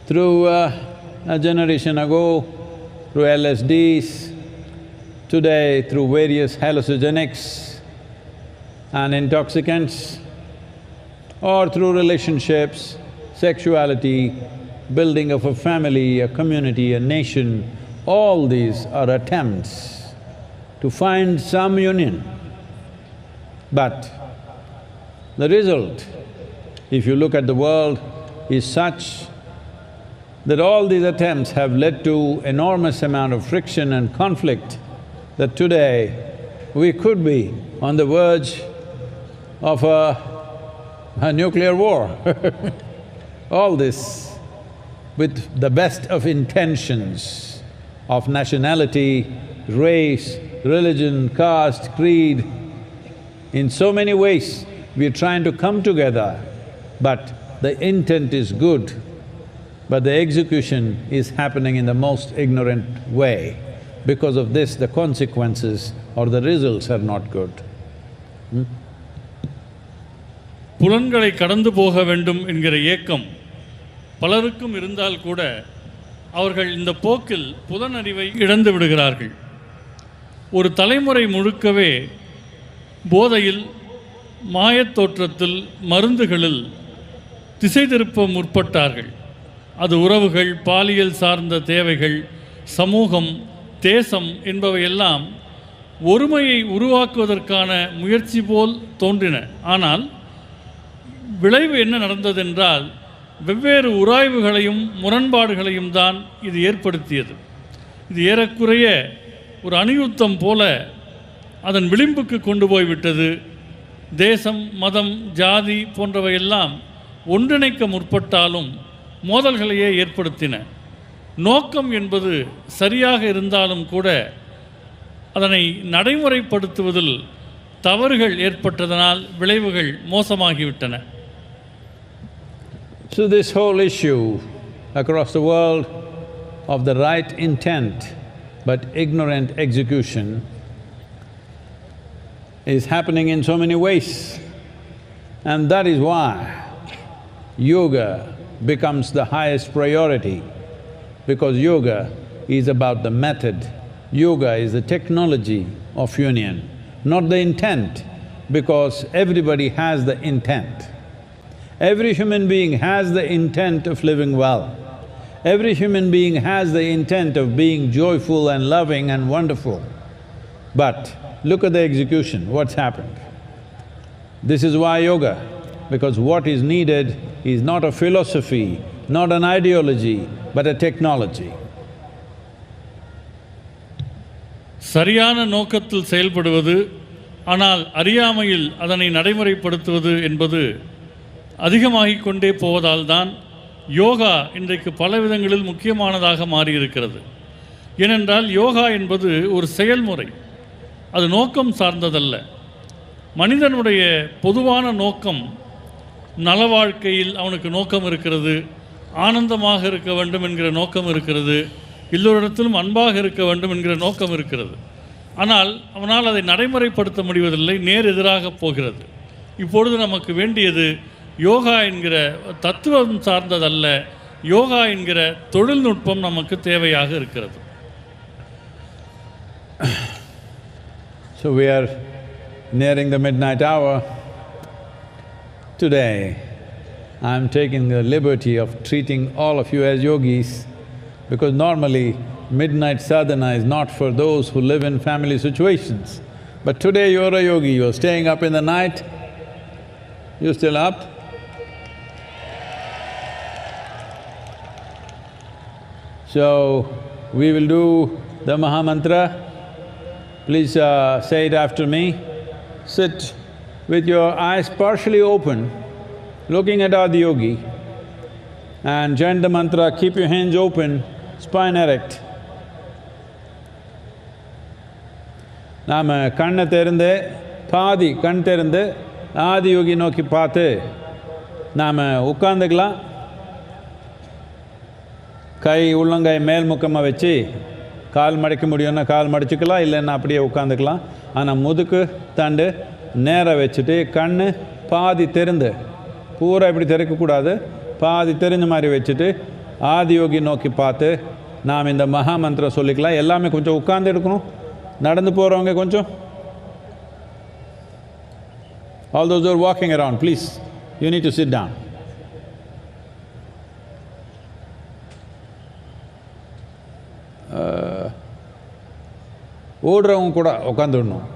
through a generation ago, through LSDs, today through various hallucinogenics and intoxicants, or through relationships, sexuality, building of a family, a community, a nation. All these are attempts to find some union. But the result, if you look at the world, is such that all these attempts have led to enormous amount of friction and conflict that today we could be on the verge of a nuclear war. All this with the best of intentions of nationality, race, religion, caste, creed. In so many ways, we are trying to come together, but the intent is good, but the execution is happening in the most ignorant way. Because of this, the consequences or the results are not good. புலன்களை கடந்து போக வேண்டும் என்கிற ஏக்கம் பலருக்கும் இருந்தால் கூட அவர்கள் இந்த போக்கில் புலனறிவை இழந்து விடுகிறார்கள். ஒரு தலைமுறை முழுக்கவே போதையில், மாயத் தோற்றத்தில், மருந்துகளில் திசை திருப்ப முற்பட்டார்கள். அது உறவுகள், பாலியல் சார்ந்த தேவைகள், சமூகம், தேசம் என்பவையெல்லாம் ஒருமையை உருவாக்குவதற்கான முயற்சி போல் தோன்றின. ஆனால் விளைவு என்ன நடந்ததென்றால் வெவ்வேறு உராய்வுகளையும் முரண்பாடுகளையும் தான் இது ஏற்படுத்தியது. இது ஏறக்குறைய ஒரு அணுயுத்தம் போல அதன் விளிம்புக்கு கொண்டு போய்விட்டது. தேசம், மதம், ஜாதி போன்றவையெல்லாம் ஒன்றிணைக்க முற்பட்டாலும் மோதல்களையே ஏற்படுத்தின. நோக்கம் என்பது சரியாக இருந்தாலும் கூட அதனை நடைமுறைப்படுத்துவதில் தவறுகள் ஏற்பட்டதனால் விளைவுகள் மோசமாகிவிட்டன. So this whole issue across the world of the right intent but ignorant execution is happening in so many ways. And that is why yoga becomes the highest priority, because yoga is about the method. Yoga is the technology of union, not the intent, because everybody has the intent. Every human being has the intent of living well. Every human being has the intent of being joyful and loving and wonderful. But look at the execution, what's happened. This is why yoga, because what is needed is not a philosophy, not an ideology, but a technology. சரியான நோக்கத்தில் செயல்படுவது, ஆனால் அறியாமையில் அதனை நடைமுறைப்படுத்துவது என்பது அதிகமாகிக் கொண்டே போவதால் தான் யோகா இன்றைக்கு பல விதங்களில் முக்கியமானதாக மாறியிருக்கிறது. ஏனென்றால் யோகா என்பது ஒரு செயல்முறை, அது நோக்கம் சார்ந்ததல்ல. மனிதனுடைய பொதுவான நோக்கம், நல வாழ்க்கையில் அவனுக்கு நோக்கம் இருக்கிறது, ஆனந்தமாக இருக்க வேண்டும் என்கிற நோக்கம் இருக்கிறது, எல்லோரிடத்திலும் அன்பாக இருக்க வேண்டும் என்கிற நோக்கம் இருக்கிறது. ஆனால் அவனால் அதை நடைமுறைப்படுத்த முடிவதில்லை, நேர் எதிராக போகிறது. இப்பொழுது நமக்கு வேண்டியது யோகா என்கிற தத்துவம் சார்ந்ததல்ல, யோகா என்கிற தொழில்நுட்பம் நமக்கு தேவையாக இருக்கிறது. So we are nearing the midnight hour. Today, I'm taking the liberty of treating all of you as yogis, because normally midnight sadhana is not for those who live in family situations. But today you're a yogi, you're staying up in the night. You still up? So, we will do the Maha mantra. Please say it after me. Sit with your eyes partially open, looking at Adi Yogi, and chant the mantra. Keep your hands open, spine erect. நாம கண்ணை திறந்து, பாதி கண் திறந்து ஆதி யோகி நோக்கி பார்த்து நாம உட்காந்துக்கலாம். கை உள்ளங்கை மேல்முக்கமாக வச்சு கால் மடிக்க முடியும்னா கால் மடிச்சுக்கலாம், இல்லைன்னா அப்படியே உட்காந்துக்கலாம். ஆனால் முதுக்கு தண்டு நேராக வச்சுட்டு கண் பாதி திறந்து, பூரா இப்படி திறக்கக்கூடாது, பாதி தெரிஞ்ச மாதிரி வச்சுட்டு ஆதி யோகி நோக்கி பார்த்து நாம் இந்த மகா மந்திரம் சொல்லிக்கலாம். எல்லாமே கொஞ்சம் உட்கார்ந்து இருக்கணும். நடந்து போகிறவங்க கொஞ்சம், all those who are walking around, please, you need to sit down. ஓடுறவங்க கூட உட்காந்துடணும்.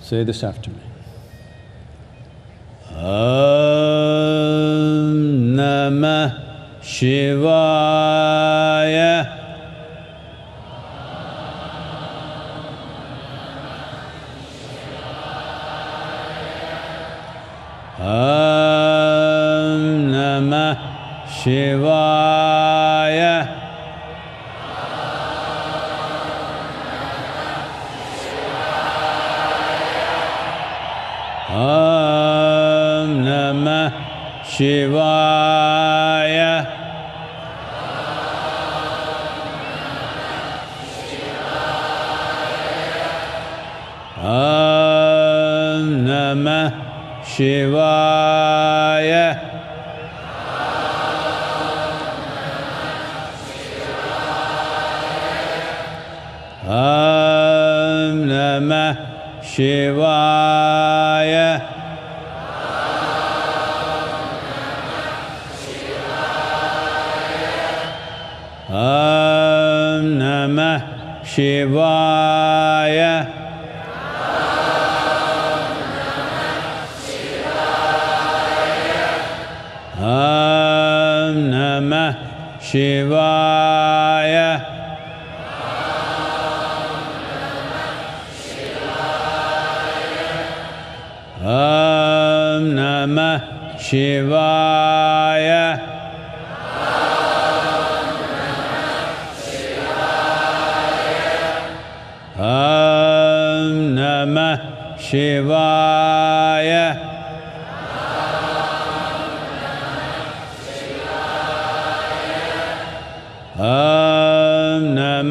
Say this after me. Om Namah Shivaya. Om Namah Shivaya. Om Namah Shivaya. Om Namah Shivaya. Om Namah Shivaya. Om Namah Shivaya. Om Namah Shivaya. Om Namah Shivaya. Om Namah Shivaya.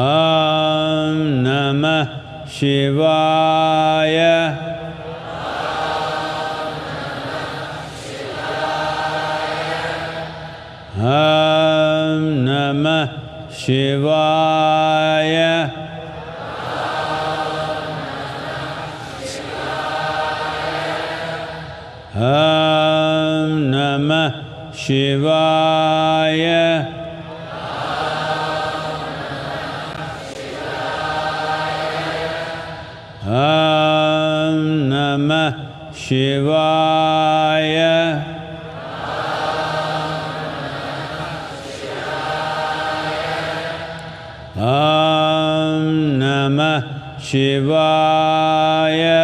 Om Namah Shivaya. Om Namah Shivaya. Om Namah Shivaya. Om Namah Shivaya. Om Namah Shivaya.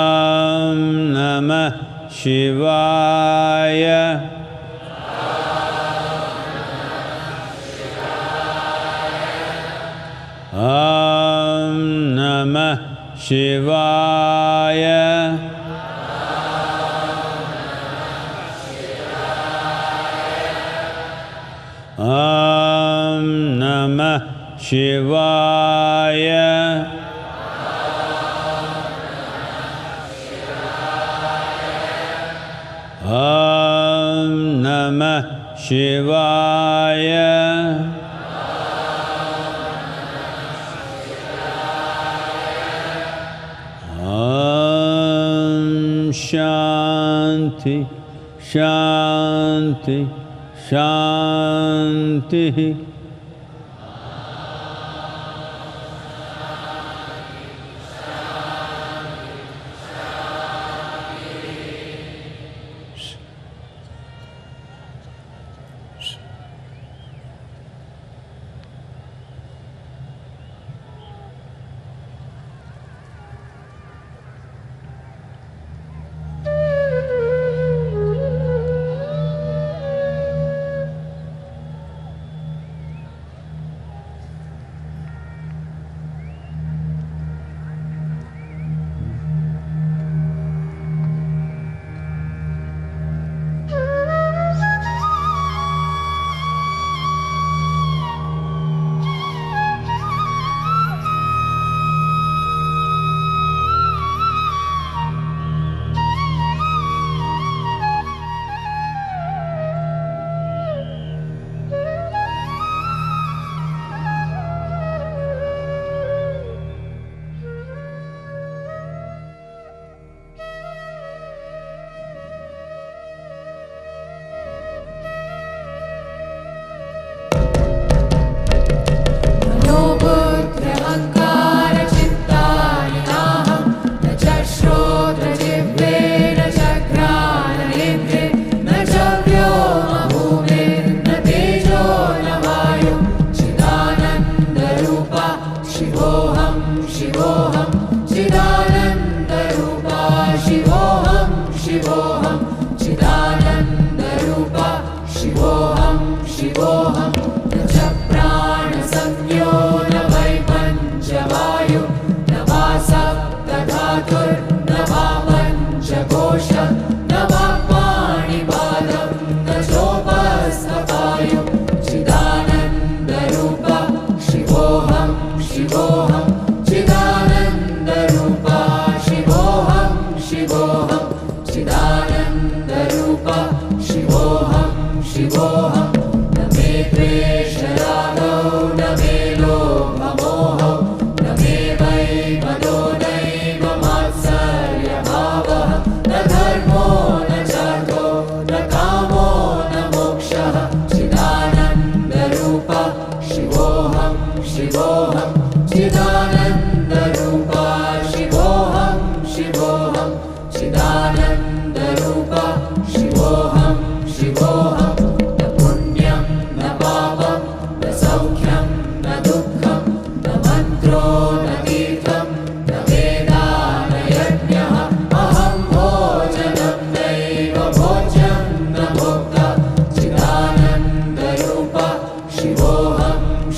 Om Namah Shivaya. Om Namah Shivaya. Om Namah Shivaya. Om Namah Shivaya. Om Shanti Shanti Shanti.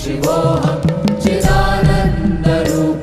Shivoham, Chidananda Rupa.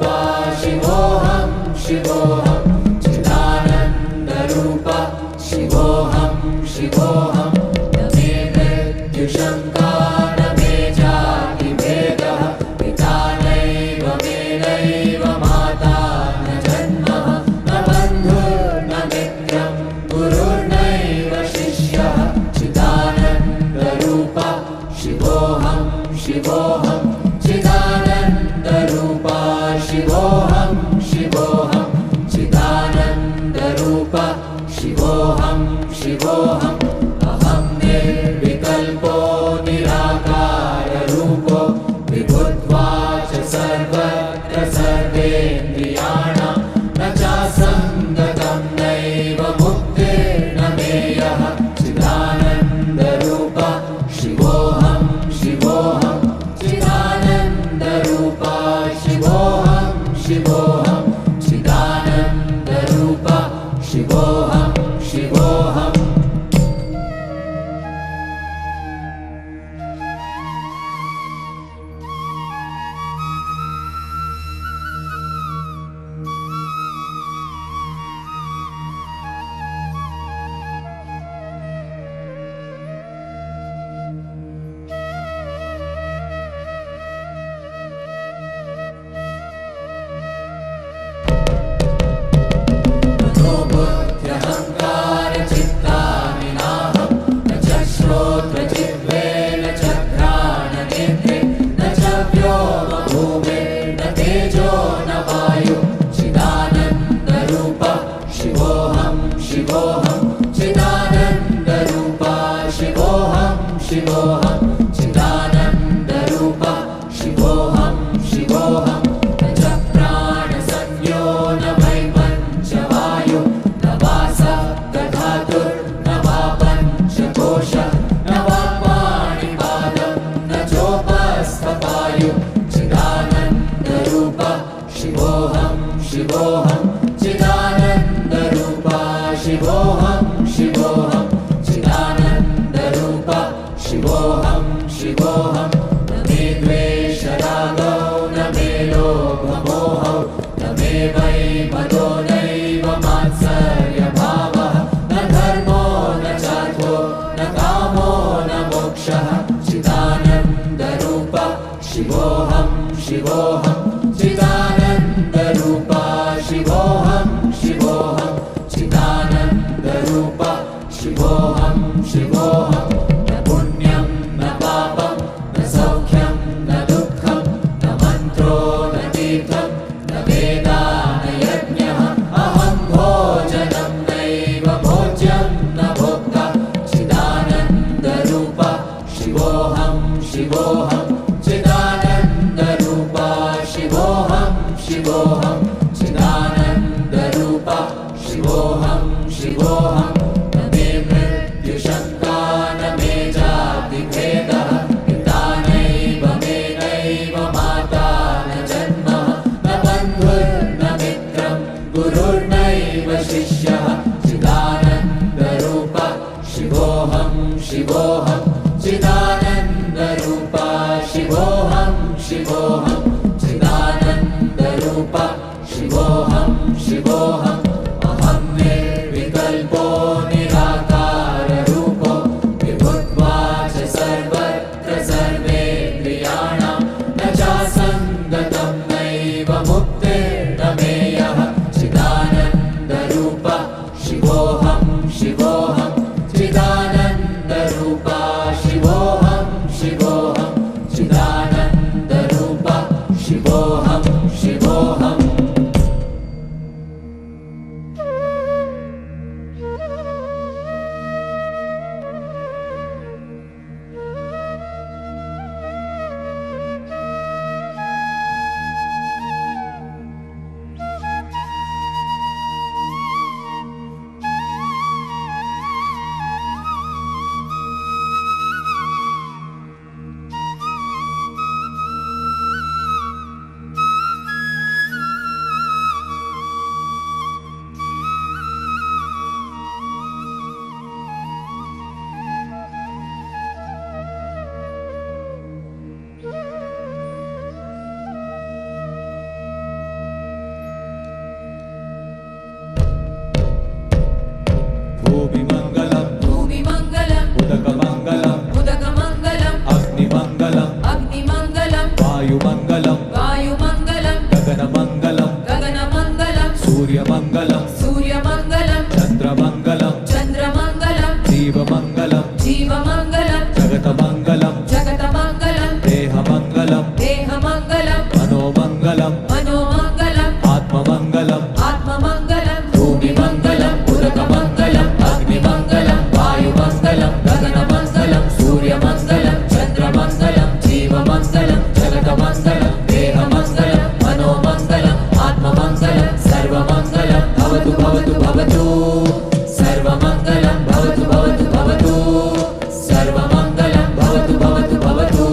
शिवोऽहं शिवोऽहं चिदानन्दरूपा शिवोऽहं शिवोऽहं चिदानन्दरूपा शिवोऽहं शिवोऽहं न मे द्वेषरागौ न मे लोभमोहौ न मे वै मदो नैव मात्सर्यभावः न धर्मो न चार्थो न कामो न मोक्षः चिदानन्दरूपा शिवोऽहं शिवोऽहं चिदानन्दरूपा शिवोऽहं शिवोऽहं चिदानन्दरूपा शिवोऽहं शिवोऽहं न पुण्यं न पापं न सौख्यं न दुःखं न मन्त्रो न तीर्थं न वेदा न यज्ञः अहं भोजनं नैव भोज्यं न भोक्ता चिदानन्दरूपा शिवोऽहं शिवोऽहं चिदानन्दरूपा शिवोऽहं शिवोऽहं चिदानन्दरूपा शिवोऽहं शिवोऽहं न मे मृत्युशङ्का न मे जातिभेदः पिता नैव मे नैव माता न जन्मः न बन्धुर्न मित्रं गुरुर्नैव शिष्यः चिदानन्दरूपा शिवोऽहं शिवोऽहं चिदानन्दरूपा शिवोऽहं शिवोऽहं चिदानन्दरूपा शिवोऽहं शिवोऽहम् अहं निर्विकल्पो निराकाररूपो विभुत्वा च सर्वत्र सर्वेन्द्रियाणां न चासङ्गतं नैव मुक्तिर्न मेयः चिदानन्दरूपा शिवोऽहं शिवोऽहं चिदानन्दरूपा शिवोऽहं शिवोऽहं चिदानन्दरूपा शिवोऽहं शिवोऽहम् भूमिमङ्गलं भूमिमङ्गलं उदकमङ्गलं उदकमङ्गलं अग्निमङ्गलं अग्निमङ्गलं वायुमङ्गलं वायुमङ्गलं गगनमङ्गलं गगनमङ्गलं सूर्यमङ्गलं सूर्यमङ्गलं चन्द्रमङ्गलं चन्द्रमङ्गलं जीवमङ्गलं जीवमङ्गलं जगतमङ्गलं जगतमङ्गलं देहमङ्गलं देहमङ्गलं मनोमङ्गलं मनोमङ्गलं आत्ममङ्गलं आत्ममङ्गलं भूमिमङ्गलं उदकमङ्गलं अग्निमङ्गलं वायुमङ्गलं गगनमङ्गलं सूर्यमङ्गलं चन्द्रमङ्गलं जीवमङ्गलं जगतमङ्गलं देहमङ्गलं मनोमङ्गलं आत्ममङ्गलं सर्वमङ्गलं भवतु भवतु भवतु सर्वमङ्गलं भवतु भवतु भवतु सर्वमङ्गलं भवतु भवतु भवतु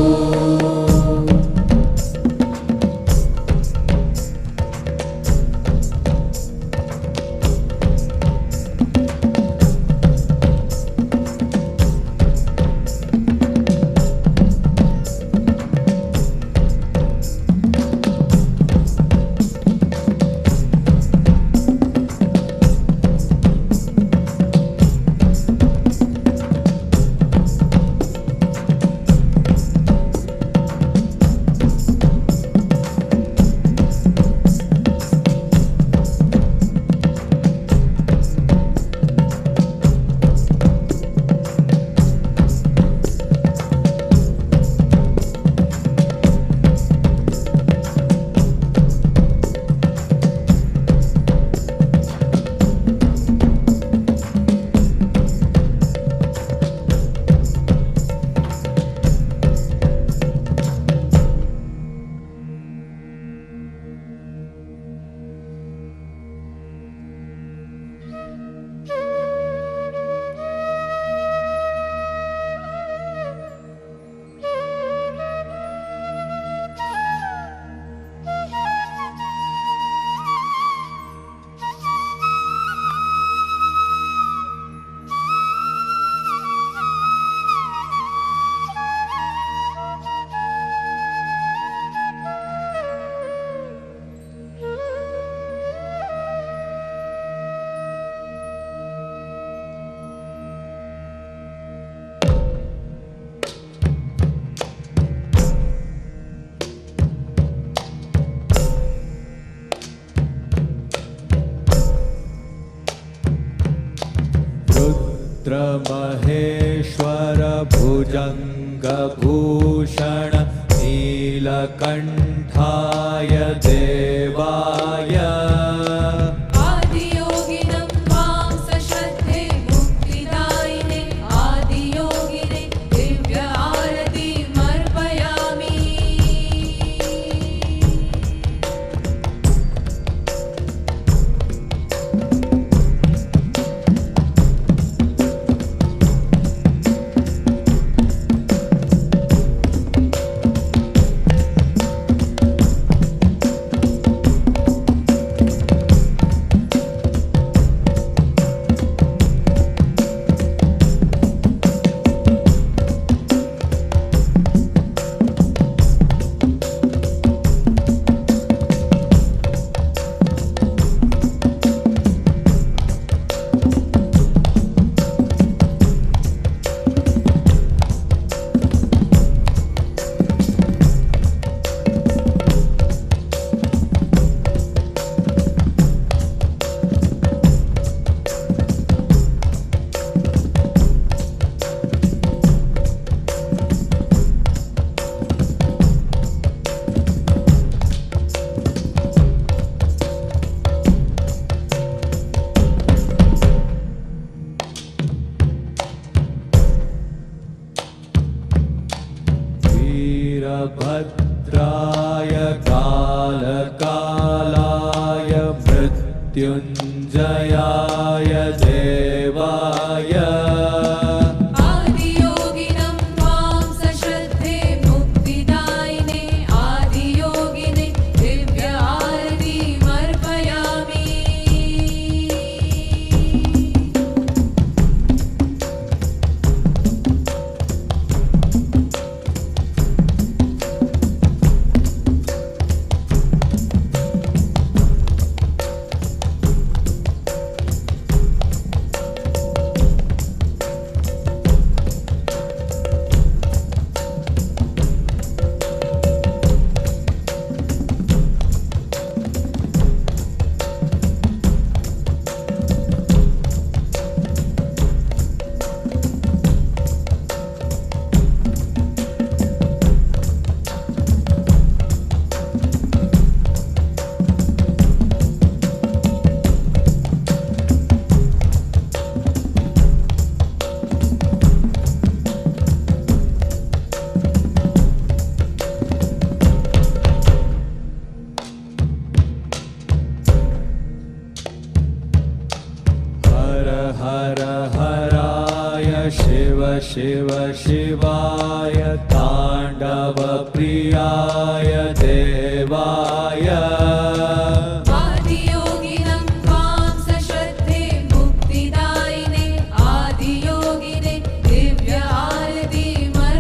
रुद्रमहेश्वर भुजङ्गभूषण नीलकण्ठाय देवाय आदियोगिनं त्वां सश्रद्धे मुक्तिदायिने आदियोगिने दिव्य आरतिमर्पयामि वीरभद्राय कालकालाय मृत्युञ्जयाय देवाय आदियोगिनं त्वां सश्रद्धे मुक्तिदायिने आदियोगिने दिव्य आरतिमर्पयामि हर हर हराय शिव शिव शिवाय ताण्डव प्रियाय देवाय आदियोगिनं त्वां सश्रद्धे मुक्तिदायिने आदियोगिने Divya आरतिमर्पयामि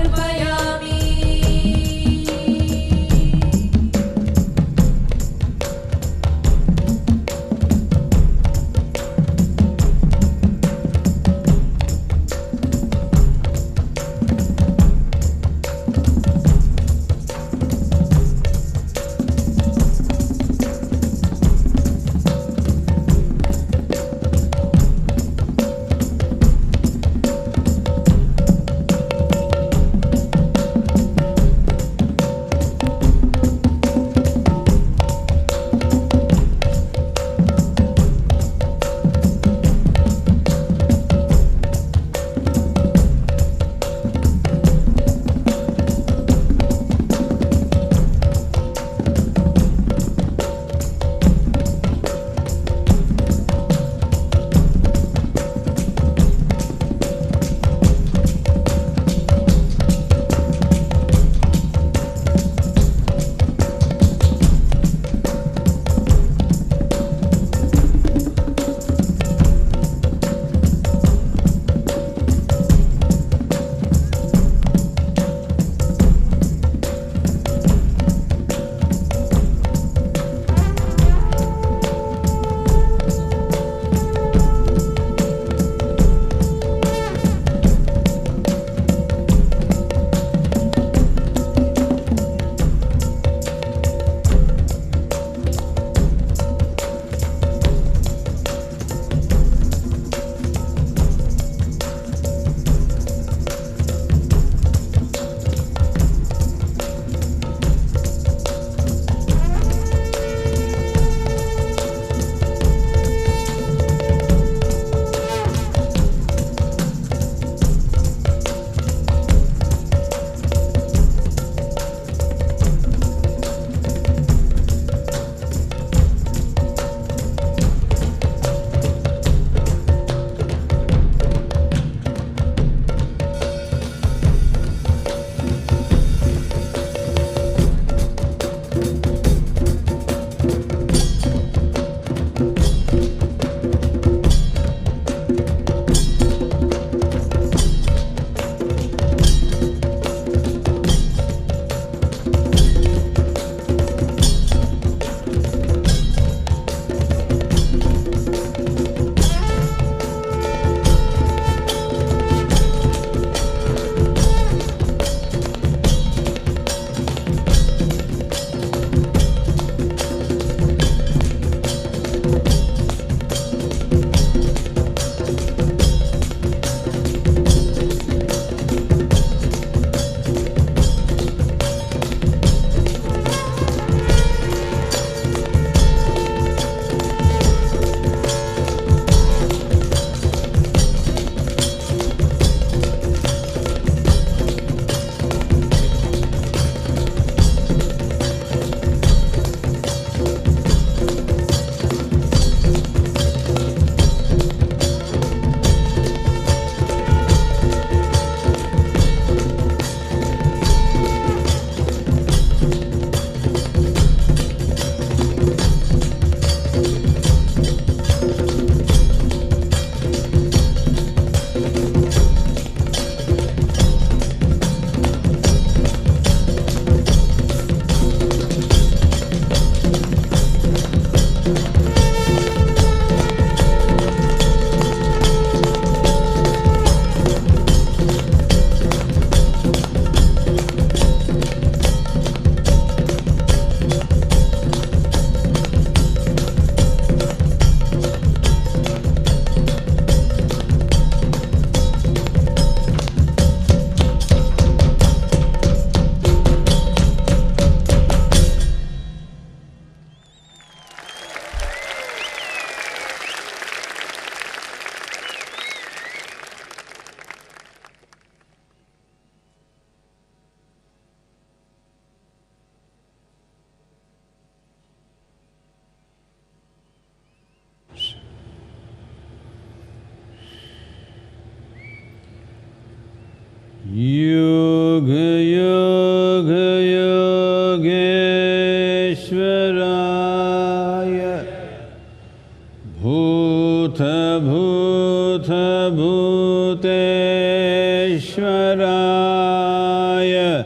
Bhuteshwaraya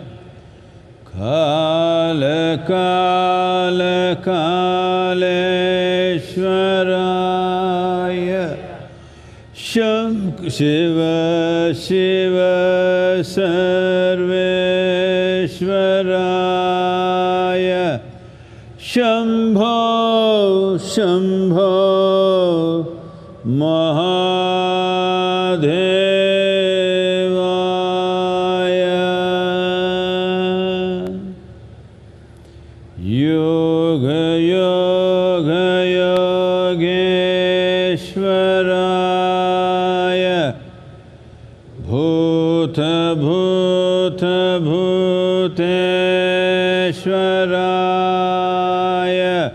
Kaleshwaraya Shiva Shiva Sarveshwaraya Shambho Shambho Mahadevaya Yoga Yoga Yogeshwaraya Bhuta Bhuta Bhuteshwaraya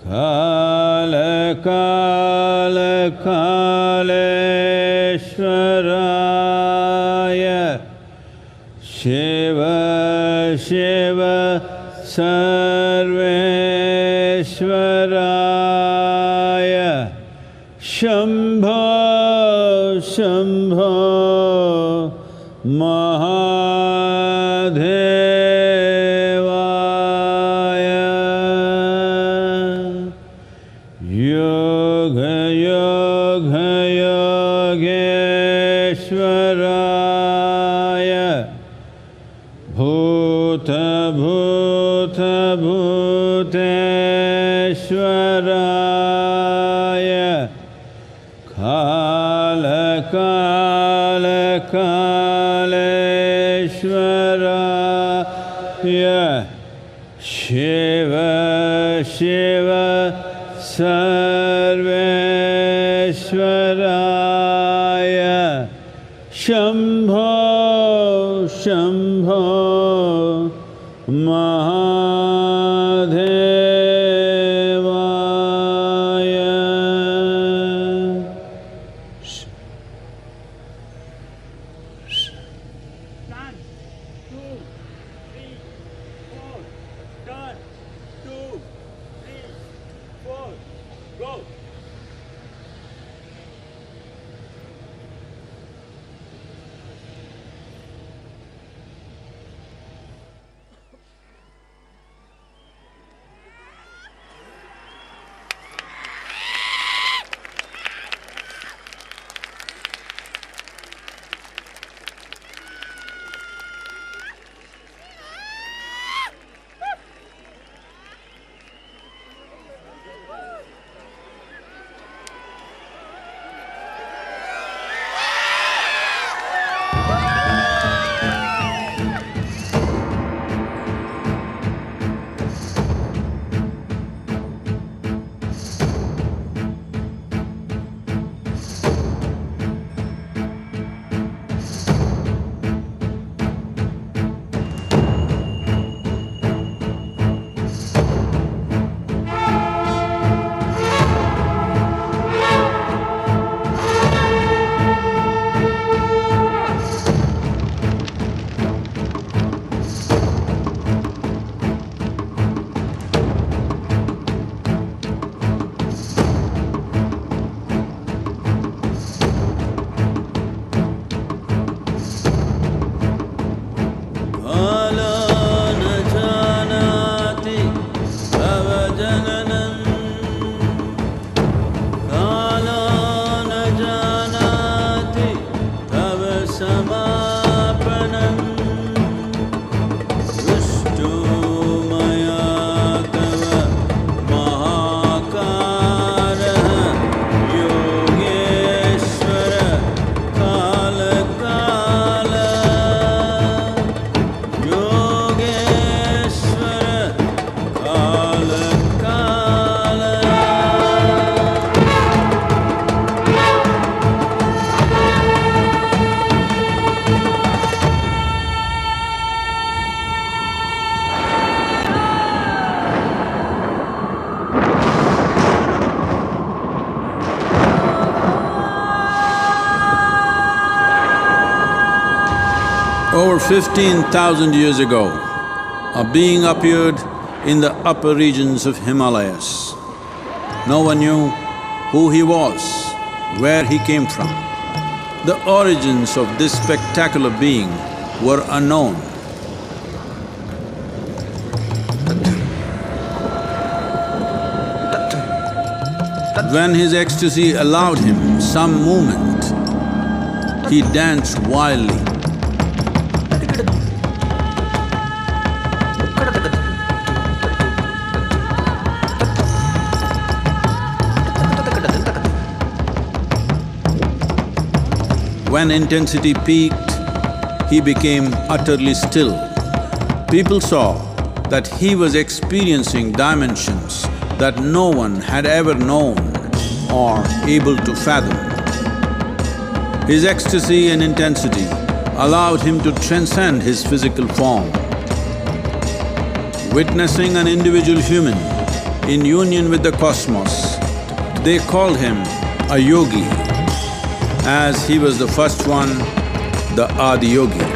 Kala Kala Kaleshwaraya Shiva Shiva Sarveshwaraya Shambho Shambho Mahadevaya Yoga Yoga Yogeshwaraya Bhuta Bhuta Bhuteshwaraya Kala Kala Kaleshwaraya Shiva Shiva Sarveshwaraya Shambho Shambho Mahadevaya Over 15,000 years ago, a being appeared in the upper regions of Himalayas. No one knew who he was, where he came from. The origins of this spectacular being were unknown. When his ecstasy allowed him some movement, he danced wildly. When intensity peaked, he became utterly still. People saw that he was experiencing dimensions that no one had ever known or able to fathom. His ecstasy and intensity allowed him to transcend his physical form. Witnessing an individual human in union with the cosmos, they called him a yogi, as he was the first one, the Adi Yogi.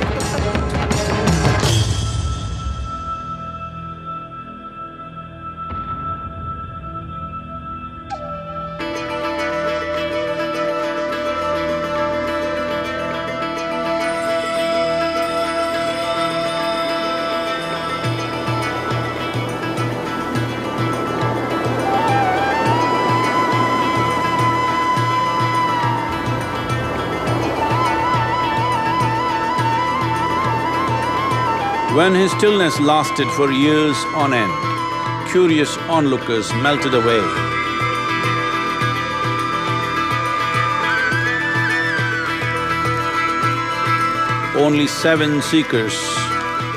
When his stillness lasted for years on end, curious onlookers melted away. Only 7 seekers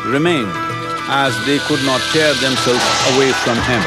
remained, as they could not tear themselves away from him.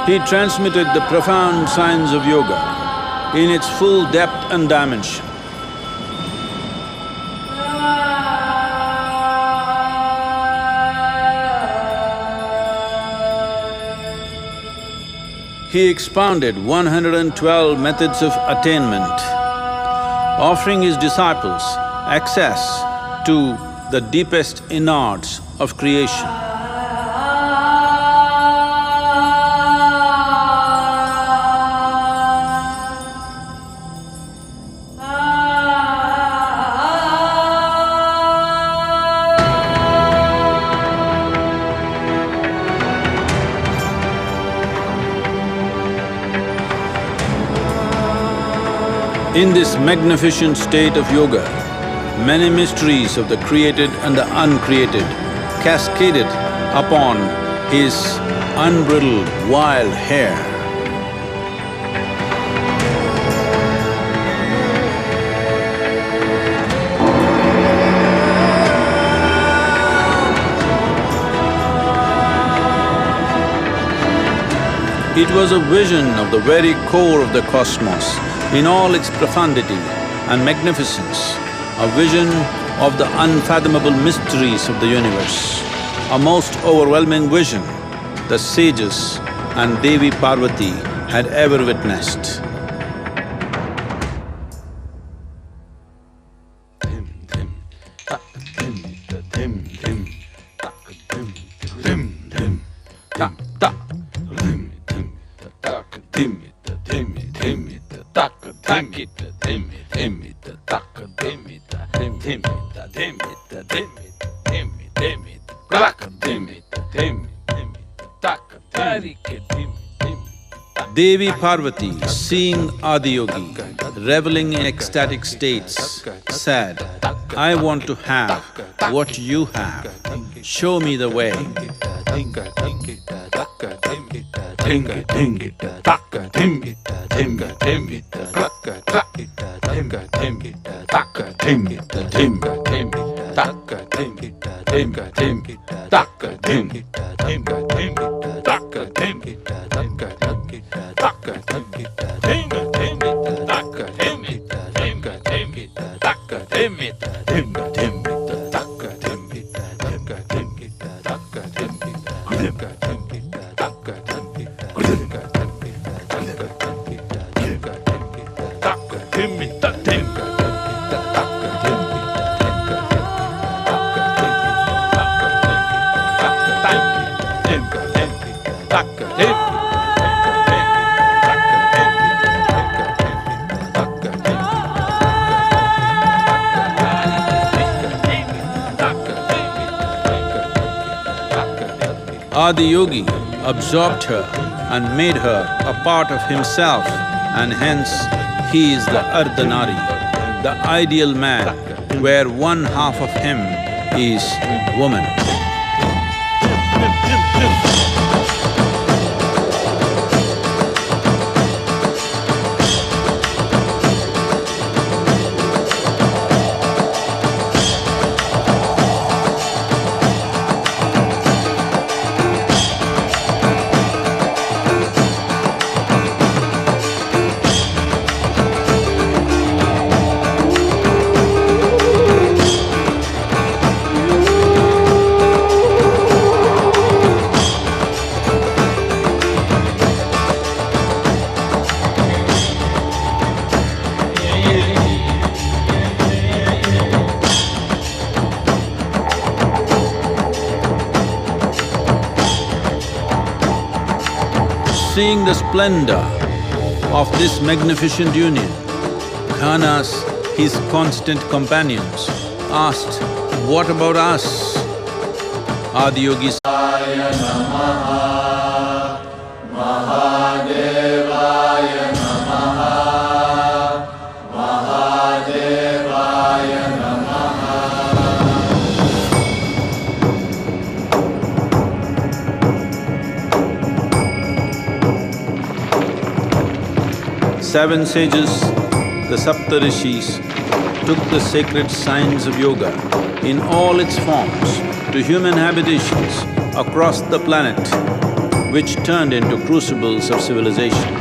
He transmitted the profound science of yoga in its full depth and dimension. He expounded 112 methods of attainment, offering his disciples access to the deepest innards of creation. In this magnificent state of yoga, many mysteries of the created and the uncreated cascaded upon his unbridled wild hair. It was a vision of the very core of the cosmos in all its profundity and magnificence, a vision of the unfathomable mysteries of the universe, a most overwhelming vision the sages and Devi Parvati had ever witnessed. Devi Parvati, seeing Adiyogi reveling in ecstatic states, said, "I want to have what you have. Show me the way." Adiyogi absorbed her and made her a part of himself, and hence he is the Ardhanari, the ideal man, where one half of him is woman. Seeing the splendor of this magnificent union, Ghanas, his constant companions, asked, "What about us?" Adiyogi Seven sages, the Saptarishis, took the sacred science of yoga in all its forms to human habitations across the planet, which turned into crucibles of civilization.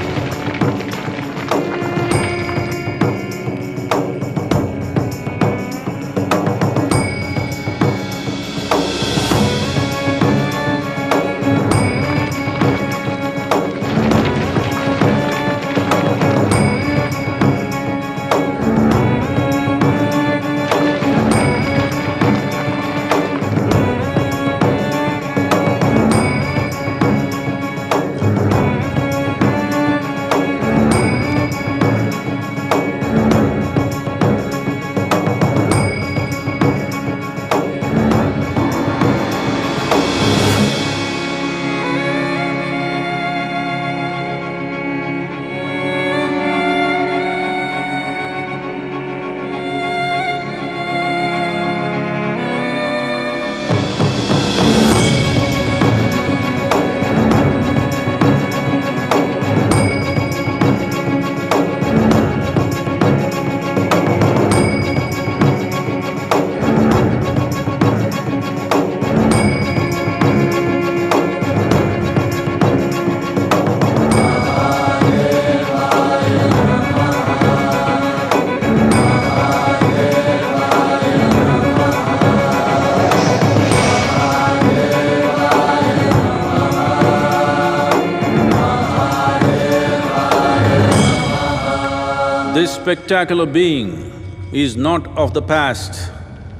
This spectacular being is not of the past,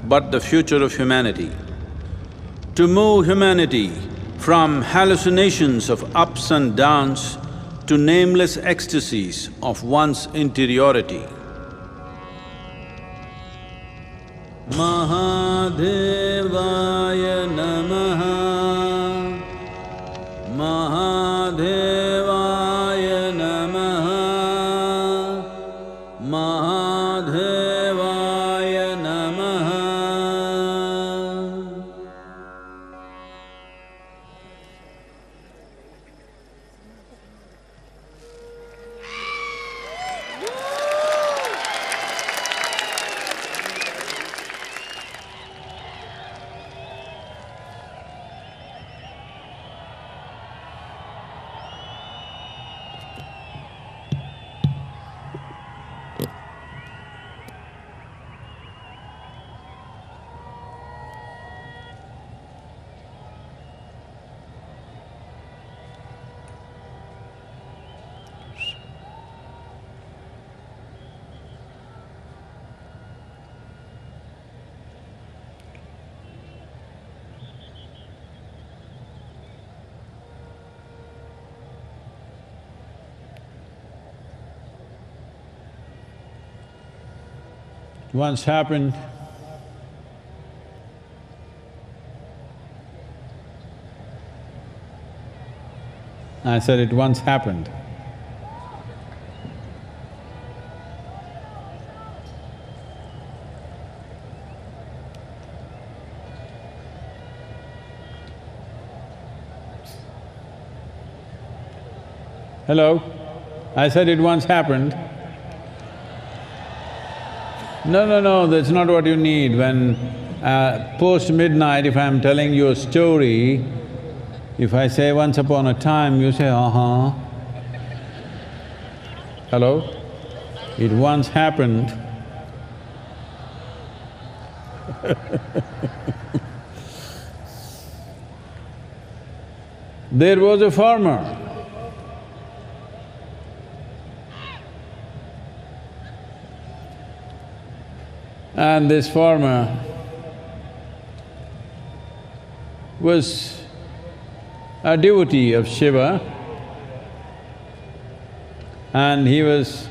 but the future of humanity. To move humanity from hallucinations of ups and downs to nameless ecstasies of one's interiority. Mahadevaya Namaha, Mahadevaya Namaha, Mahadevaya Namaha. Once happened, I said it once happened. Hello? I said it once happened. No, that's not what you need. When post-midnight, if I'm telling you a story, if I say once upon a time, you say, uh-huh. Hello? It once happened. There was a farmer. And this farmer was a devotee of Shiva, and he was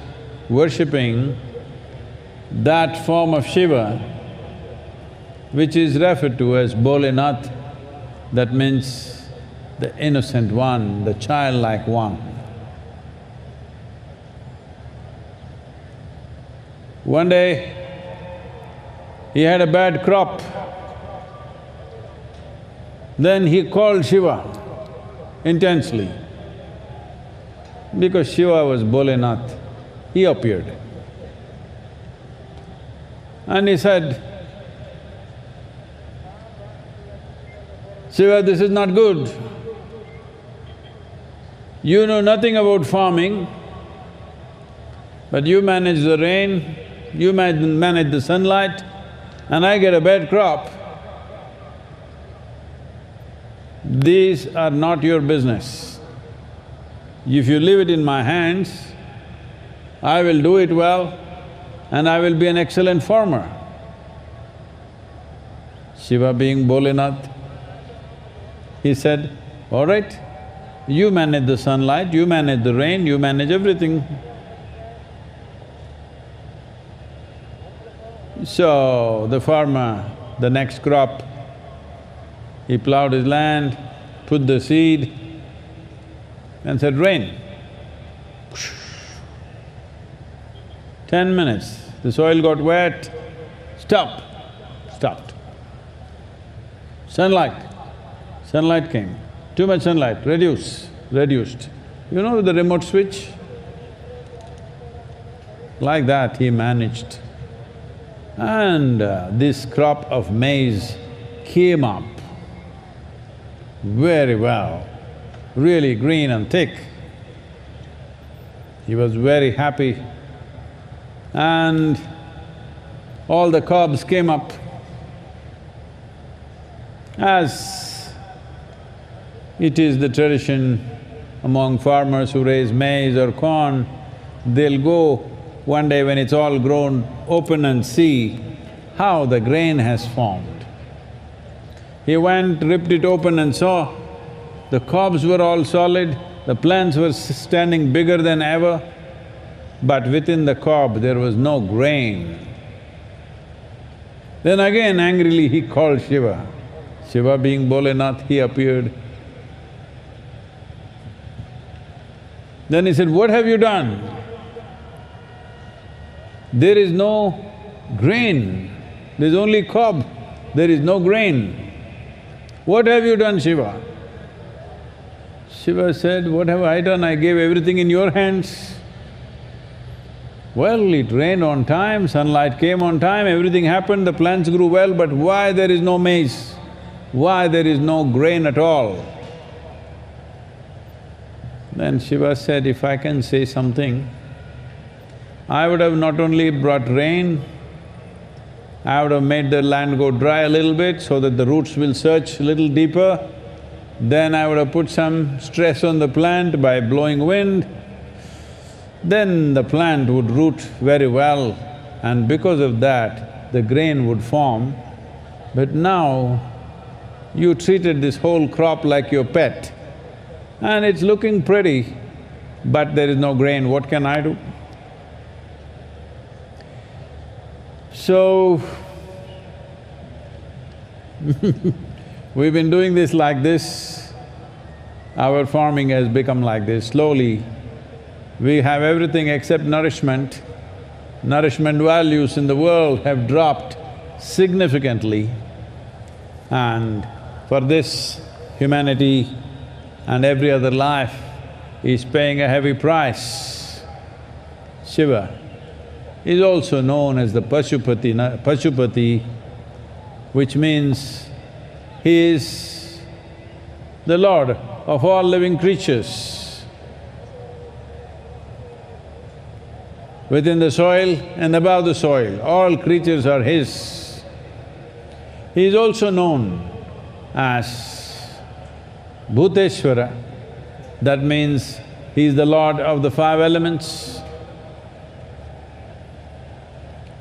worshipping that form of Shiva which is referred to as Bholinath, that means the innocent one, the childlike one. One day, he had a bad crop. Then he called Shiva intensely. Because Shiva was Bholinath, he appeared. And he said, Shiva, this is not good. You know nothing about farming, but you manage the rain, you manage the sunlight, and I get a bad crop. These are not your business. If you leave it in my hands, I will do it well and I will be an excellent farmer. Shiva being Bholinath, he said, all right, you manage the sunlight, you manage the rain, you manage everything. So, the farmer, the next crop, he plowed his land, put the seed and said, rain. 10 minutes, the soil got wet, stopped. Sunlight came, too much sunlight, reduced. You know the remote switch? Like that he managed. And this crop of maize came up very well, really green and thick. He was very happy and all the cobs came up. As it is the tradition among farmers who raise maize or corn, they'll go one day when it's all grown, open and see how the grain has formed. He went, ripped it open and saw the cobs were all solid, the plants were standing bigger than ever, but within the cob there was no grain. Then again angrily he called Shiva. Shiva being Bholenath, he appeared. Then he said, "What have you done? There is no grain, there's only cob, there is no grain. What have you done, Shiva?" Shiva said, "What have I done? I gave everything in your hands. Well, it rained on time, sunlight came on time, everything happened, the plants grew well, but why there is no maize? Why there is no grain at all?" Then Shiva said, "If I can say something, I would have not only brought rain, I would have made the land go dry a little bit so that the roots will search a little deeper. Then I would have put some stress on the plant by blowing wind. Then the plant would root very well, and because of that, the grain would form. But now, you treated this whole crop like your pet, and it's looking pretty, but there is no grain, what can I do?" So, we've been doing this like this, our farming has become like this. Slowly, we have everything except nourishment. Nourishment values in the world have dropped significantly, and for this, humanity and every other life is paying a heavy price. Shiva is also known as the Pashupati, which means he is the Lord of all living creatures. Within the soil and above the soil, all creatures are his. He is also known as Bhuteshwara, that means he is the Lord of the 5 elements.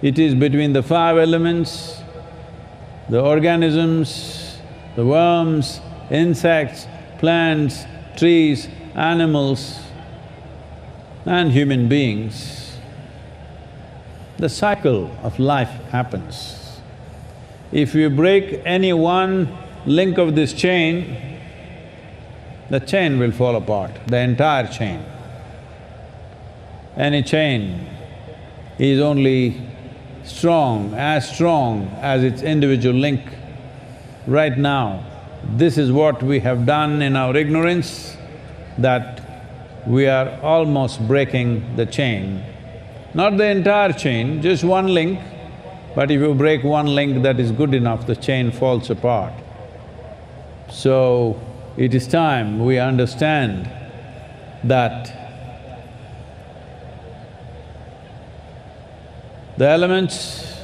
It is between the 5 elements, the organisms, the worms, insects, plants, trees, animals, and human beings. The cycle of life happens. If you break any one link of this chain, the chain will fall apart, the entire chain. Any chain is only strong as its individual link. Right now, this is what we have done in our ignorance, that we are almost breaking the chain. Not the entire chain, just one link, but if you break one link, that is good enough, the chain falls apart. So, it is time we understand that the elements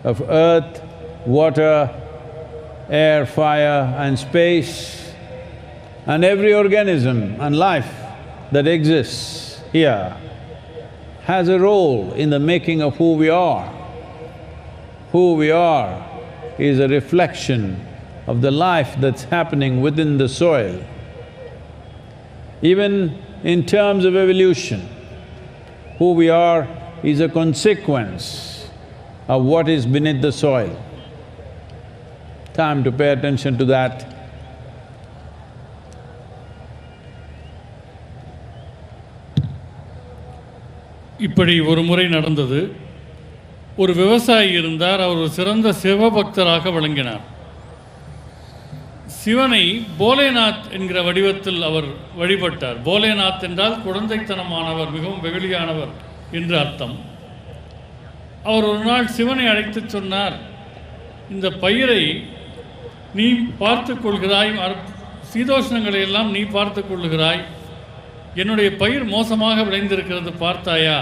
of earth, water, air, fire and space, and every organism and life that exists here has a role in the making of who we are. Who we are is a reflection of the life that's happening within the soil. Even in terms of evolution, who we are is a consequence of what is beneath the soil. Time to pay attention to that. இப்படி ஒரு முறை நடந்தது. ஒரு விவசாயி இருந்தார். அவர் ஒரு சிறந்த சிவபக்தராக விளங்கினார். சிவனை போலேநாத் என்கிற வடிவத்தில் அவர் வழிபட்டார். போலேநாத் என்றால் குழந்தைத்தனமானவர், மிகவும் வெகுளியானவர் என்று அர்த்தம். அவர் ஒரு நாள் சிவனை அழைத்து சொன்னார், இந்த பயிரை நீ பார்த்து கொள்கிறாய், சீதோஷ்ணங்களை எல்லாம் நீ பார்த்து கொள்ளுகிறாய், என்னுடைய பயிர் மோசமாக விளைந்திருக்கிறது பார்த்தாயா?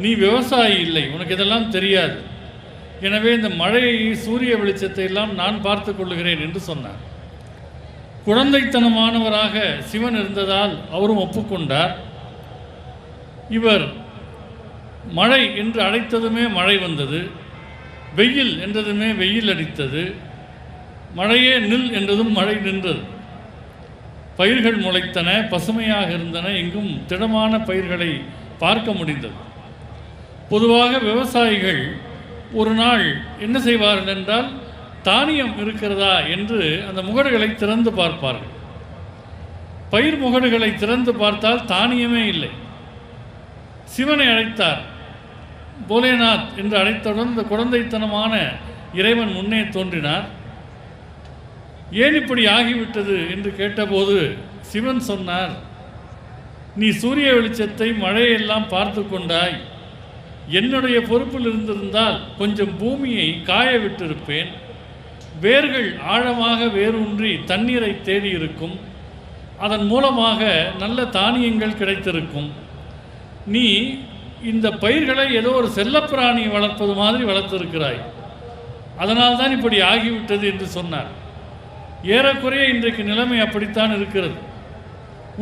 நீ விவசாயி இல்லை, உனக்கு இதெல்லாம் தெரியாது. எனவே இந்த மழையை, சூரிய வெளிச்சத்தை எல்லாம் நான் பார்த்து கொள்ளுகிறேன் என்று சொன்னார். குழந்தைத்தனமானவராக சிவன் இருந்ததால் அவரும் ஒப்புக்கொண்டார். இவர் மழை என்று அழைத்ததுமே மழை வந்தது, வெயில் என்றதுமே வெயில் அடித்தது, மழையே நில் என்றதும் மழை நின்றது. பயிர்கள் முளைத்தன, பசுமையாக இருந்தன, எங்கும் திடமான பயிர்களை பார்க்க முடிந்தது. பொதுவாக விவசாயிகள் ஒரு நாள் என்ன செய்வார்கள் என்றால், தானியம் இருக்கிறதா என்று அந்த முகடுகளை திறந்து பார்ப்பார்கள். பயிர் முகடுகளை திறந்து பார்த்தால் தானியமே இல்லை. சிவனை அழைத்தார். போலேநாத் என்று அழைத்தவுடன் இந்த குழந்தைத்தனமான இறைவன் முன்னே தோன்றினார். ஏன் இப்படி ஆகிவிட்டது என்று கேட்டபோது சிவன் சொன்னார், நீ சூரிய வெளிச்சத்தை மழையெல்லாம் பார்த்து கொண்டாய். என்னுடைய பொறுப்பில் இருந்திருந்தால் கொஞ்சம் பூமியை காய விட்டிருப்பேன். வேர்கள் ஆழமாக வேரூன்றி தண்ணீரை தேடி இருக்கும். அதன் மூலமாக நல்ல தானியங்கள் கிடைத்திருக்கும். நீ இந்த பயிர்களை ஏதோ ஒரு செல்லப்பிராணி வளர்ப்பது மாதிரி வளர்த்திருக்கிறாய். அதனால்தான் இப்படி ஆகிவிட்டது என்று சொன்னார். ஏறக்குறைய இன்றைக்கு நிலைமை அப்படித்தான் இருக்கிறது.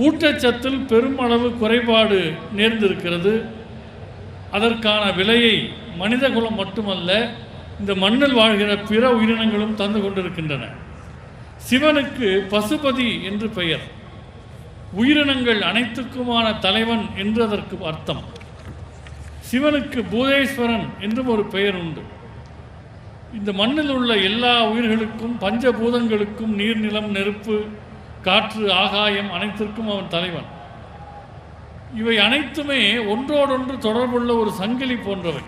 ஊட்டச்சத்தில் பெருமளவு குறைபாடு நேர்ந்திருக்கிறது. அதற்கான விலையை மனிதகுலம் மட்டுமல்ல, இந்த மண்ணில் வாழ்கிற பிற உயிரினங்களும் தந்து கொண்டிருக்கின்றன. சிவனுக்கு பசுபதி என்று பெயர். உயிரினங்கள் அனைத்துக்குமான தலைவன் என்று அதற்கு அர்த்தம். சிவனுக்கு பூதேஸ்வரன் என்றும் ஒரு பெயர் உண்டு. இந்த மண்ணில் உள்ள எல்லா உயிர்களுக்கும், பஞ்சபூதங்களுக்கும், நீர், நிலம், நெருப்பு, காற்று, ஆகாயம் அனைத்திற்கும் அவன் தலைவன். இவை அனைத்துமே ஒன்றோடொன்று தொடர்புள்ள ஒரு சங்கிலி போன்றவை.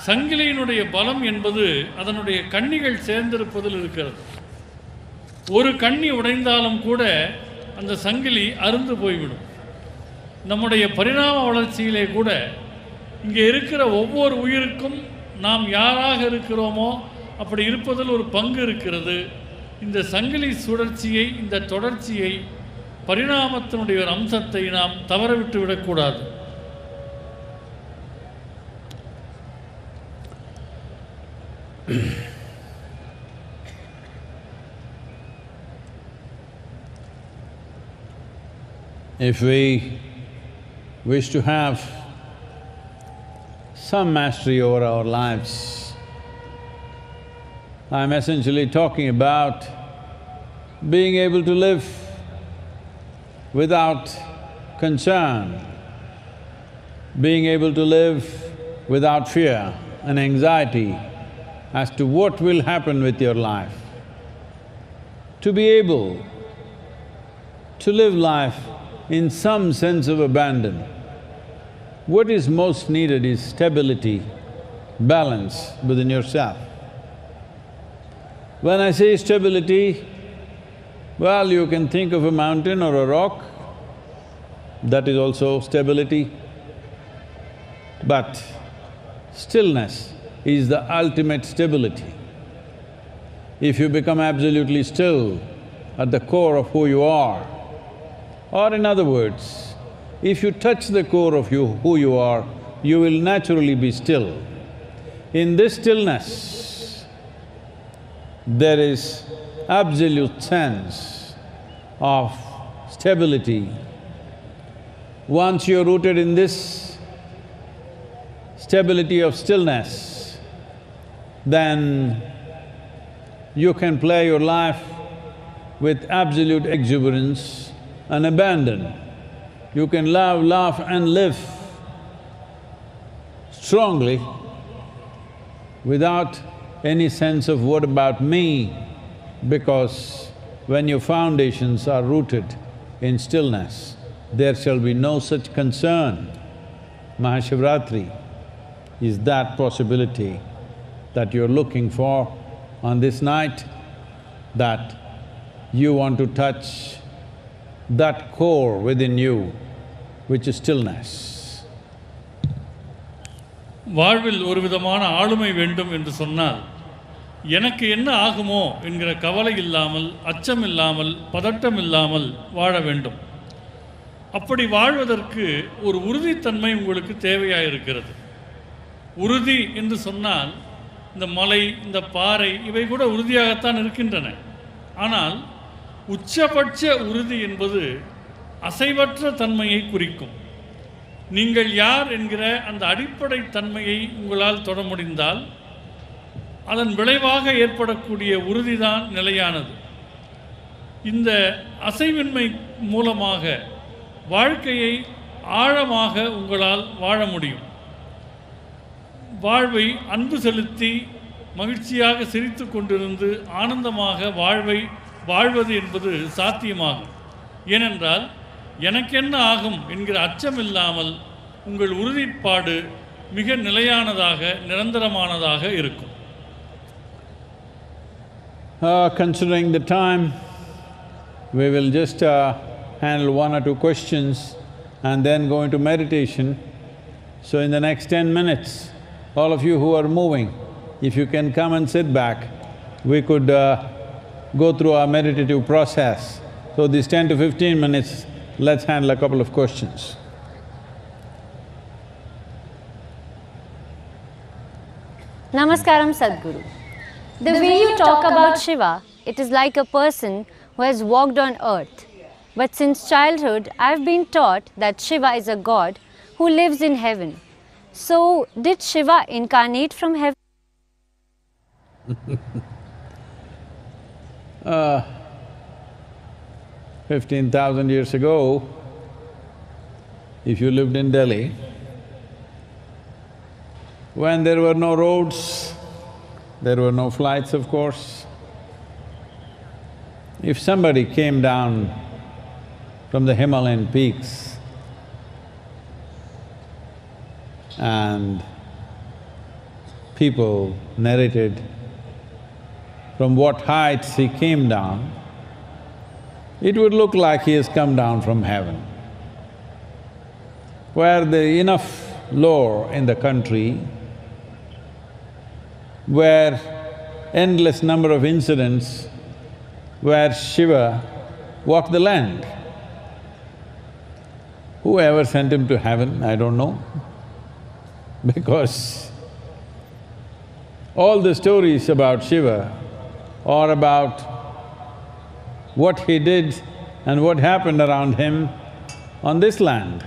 சங்கிலியினுடைய பலம் என்பது அதனுடைய கண்ணிகள் சேர்ந்திருப்பதில் இருக்கிறது. ஒரு கண்ணி உடைந்தாலும் கூட அந்த சங்கிலி அறுந்து போய்விடும். நம்முடைய பரிணாம வளர்ச்சியிலே கூட இங்கே இருக்கிற ஒவ்வொரு உயிருக்கும் நாம் யாராக இருக்கிறோமோ அப்படி இருப்பதில் ஒரு பங்கு இருக்கிறது. இந்த சங்கிலி சுழற்சியை, இந்த தொடர்ச்சியை, பரிணாமத்தினுடைய ஒரு அம்சத்தை நாம் தவறவிட்டு விடக்கூடாது. If we wish to have some mastery over our lives, I'm essentially talking about being able to live without concern, being able to live without fear and anxiety as to what will happen with your life. To be able to live life in some sense of abandon. What is most needed is stability, balance within yourself. When I say stability, well, you can think of a mountain or a rock, that is also stability. But stillness is the ultimate stability. If you become absolutely still at the core of who you are, or in other words, if you touch the core of who you are, you will naturally be still. In this stillness, there is absolute sense of stability. Once you're rooted in this stability of stillness, then you can play your life with absolute exuberance and abandon. You can love, laugh and live strongly without any sense of what about me, because when your foundations are rooted in stillness, there shall be no such concern. Maha Shivaratri is that possibility that you're looking for on this night, that you want to touch that core within you, which is stillness. வாழ்வில் ஒரு விதமான ஆளுமை வேண்டும் என்று சொன்னால், எனக்கு என்ன ஆகுமோ என்கிற கவலை இல்லாமல், அச்சம் இல்லாமல், பதட்டம் இல்லாமல் வாழ வேண்டும். அப்படி வாழ்வதற்கு ஒரு உறுதித்தன்மை உங்களுக்கு தேவையாயிருக்கிறது. உறுதி என்று சொன்னால் இந்த மலை, இந்த பாறை இவை கூட உறுதியாகத்தான் இருக்கின்றன. ஆனால் உச்சபட்ச உறுதி என்பது அசைவற்ற தன்மையை குறிக்கும். நீங்கள் யார் என்கிற அந்த அடிப்படை தன்மையை உங்களால் தொட முடிந்தால் அதன் விளைவாக ஏற்படக்கூடிய உறுதிதான் நிலையானது. இந்த அசைவின்மை மூலமாக வாழ்க்கையை ஆழமாக உங்களால் வாழ முடியும். வாழ்வை அன்பு செலுத்தி மகிழ்ச்சியாக சிரித்து கொண்டிருந்து ஆனந்தமாக வாழ்வது என்பது சாத்தியமாகும். ஏனென்றால் எனக்கென்ன ஆகும் என்கிற அச்சம் இல்லாமல் உங்கள் உறுதிப்பாடு மிக நிலையானதாக நிரந்தரமானதாக இருக்கும். Considering the time, we will just handle one or two questions and then go into meditation. So in the next 10 minutes, all of you who are moving, if you can come and sit back, we could go through our meditative process. So these 10 to 15 minutes, let's handle a couple of questions. Namaskaram Sadhguru. The way you talk about Shiva, it is like a person who has walked on earth. But since childhood, I've been taught that Shiva is a god who lives in heaven. So, did Shiva incarnate from heaven? 15,000 years ago, if you lived in Delhi, when there were no roads, there were no flights, of course. If somebody came down from the Himalayan peaks and people narrated from what heights he came down, it would look like he has come down from heaven. Were there enough lore in the country, where endless number of incidents where Shiva walked the land. Whoever sent him to heaven, I don't know, because all the stories about Shiva are about what he did and what happened around him on this land,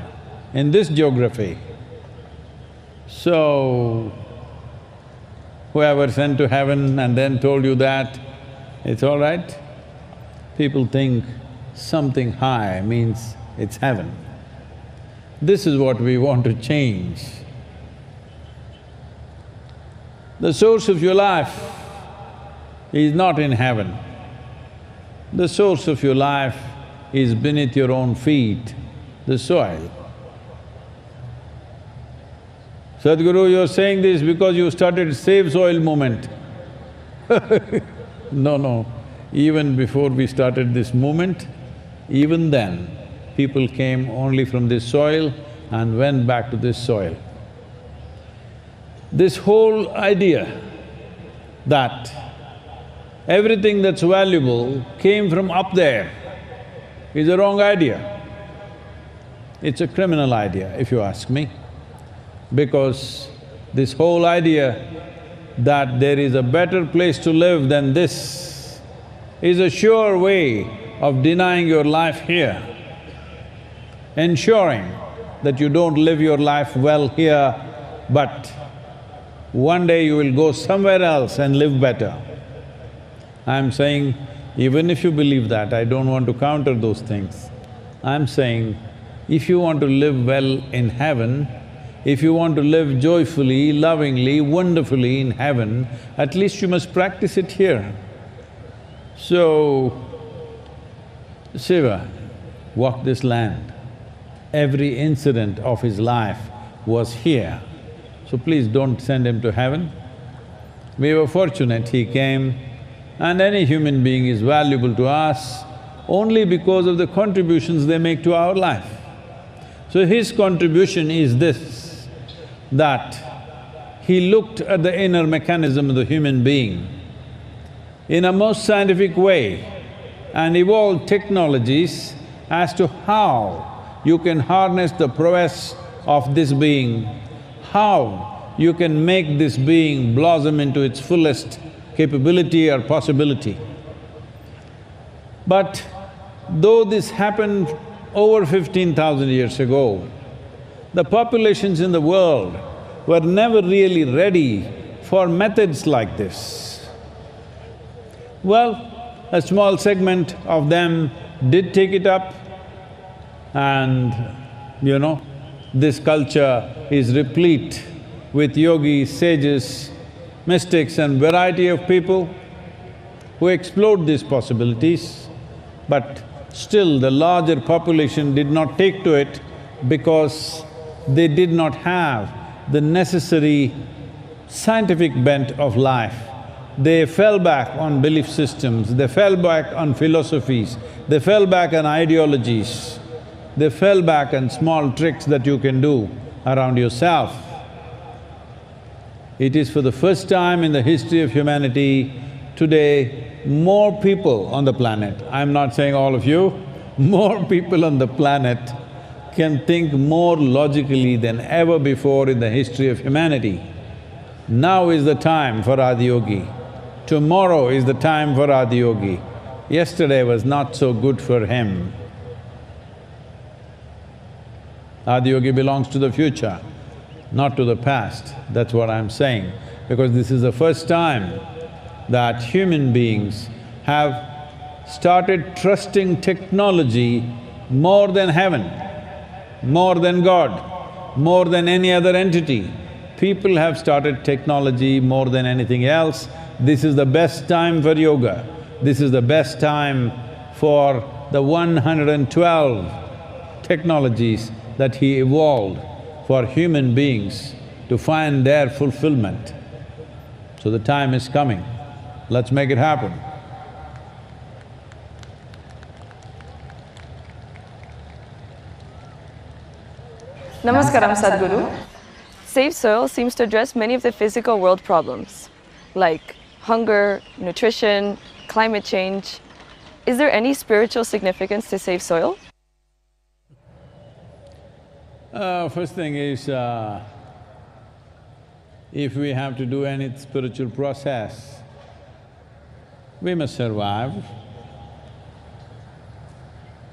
in this geography. So, whoever sent to heaven and then told you that, it's all right. People think something high means it's heaven. This is what we want to change. The source of your life is not in heaven. The source of your life is beneath your own feet, the soil. Sadhguru, you're saying this because you started Save Soil movement. No. Even before we started this movement, even then, people came only from this soil and went back to this soil. This whole idea that everything that's valuable came from up there is a wrong idea. It's a criminal idea, if you ask me, because this whole idea that there is a better place to live than this is a sure way of denying your life here, ensuring that you don't live your life well here, but one day you will go somewhere else and live better. I'm saying, even if you believe that, I don't want to counter those things. I'm saying, if you want to live well in heaven, if you want to live joyfully, lovingly, wonderfully in heaven, at least you must practice it here. So, Shiva walked this land. Every incident of his life was here. So please don't send him to heaven. We were fortunate he came, and any human being is valuable to us only because of the contributions they make to our life. So his contribution is this, that he looked at the inner mechanism of the human being in a most scientific way and evolved technologies as to how you can harness the prowess of this being, how you can make this being blossom into its fullest capability or possibility. But though this happened over 15,000 years ago, The populations in the world were never really ready for methods like this. Well, a small segment of them did take it up, and this culture is replete with yogis, sages, mystics and variety of people who explored these possibilities, but still the larger population did not take to it because they did not have the necessary scientific bent of life. They fell back on belief systems, they fell back on philosophies, they fell back on ideologies, they fell back on small tricks that you can do around yourself. It is for the first time in the history of humanity, today, more people on the planet, I'm not saying all of you, more people on the planet can think more logically than ever before in the history of humanity. Now is the time for Adiyogi. Tomorrow is the time for Adiyogi. Yesterday was not so good for him. Adiyogi belongs to the future, not to the past, that's what I'm saying. Because this is the first time that human beings have started trusting technology more than heaven, more than God, more than any other entity. People have started technology more than anything else. This is the best time for yoga. This is the best time for the 112 technologies that he evolved for human beings to find their fulfillment. So the time is coming, let's make it happen. Namaskaram, Sadhguru. Save Soil seems to address many of the physical world problems, like hunger, nutrition, climate change. Is there any spiritual significance to Save Soil? First thing is, if we have to do any spiritual process, we must survive.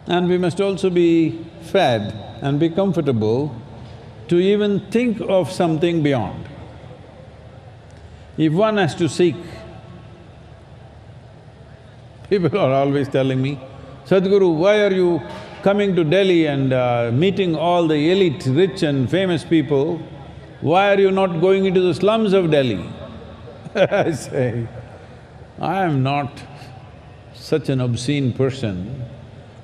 And we must also be fed and be comfortable to even think of something beyond. If one has to seek, people are always telling me, Sadhguru, why are you coming to Delhi and meeting all the elite, rich and famous people? Why are you not going into the slums of Delhi? I say, I am not such an obscene person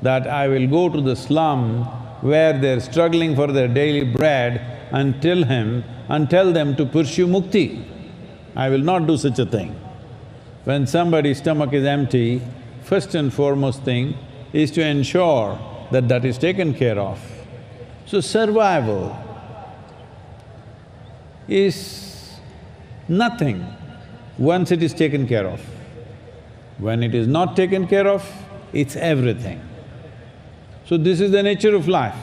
that I will go to the slum where they're struggling for their daily bread and tell them to pursue mukti. I will not do such a thing. When somebody's stomach is empty, first and foremost thing is to ensure that that is taken care of. So survival is nothing once it is taken care of. When it is not taken care of, it's everything. So this is the nature of life.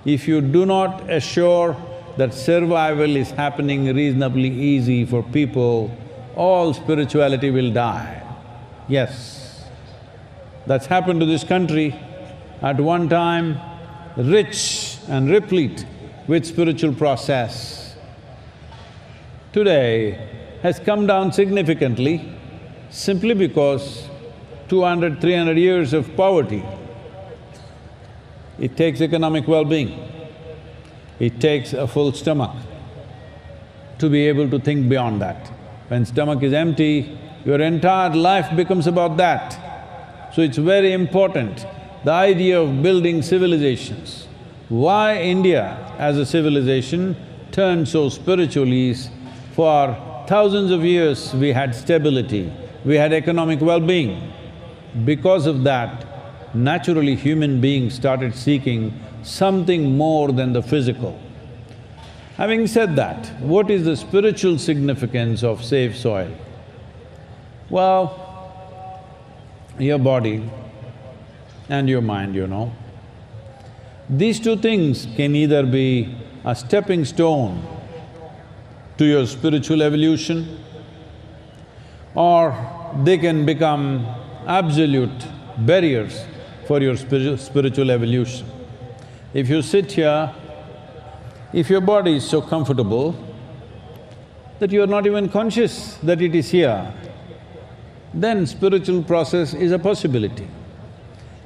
If you do not assure that survival is happening reasonably easy for people, all spirituality will die. Yes, that's happened to this country. At one time, rich and replete with spiritual process. Today has come down significantly simply because 200, 300 years of poverty. It takes economic well-being, it takes a full stomach to be able to think beyond that. When stomach is empty, your entire life becomes about that. So it's very important, the idea of building civilizations. Why India as a civilization turned so spiritual is, for thousands of years we had stability, we had economic well-being. Because of that, naturally human beings started seeking something more than the physical. Having said that, what is the spiritual significance of Save Soil? Well, your body and your mind, these two things can either be a stepping stone to your spiritual evolution, or they can become absolute barriers for your spiritual evolution. If you sit here If your body is so comfortable that you are not even conscious that it is here, then spiritual process is a possibility.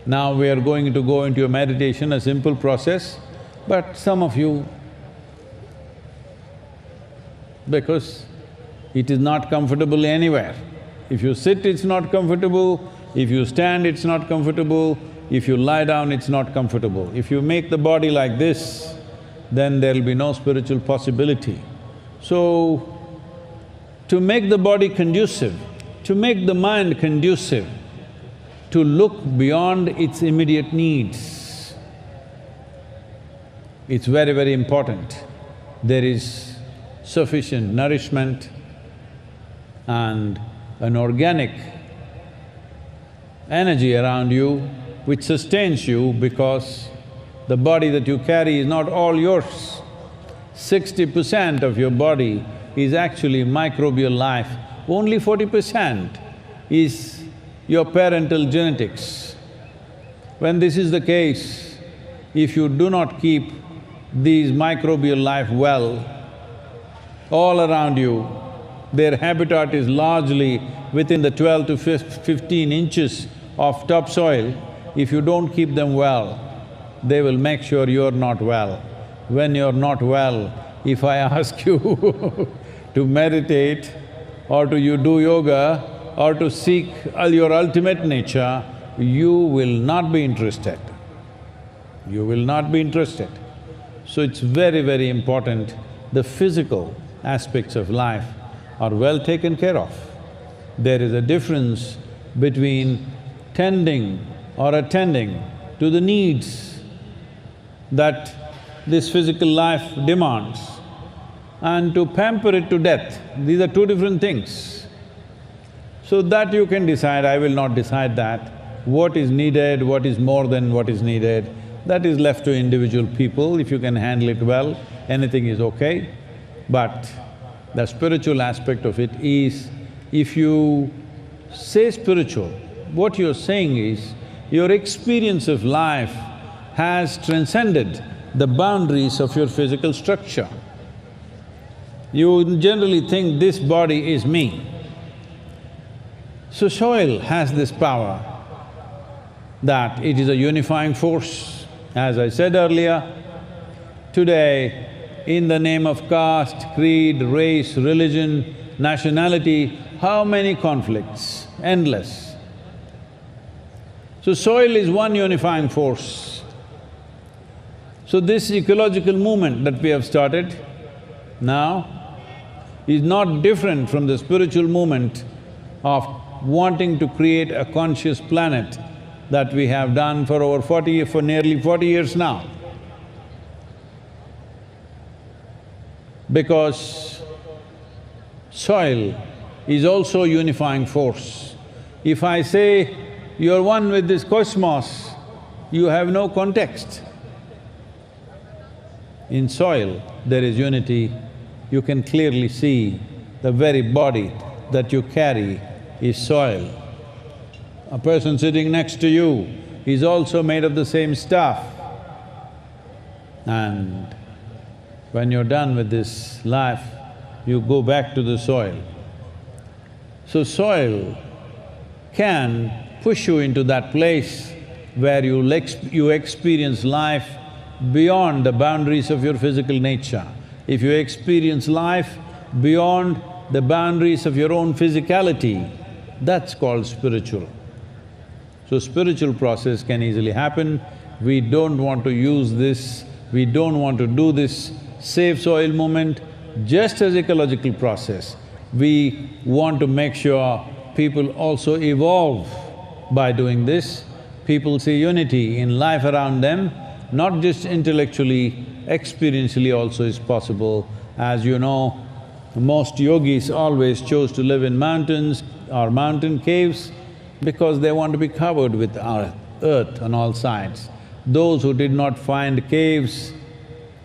Now we are going to go into a meditation, a simple process, but some of you, because it is not comfortable anywhere. If you sit, it's not comfortable. If you stand, it's not comfortable. If you lie down, it's not comfortable. If you make the body like this, then there'll be no spiritual possibility. So, to make the body conducive, to make the mind conducive, to look beyond its immediate needs, it's very, very important. There is sufficient nourishment and an organic energy around you which sustains you, because the body that you carry is not all yours. 60% of your body is actually microbial life, only 40% is your parental genetics. When this is the case, if you do not keep these microbial life well, all around you, their habitat is largely within the 12 to 15 inches of topsoil. If you don't keep them well, they will make sure you're not well. When you're not well, if I ask you to meditate or to you do yoga or to seek your ultimate nature, you will not be interested. You will not be interested. So it's very, very important the physical aspects of life are well taken care of. There is a difference between tending or attending to the needs that this physical life demands and to pamper it to death. These are two different things. So that you can decide, I will not decide that. What is needed, what is more than what is needed, that is left to individual people. If you can handle it well, anything is okay. But the spiritual aspect of it is, if you say spiritual, what you're saying is, your experience of life has transcended the boundaries of your physical structure. You generally think this body is me. So soil has this power that it is a unifying force. As I said earlier, today in the name of caste, creed, race, religion, nationality, how many conflicts? Endless. So soil is one unifying force. So this ecological movement that we have started now is not different from the spiritual movement of wanting to create a conscious planet that we have done for nearly 40 years now. Because soil is also a unifying force. If I say, you're one with this cosmos, you have no context. In soil, there is unity. You can clearly see the very body that you carry is soil. A person sitting next to you is also made of the same stuff. And when you're done with this life, you go back to the soil. So soil can push you into that place where you experience life beyond the boundaries of your physical nature. If you experience life beyond the boundaries of your own physicality, that's called spiritual. So spiritual process can easily happen. We don't want to use this, we don't want to do this save soil movement just as ecological process. We want to make sure people also evolve by doing this. People see unity in life around them, not just intellectually, experientially also is possible. As you know, most yogis always chose to live in mountains or mountain caves because they want to be covered with earth on all sides. Those who did not find caves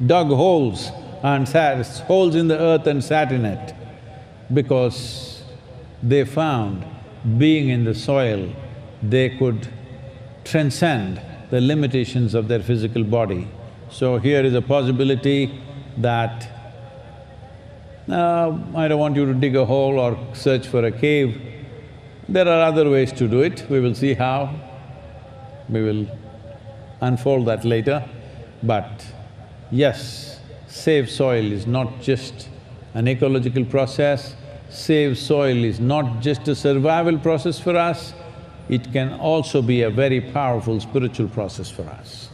dug holes and holes in the earth and sat in it, because they found being in the soil, they could transcend the limitations of their physical body. So here is a possibility that I don't want you to dig a hole or search for a cave. There are other ways to do it, we will see how. We will unfold that later. But yes, save soil is not just an ecological process, save soil is not just a survival process for us, it can also be a very powerful spiritual process for us.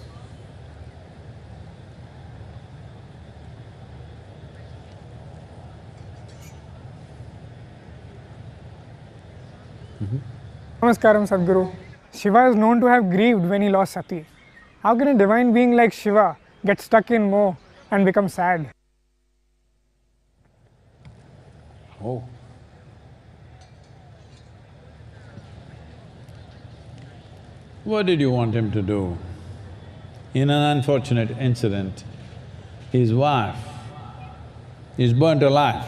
Namaskaram, Sadhguru. Shiva is known to have grieved when he lost Sati. How can a divine being like Shiva get stuck in moh and become sad? Oh. What did you want him to do? In an unfortunate incident, his wife is burnt alive.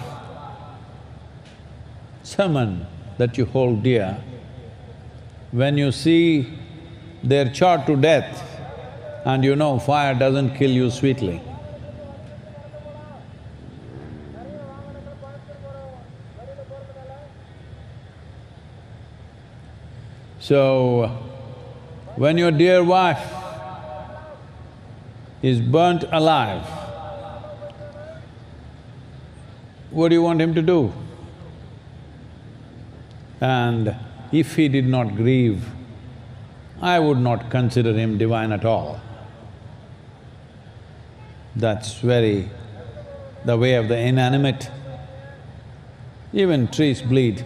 Someone that you hold dear, when you see they're charred to death and you know fire doesn't kill you sweetly. So, when your dear wife is burnt alive, what do you want him to do? And if he did not grieve, I would not consider him divine at all. That's very… the way of the inanimate. Even trees bleed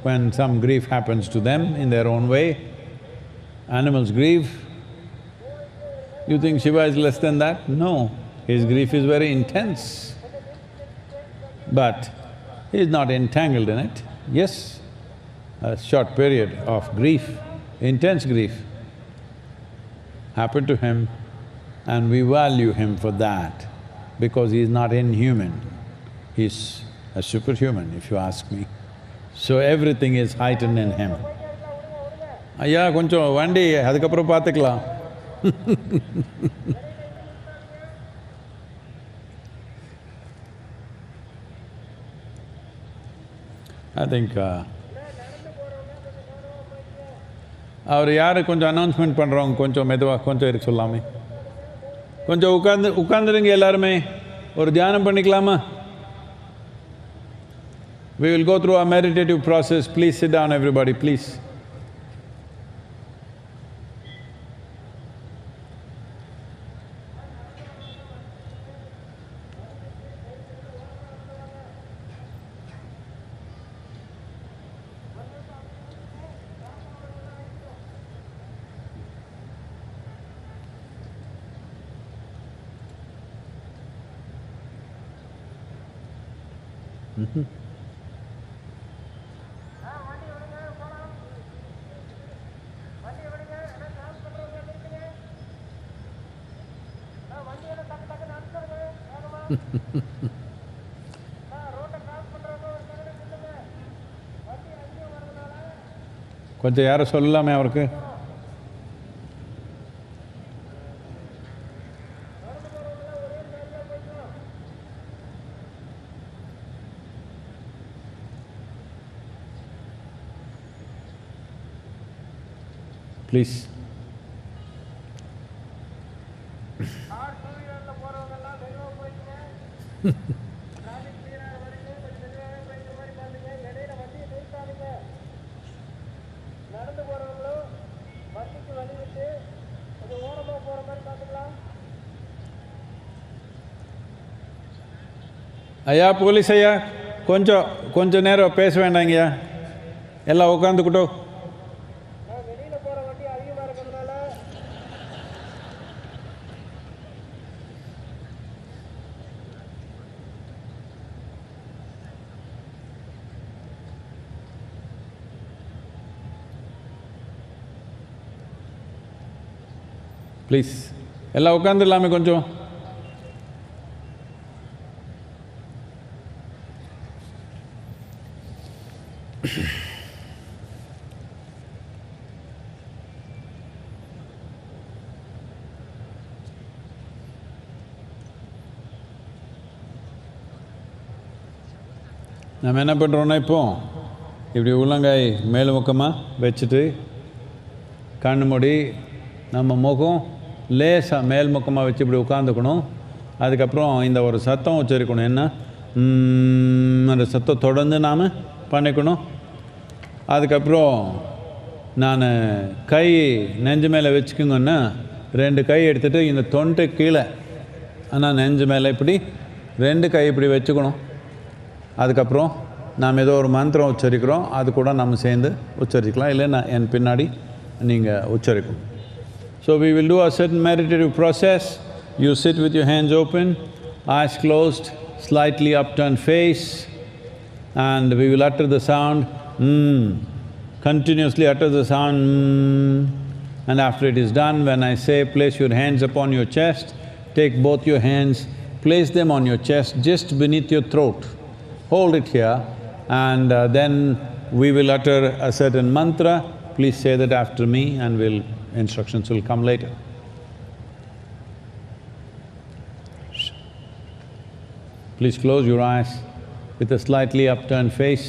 when some grief happens to them in their own way. Animals grieve. You think Shiva is less than that? No, his grief is very intense. But he is not entangled in it. Yes, a short period of grief, intense grief happened to him, and we value him for that because he is not inhuman, he's a superhuman, if you ask me. So everything is heightened in him. ஐயா கொஞ்சம் வண்டி அதுக்கப்புறம் பார்த்துக்கலாம். I think அவர் யாரு கொஞ்சம் announcement பண்ணுறவங்க கொஞ்சம் மெதுவாக கொஞ்சம் இருக்க சொல்லாமே. கொஞ்சம் உட்காந்துருங்க எல்லாருமே, ஒரு தியானம் பண்ணிக்கலாமா? We will go through a meditative process, please sit down everybody, please. கொஞ்சம் யாரும் சொல்லலாமே அவருக்கு. Please. ஐயா போலீஸ் ஐயா, கொஞ்சம் நேரம் பேச வேண்டாங்கய்யா, எல்லாம் உட்காந்துக்கிட்டோம். ப்ளீஸ் எல்லாம் உட்காந்துடலாமே கொஞ்சம். நம்ம என்ன பண்ணுறோன்னா இப்போ இப்படி உள்ளங்காய் மேல் முக்கமாக வச்சுட்டு கண்ணு மூடி நம்ம முகம் லேசாக மேல் முக்கமாக வச்சு இப்படி உட்காந்துக்கணும். அதுக்கப்புறம் இந்த ஒரு சத்தம் உச்சரிக்கணும். என்ன? அந்த சத்தம் தொடர்ந்து நாம் பண்ணிக்கணும். அதுக்கப்புறம் நான் கை நெஞ்சு மேலே வச்சுக்கோங்கன்னா 2 கை எடுத்துகிட்டு இந்த தொண்டை கீழே ஆனால் நெஞ்சு மேலே இப்படி 2 கை இப்படி வச்சுக்கணும். அதுக்கப்புறம் நாம் ஏதோ ஒரு மந்திரம் உச்சரிக்கிறோம், அது கூட நம்ம சேர்ந்து உச்சரிக்கலாம், இல்லைன்னா என் பின்னாடி நீங்கள் உச்சரிக்கணும். So we will do a certain meditative process. You sit with your hands open, eyes closed, slightly upturned face, and we will utter the sound continuously utter the sound and after it is done, when I say place your hands upon your chest, take both your hands, place them on your chest just beneath your throat. Hold it here and then we will utter a certain mantra. Please say that after me and instructions will come later. Please close your eyes with a slightly upturned face.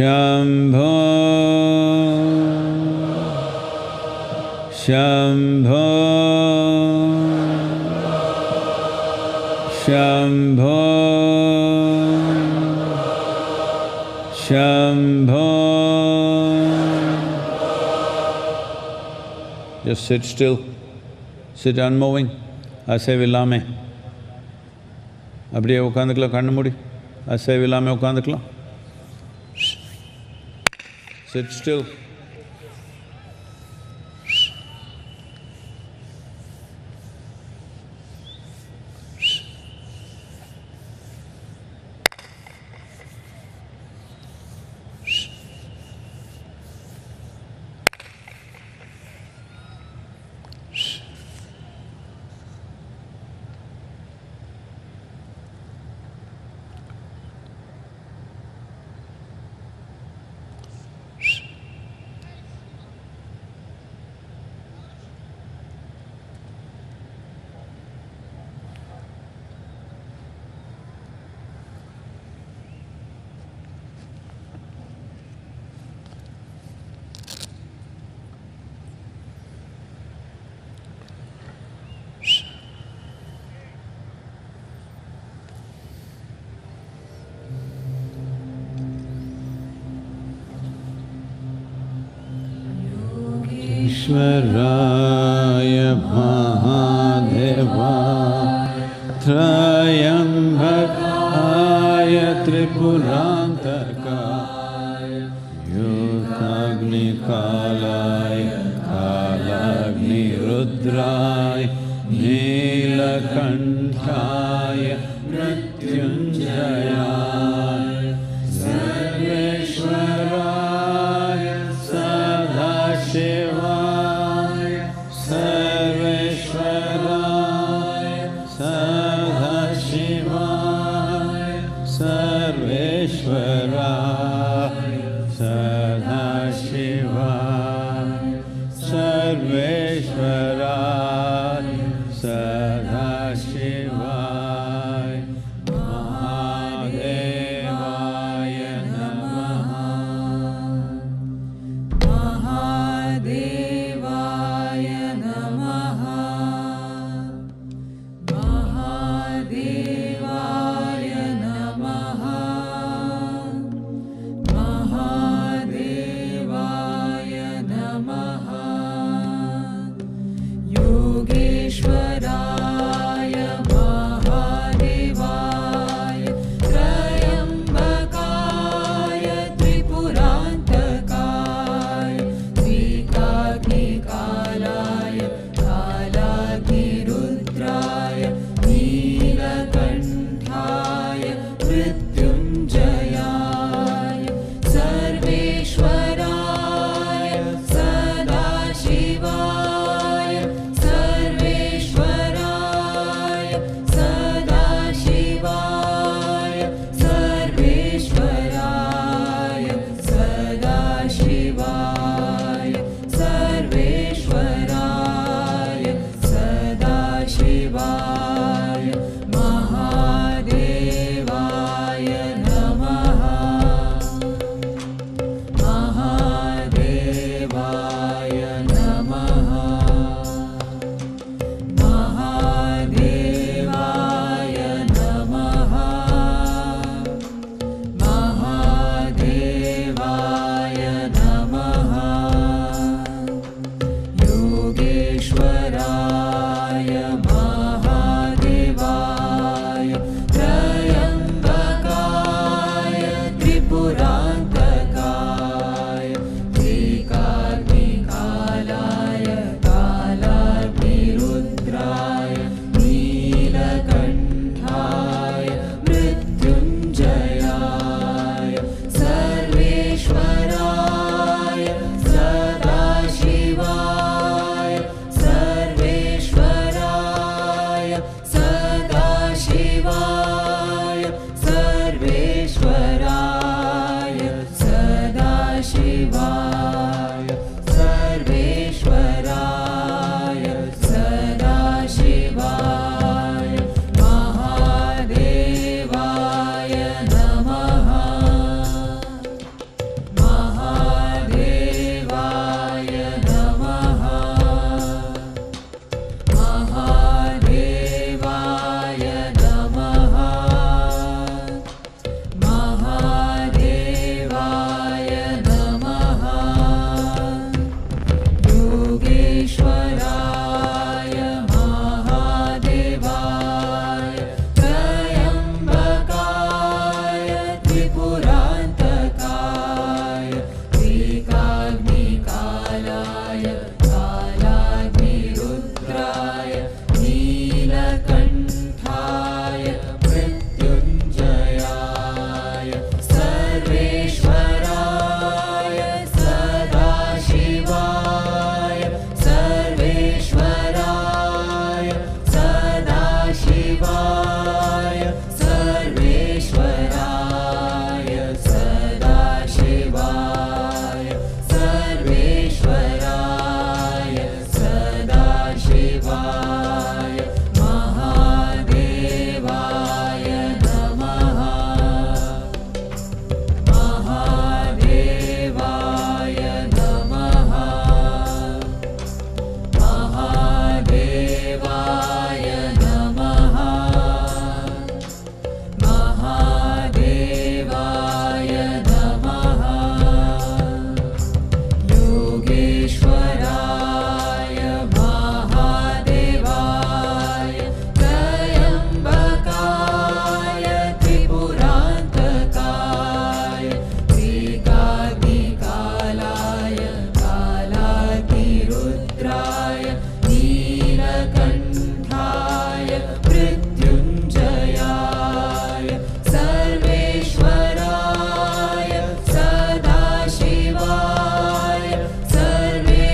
Shambho, Shambho, Shambho, Shambho. Just sit still, sit unmoving. அசைவில்லாமே அப்படியே உட்காந்துக்கலாம், கண்ணு மூடி அசைவில்லாமல் உட்காந்துக்கலாம். Sit still. Ishwaraya Mahadevaya Trayambakaya Tripurantakaya Yutagni Kalaya Kalagni Rudraya Nilakantaya Mrityunjaya Sarveshwaraya Sadhashivaya Sarveshwaraya Sadhashivaya Sarveshwaraya Sadhashivaya Sarveshwaraya Sadhashivaya Mahadevaya Namaha. Mahadevaya Namaha. Mahadevaya Namaha. Mahadevaya Namaha. Yogeshwaraya Mahadevaya Trayambakaya Tripurantakaya Vikagni सर्वेश्वराय महादेवाय त्र्यम्बकाय त्रिपुरान्तकाय श्रीकाग्निकालाय कालातिरुद्राय नीलकण्ठाय मृत्युञ्जयाय सर्वेश्वराय सदाशिवाय सर्वे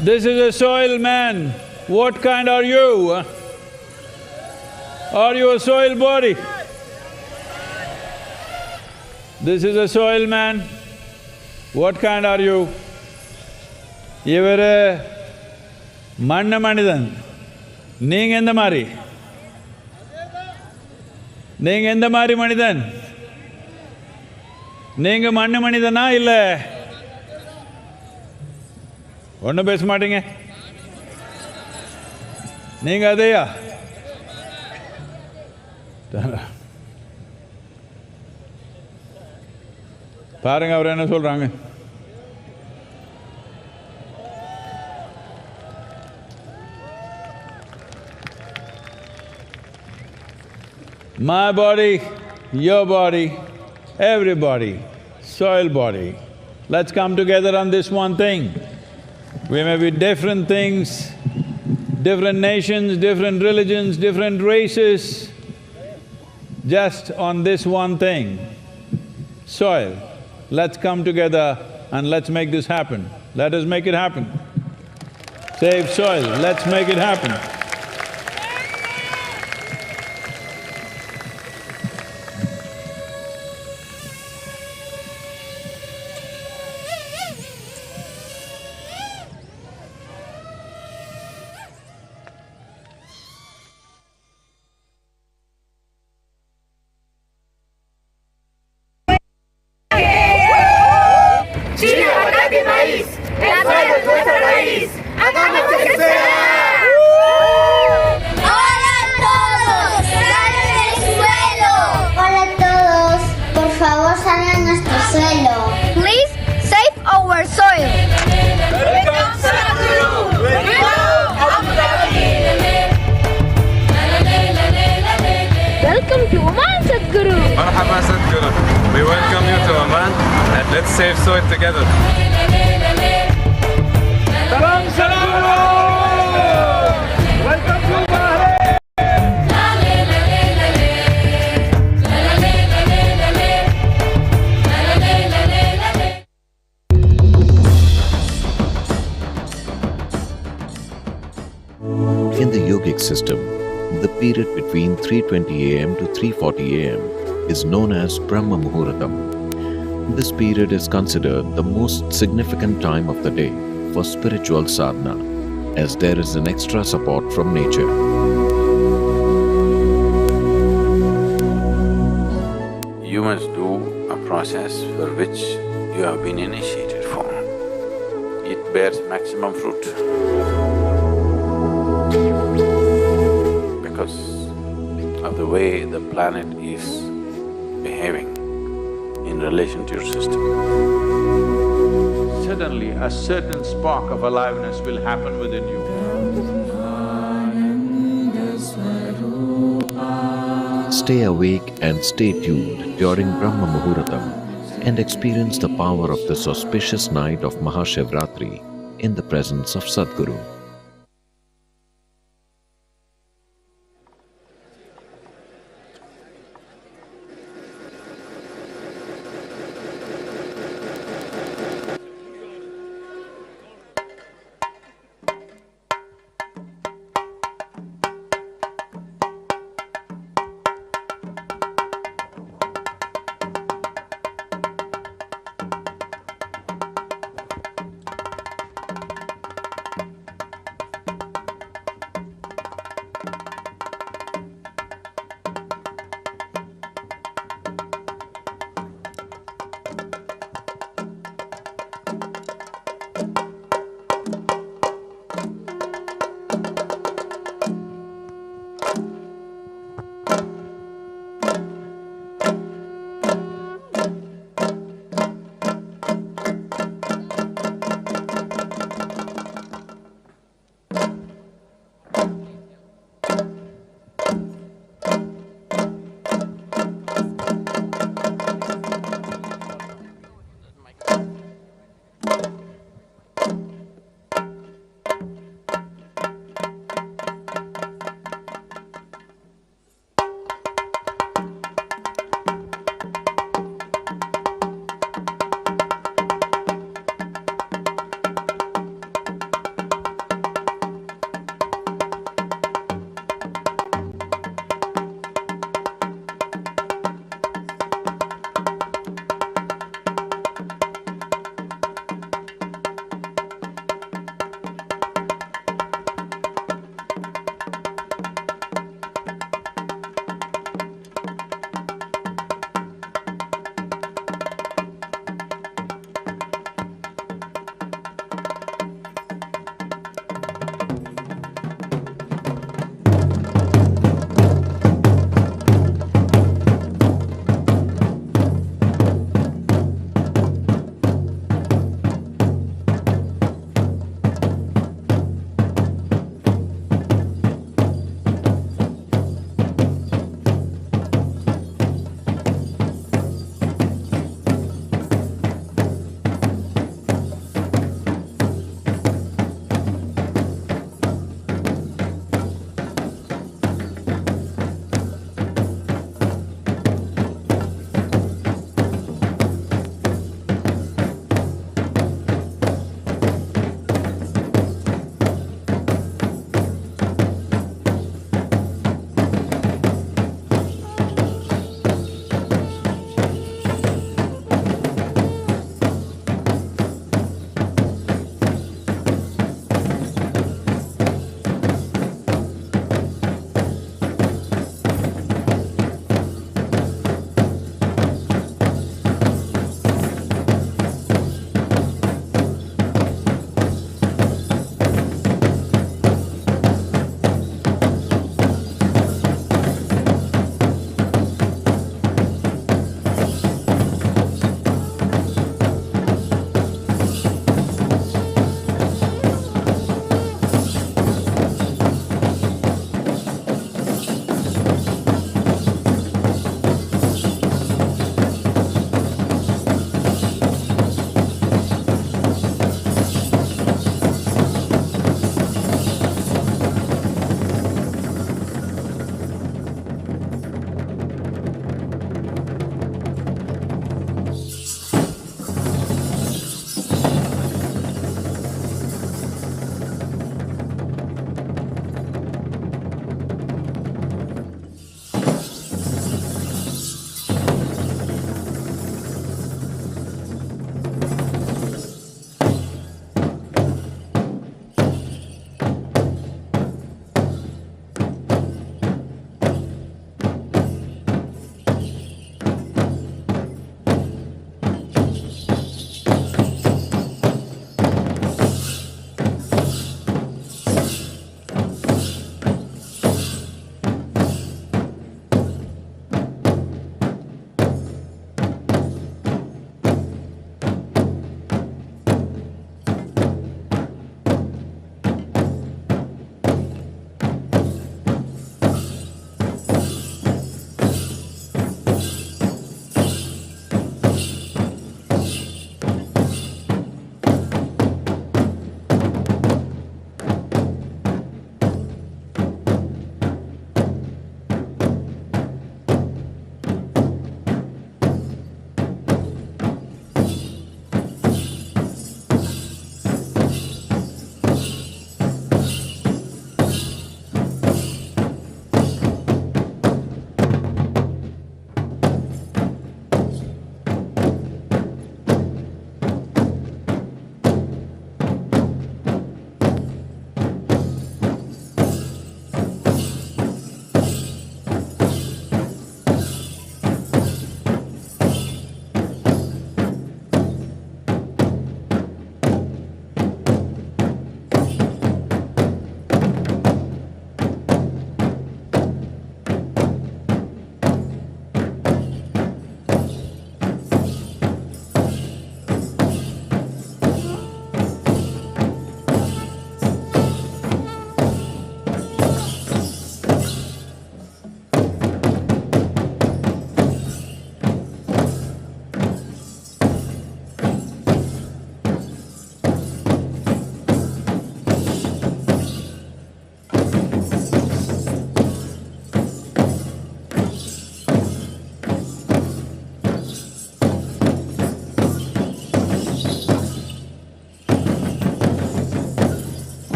This is a soil man. What kind are you? Are you a soil body? This is a soil man. What kind are you? இவரு மண்ண மனிதன். நீங்க எந்த மாதிரி? நீங்க எந்த மாதிரி மனிதன்? நீங்க மண்ணு மனிதனா இல்ல? ஒன்றும் பேச மாட்டீங்க. நீங்க அதையா? பாருங்க அவர் என்ன சொல்றாங்க. My body, your body, everybody, soil body. Let's come together on this one thing. We may be different things, different nations, different religions, different races, just on this one thing, soil. Let's come together and let's make this happen. Let us make it happen. Save soil, let's make it happen. Please save our soil. Welcome Sadhguru. Welcome to Oman, Sadhguru. Marhaba Sadhguru. We welcome you to Oman and let's save soil together. Salam Sadhguru. Welcome to Maha. In the yogic system, the period between 3:20 am to 3:40 am is known as Brahma Muhuratam. This period is considered the most significant time of the day for spiritual sadhana, as there is an extra support from nature. You must do a process for which you have been initiated for. It bears maximum fruit. Because of the way the planet is behaving in relation to your system. Suddenly, a certain spark of aliveness will happen within you. Stay awake and stay tuned during Brahma Muhuratam and experience the power of this auspicious night of Maha Shivaratri in the presence of Sadhguru.